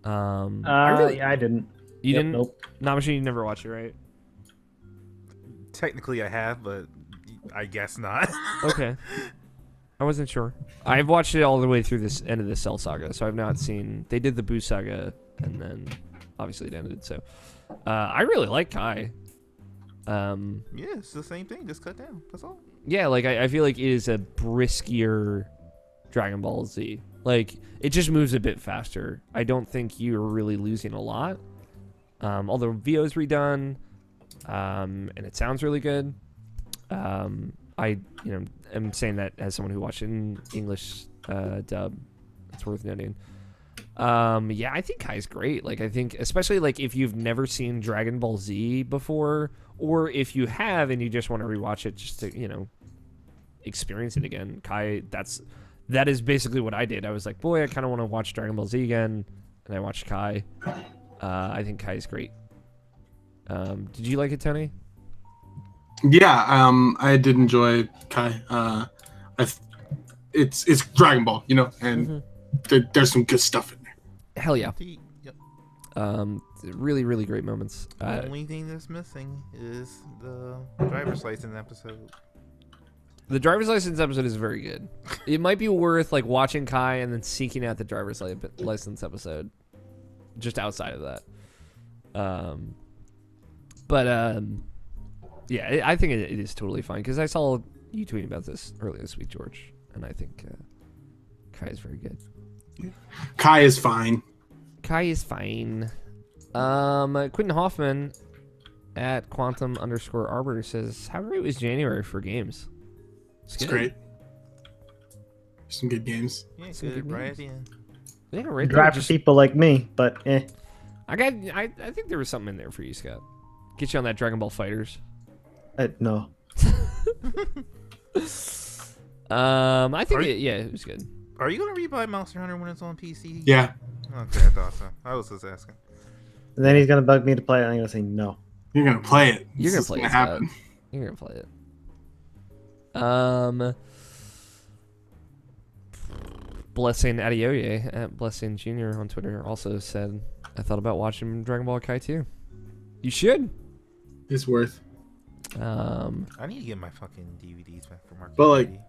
Yeah, I didn't. You didn't? Nope. Nobshin, you never watched it, right? Technically, I have, but I guess not. Okay. I wasn't sure. I've watched it all the way through this end of the Cell Saga, so I've not seen... They did the Boo Saga, and then obviously it ended, so... I really like Kai. Yeah, it's the same thing, just cut down. That's all. Yeah, like, I feel like it is a briskier Dragon Ball Z. Like, it just moves a bit faster. I don't think you're really losing a lot. Although VO's redone, and it sounds really good. I'm saying that as someone who watched it in English dub. It's worth noting. Yeah, I think Kai's great. Like, I think, especially like if you've never seen Dragon Ball Z before, or if you have and you just want to rewatch it just to, experience it again. Kai, that is basically what I did. I was like, boy, I kind of want to watch Dragon Ball Z again, and I watched Kai. I think Kai is great. Did you like it, Tony? Yeah, I did enjoy Kai. It's Dragon Ball, and there's some good stuff in there. Hell yeah. Yep. Really, really great moments. The only thing that's missing is the driver's license episode. The driver's license episode is very good. It might be worth like watching Kai and then seeking out the driver's license episode just outside of that. Yeah, I think it is totally fine because I saw you tweeting about this earlier this week, George. and I think Kai is very good. Kai is fine. Kai is fine. Quentin Hoffman at Quantum_Arbor says, "How great was January for games?" It's great. Some good games. Yeah, Some good good right names. at the end. Yeah, right there. Dry for people like me, but I think there was something in there for you, Scott. Get you on that Dragon Ball Fighters. No. I think it was good. Are you gonna rebuy Monster Hunter when it's on PC? Yeah. Okay, I thought so. I was just asking. And then he's gonna bug me to play it, and I'm gonna say no. You're gonna play it. You're gonna This is play it. happen. Scott. You're gonna play it. Blessing Adeoye at Blessing Jr. on Twitter also said, "I thought about watching Dragon Ball Kai 2. You should. It's worth. I need to get my fucking DVDs back from Market. But, like,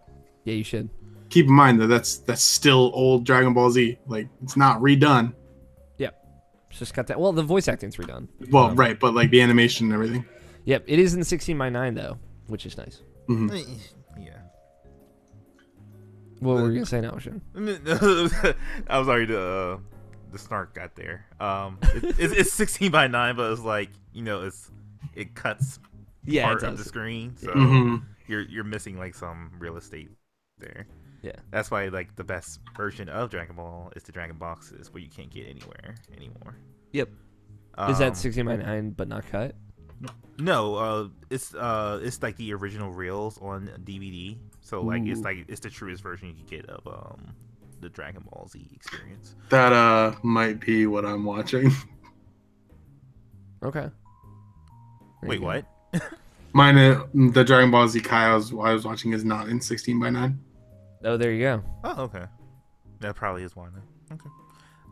Yeah, you should. Keep in mind that that's still old Dragon Ball Z. Like, it's not redone. It's just got that. Well, the voice acting's redone. Well, right, but like the animation and everything. Yep, it is in 16:9 though, which is nice. Mm-hmm. Yeah. What were you gonna say now, Sean? I was already the snark got there. It's 16:9, but it's like it cuts part of the screen, so Mm-hmm. you're missing like some real estate there. Yeah. That's why like the best version of Dragon Ball is the Dragon boxes where you can't get anywhere anymore. Yep. Is that 16:9 but not cut? No, it's like the original reels on DVD. So like it's the truest version you can get of the Dragon Ball Z experience. That might be what I'm watching. Okay. There Wait, you go. what? Mine, the Dragon Ball Z Kai I was watching is not in 16:9. Oh, there you go. Oh, okay. That probably is one. Okay.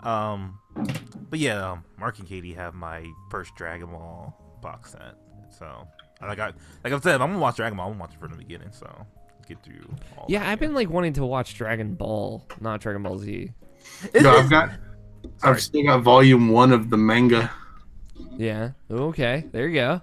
But yeah, Mark and Katie have my first Dragon Ball box set. So, like I said, if I'm gonna watch Dragon Ball, I'm gonna watch it from the beginning. So, get through all. Yeah, that I've been like wanting to watch Dragon Ball, not Dragon Ball Z. No, I've still got volume 1 of the manga. Yeah. Okay. There you go.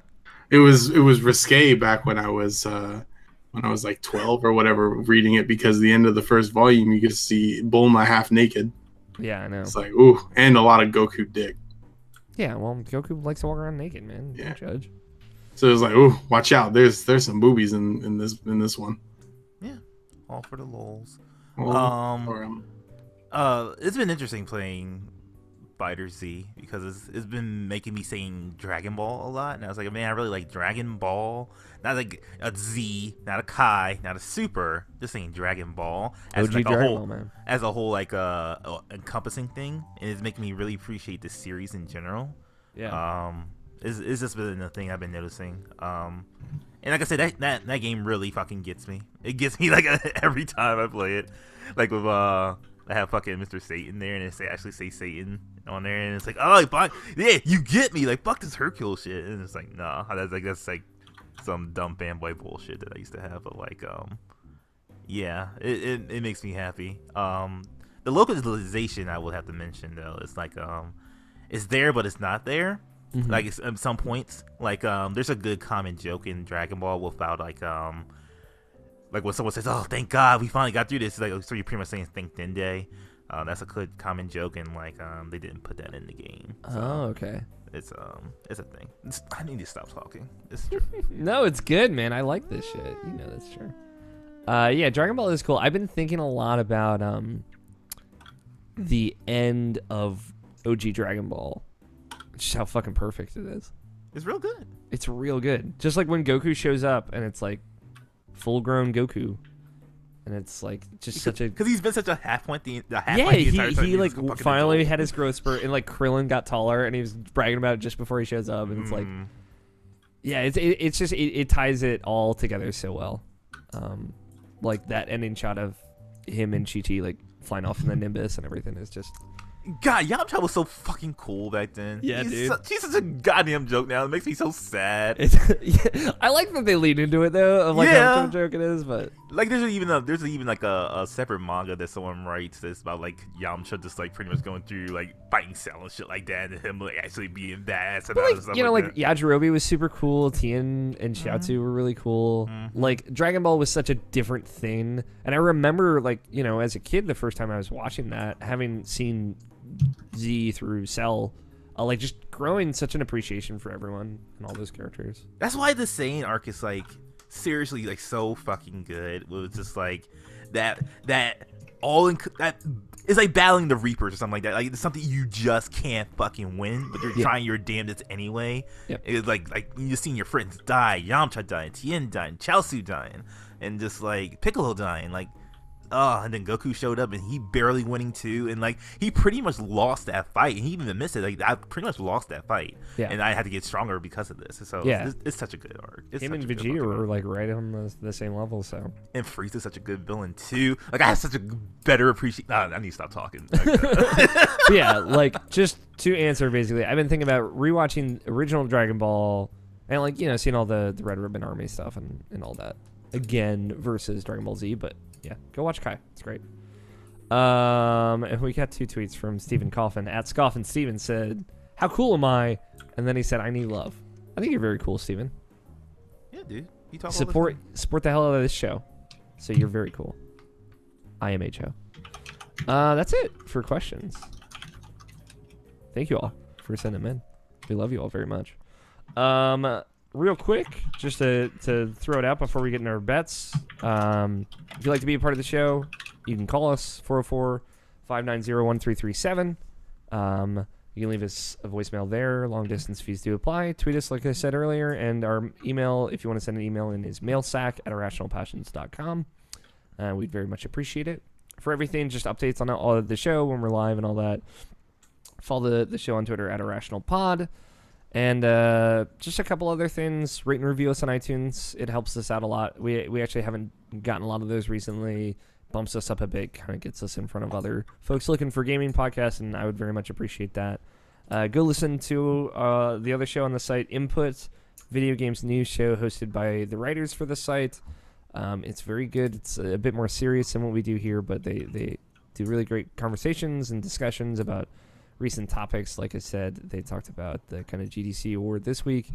It was risque back when I was like 12 or whatever reading it, because the end of the first volume you get to see Bulma half naked. Yeah, I know. It's like, ooh, and a lot of Goku dick. Yeah, well, Goku likes to walk around naked, man. Yeah. Don't judge. So it was like, ooh, watch out. There's some boobies in this one. Yeah, all for the lols. Well, It's been interesting playing Fighter Z because it's been making me saying Dragon Ball a lot, and I was like, man, I really like Dragon Ball, not like a Z, not a Kai, not a Super, just saying Dragon Ball as OG like Dragon a whole, Ball, man. as a whole like encompassing thing, and it's making me really appreciate this series in general. Yeah. It's just been a thing I've been noticing. And like I said, that game really fucking gets me. It gets me like every time I play it. Like with I have fucking Mr. Satan there, and it actually say Satan on there, and it's like, oh, like, yeah, you get me. Like, fuck this Hercule shit, and it's like, nah, that's like some dumb fanboy bullshit that I used to have. But like, yeah, it makes me happy. The localization I will have to mention though, it's like it's there but it's not there. Mhm. Like it's, at some points, like there's a good common joke in Dragon Ball without like when someone says, "Oh, thank God, we finally got through this," like so you're pretty much saying "Thank Dende." That's a good common joke, and like they didn't put that in the game. So Oh, okay. it's a thing. I need to stop talking. It's true. No, it's good, man. I like this shit. You know that's true. Yeah, Dragon Ball is cool. I've been thinking a lot about the end of OG Dragon Ball. Just how fucking perfect it is. It's real good. It's real good. Just like when Goku shows up and it's like full-grown Goku, and it's like just such a because he's been such a half point the entire he time. he like was fucking finally adult. had his growth spurt, and like Krillin got taller, and he was bragging about it just before he shows up, and it's like, yeah, it's just it ties it all together so well. Like that ending shot of him and Chi-Chi like flying off in the Nimbus and everything is just God, Yamcha was so fucking cool back then. Yeah, dude. She's such a goddamn joke now. It makes me so sad. Yeah, I like that they lean into it though, of like how much of a joke it is, but Like there's even like a separate manga that someone writes that's about like Yamcha just like pretty much going through like fighting cell and shit like that, and him like actually being badass and but all like that stuff you know, like that. Yajirobe was super cool. Tien and Chiaotzu were really cool. Like Dragon Ball was such a different thing, and I remember like you know as a kid the first time I was watching that, having seen Z through Cell, like just growing such an appreciation for everyone and all those characters. That's why the Saiyan arc is like seriously like so fucking good. It was just like that all in that it's like battling the Reapers or something like that. Like it's something you just can't fucking win, but you're trying your damnedest anyway. Yep. It's like you just seen your friends die, Yamcha dying, Tien dying, Chaozu dying, and just like Piccolo dying, like. Oh, and then Goku showed up and he barely winning too, and like he pretty much lost that fight, and he even admits it. Like I pretty much lost that fight, and I had to get stronger because of this. So it's such a good arc. Him and Vegeta were like right on the same level. So and Frieza's such a good villain too. Like I have such a better appreciation. I need to stop talking. Yeah, like just to answer basically, I've been thinking about rewatching original Dragon Ball and like you know seeing all the Red Ribbon Army stuff and all that again versus Dragon Ball Z, but. Yeah, go watch Kai. It's great. And we got 2 tweets from Stephen Coffin. At Scoffin Steven said, "How cool am I?" And then he said, "I need love." I think you're very cool, Steven. Yeah, dude. You talk support the hell out of this show. So you're very cool. IMHO. That's it for questions. Thank you all for sending them in. We love you all very much. Real quick, just to throw it out before we get into our bets. If you'd like to be a part of the show, you can call us 404-590-1337. You can leave us a voicemail there. Long distance fees do apply. Tweet us, like I said earlier, and our email, if you want to send an email in, is mailsack@irrationalpassions.com. We'd very much appreciate it. For everything, just updates on all of the show when we're live and all that. Follow the show on Twitter at IrrationalPod. And just a couple other things. Rate and review us on iTunes. It helps us out a lot. We actually haven't gotten a lot of those recently. Bumps us up a bit. Kind of gets us in front of other folks looking for gaming podcasts, and I would very much appreciate that. Go listen to the other show on the site, Input, video games news show hosted by the writers for the site. It's very good. It's a bit more serious than what we do here, but they do really great conversations and discussions about recent topics. Like I said, they talked about the kind of GDC award this week,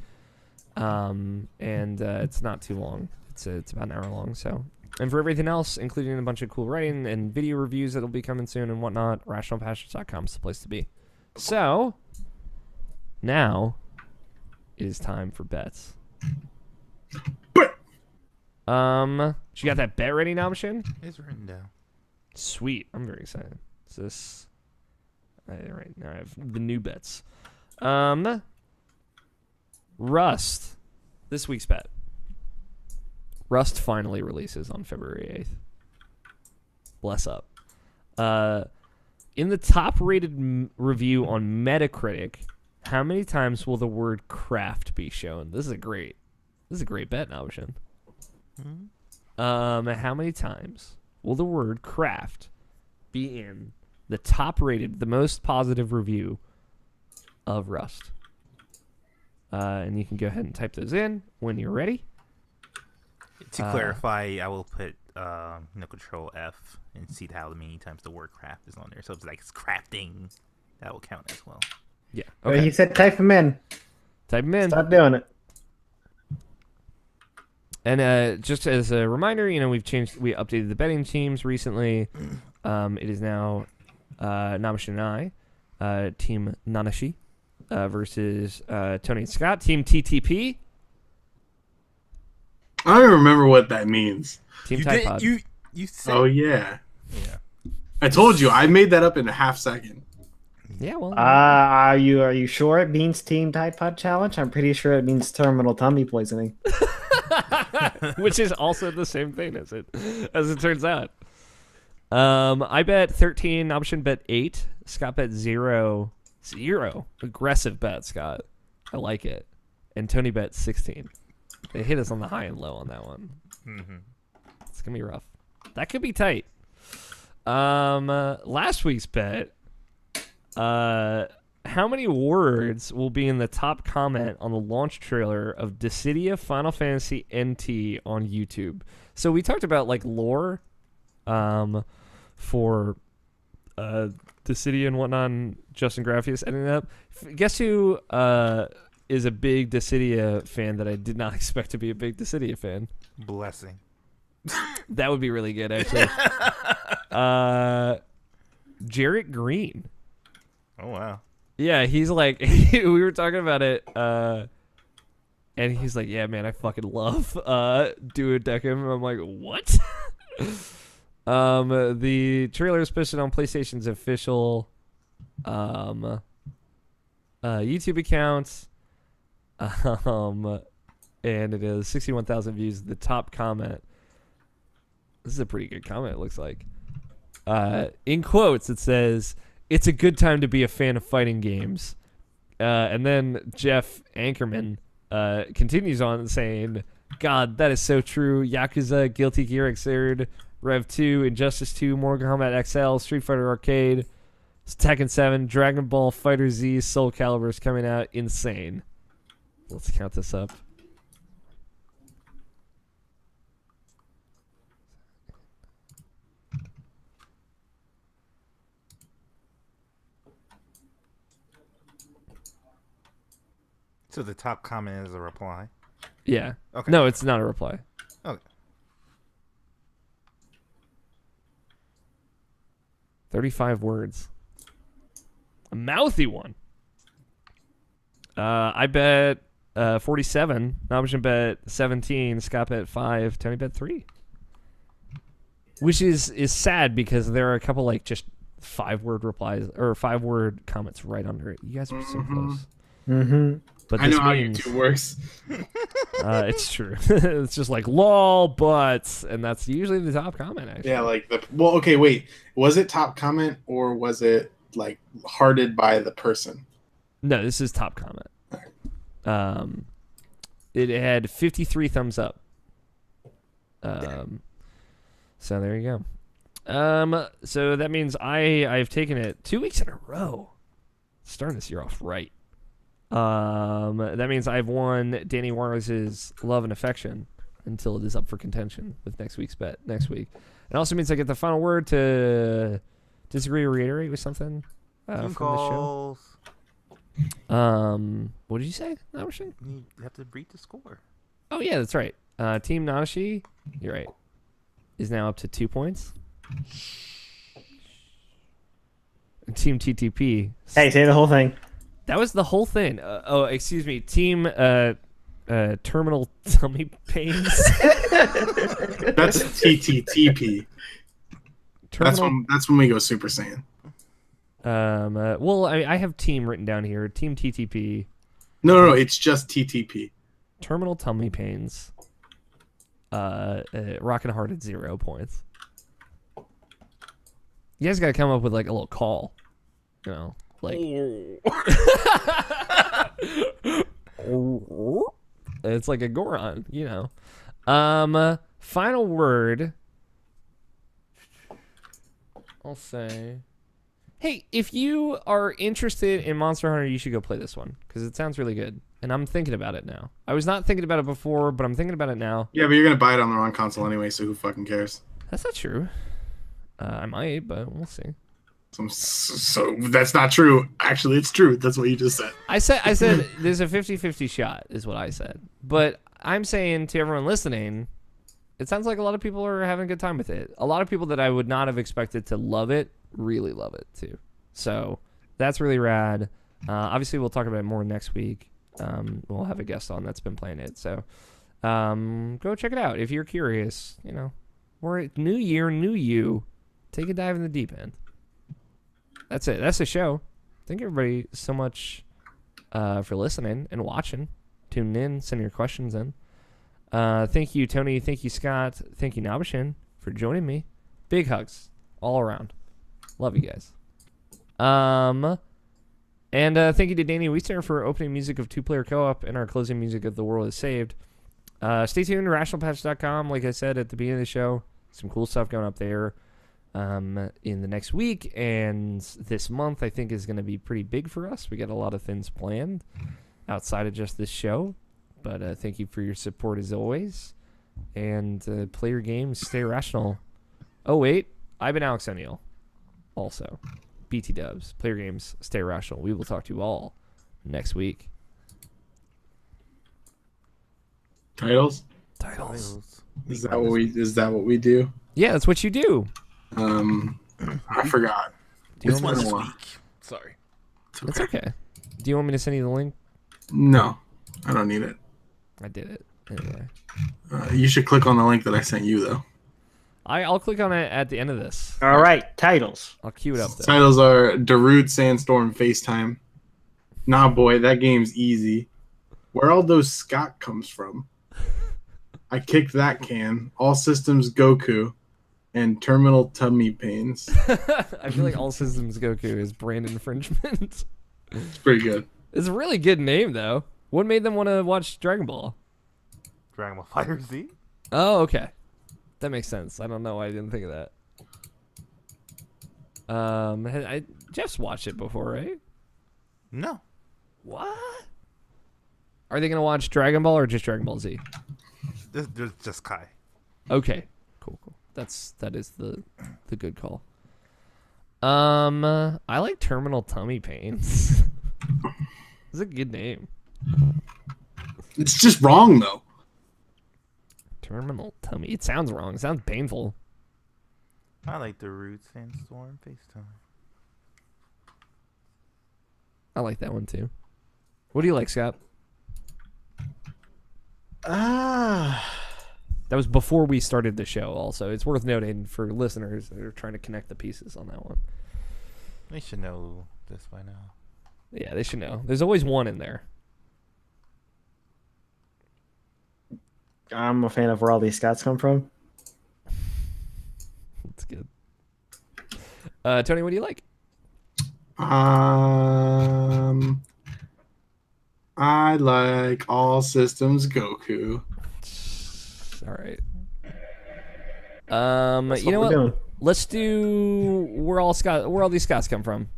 and it's not too long. It's about an hour long. So, and for everything else, including a bunch of cool writing and video reviews that'll be coming soon and whatnot, RationalPassions.com is the place to be. So, now it is time for bets. You got that bet ready now, Machine? It's written down. Sweet. I'm very excited. Is this? Right now I have the new bets. Rust. This week's bet. Rust finally releases on February 8th. Bless up. In the top rated review on Metacritic, how many times will the word craft be shown? This is a great bet now, Shin. How many times will the word craft be in the top rated, the most positive review of Rust? And you can go ahead and type those in when you're ready. To clarify, I will put Control F and see how many times the word craft is on there. So if it's crafting, that will count as well. Yeah. Okay. He said type them in. Type them in. Stop doing it. And just as a reminder, we updated the betting teams recently. It is now Namashi and I, Team Nanashi, versus Tony and Scott, Team TTP. I don't remember what that means. Team Tide Pod. You said. Oh yeah. Yeah. I told you. I made that up in a half second. Yeah, well. Are you sure it means Team Tide Pod Challenge? I'm pretty sure it means terminal tummy poisoning. Which is also the same thing as it turns out. I bet 13. Option bet 8. Scott bet 0. Aggressive bet, Scott. I like it. And Tony bet 16. They hit us on the high and low on that one. Mm-hmm. It's gonna be rough. That could be tight. Last week's bet, How many words will be in the top comment on the launch trailer of Dissidia Final Fantasy NT on YouTube? So we talked about like lore for Dissidia and whatnot, and Justin Graffius ending up. Guess who is a big Dissidia fan that I did not expect to be a big Dissidia fan? Blessing. That would be really good, actually. Jarrett Green. Oh, wow. Yeah, he's like, we were talking about it, and he's like, yeah, man, I fucking love Duo Decim. I'm like, what? The trailer is posted on PlayStation's official YouTube account, and it is 61,000 views. The top comment. This is a pretty good comment, it looks like. In quotes, it says, "It's a good time to be a fan of fighting games." And then Jeff Anchorman continues on saying, "God, that is so true. Yakuza, Guilty Gear Xrd, Rev 2, Injustice 2, Mortal Kombat XL, Street Fighter Arcade, Tekken 7, Dragon Ball Fighter Z, Soul Calibur is coming out. Insane." Let's count this up. So the top comment is a reply. Yeah. Okay. No, it's not a reply. Okay. 35 words. A mouthy one. I bet 47. Nomination bet 17. Scott bet 5. Tony bet 3. Which is sad because there are a couple like just 5-word replies or 5-word comments right under it. You guys are so close. Mm-hmm. But I this know how means, YouTube works. it's true. It's just like lol, but, and that's usually the top comment. Actually, Yeah, like okay, wait. Was it top comment or was it like hearted by the person? No, this is top comment. It had 53 thumbs up. So there you go. So that means I've taken it 2 weeks in a row. Starting this year off right. That means I've won Danny Warres's love and affection until it is up for contention with next week's bet next week. It also means I get the final word to disagree or reiterate with something from the show. What did you say, Nanashi? You have to read the score. Oh yeah, that's right. Team Nanashi, you're right, is now up to 2 points. Team TTP. Hey, say the whole thing. That was the whole thing. Excuse me. Team Terminal Tummy Pains. That's TTTP. Terminal, That's when we go Super Saiyan. well, I have team written down here. Team TTP. No, it's just TTP. Terminal Tummy Pains. Rockin' Heart at 0 points. You guys got to come up with like a little call. You know, like. It's like a Goron, you know. Final word. I'll say, hey, if you are interested in Monster Hunter, you should go play this one because it sounds really good. And I'm thinking about it now. I was not thinking about it before, but I'm thinking about it now. Yeah, but you're gonna buy it on the wrong console anyway, so who fucking cares? That's not true. I might, but we'll see. So that's not true. Actually, it's true. That's what you just said. I said there's a 50-50 shot is what I said. But I'm saying to everyone listening, it sounds like a lot of people are having a good time with it. A lot of people that I would not have expected to love it really love it too. So that's really rad. Obviously, we'll talk about it more next week. We'll have a guest on that's been playing it. So go check it out if you're curious. You know, we're new year, new you. Take a dive in the deep end. That's it. That's the show. Thank everybody so much for listening and watching, tuning in, sending your questions in. Thank you, Tony. Thank you, Scott. Thank you, Nabashin, for joining me. Big hugs all around. Love you guys. And thank you to Danny Weister for opening music of Two-Player Co-op and our closing music of The World Is Saved. Stay tuned to IrrationalPod.com. Like I said at the beginning of the show, some cool stuff going up there. in the next week, and this month I think is going to be pretty big for us. We got a lot of things planned outside of just this show, but thank you for your support as always, and play your games, stay rational. Oh wait, I've been Alex O'Neill. Also, BT Dubs, play your games, stay rational. We will talk to you all next week. Titles? Is that what we do? Yeah, that's what you do. I forgot. Do you It's want me been to... a while. Sorry. It's okay. Do you want me to send you the link? No, I don't need it. I did it anyway. You should click on the link that I sent you, though. I'll click on it at the end of this. All right, titles. I'll cue it up there. Titles are Darude Sandstorm FaceTime. Nah, boy, that game's easy. Where all those Scott comes from? I kicked that can. All systems Goku. And terminal tummy pains. I feel like All Systems Goku is brand infringement. It's pretty good. It's a really good name, though. What made them want to watch Dragon Ball? Dragon Ball Fighter Z? Oh, okay. That makes sense. I don't know why I didn't think of that. Jeff's watched it before, right? No. What? Are they going to watch Dragon Ball or just Dragon Ball Z? There's just Kai. Okay. Cool. That is the good call. I like Terminal Tummy Pains. It's a good name. It's just wrong, though. Terminal Tummy. It sounds wrong. It sounds painful. I like the Root Sandstorm FaceTime. I like that one too. What do you like, Scott? That was before we started the show, also. It's worth noting for listeners that are trying to connect the pieces on that one. They should know this by now. Yeah, they should know. There's always one in there. I'm a fan of where all these Scots come from. That's good. Tony, what do you like? I like All Systems Goku. All right. That's You know we're what? doing. Let's do where all these Scots come from.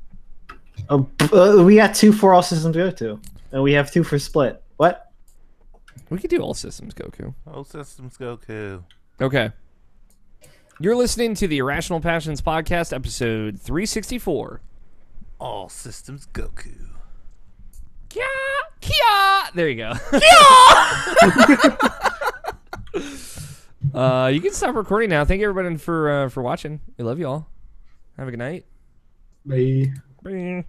We got 2 for all systems go to, and we have 2 for split. What? We could do All Systems Goku. All systems Goku. Okay. You're listening to the Irrational Passions Podcast, episode 364. All systems Goku. Kia! Kia! There you go. You can stop recording now. Thank you, everybody, for watching. We love you all. Have a good night. Bye. Bye.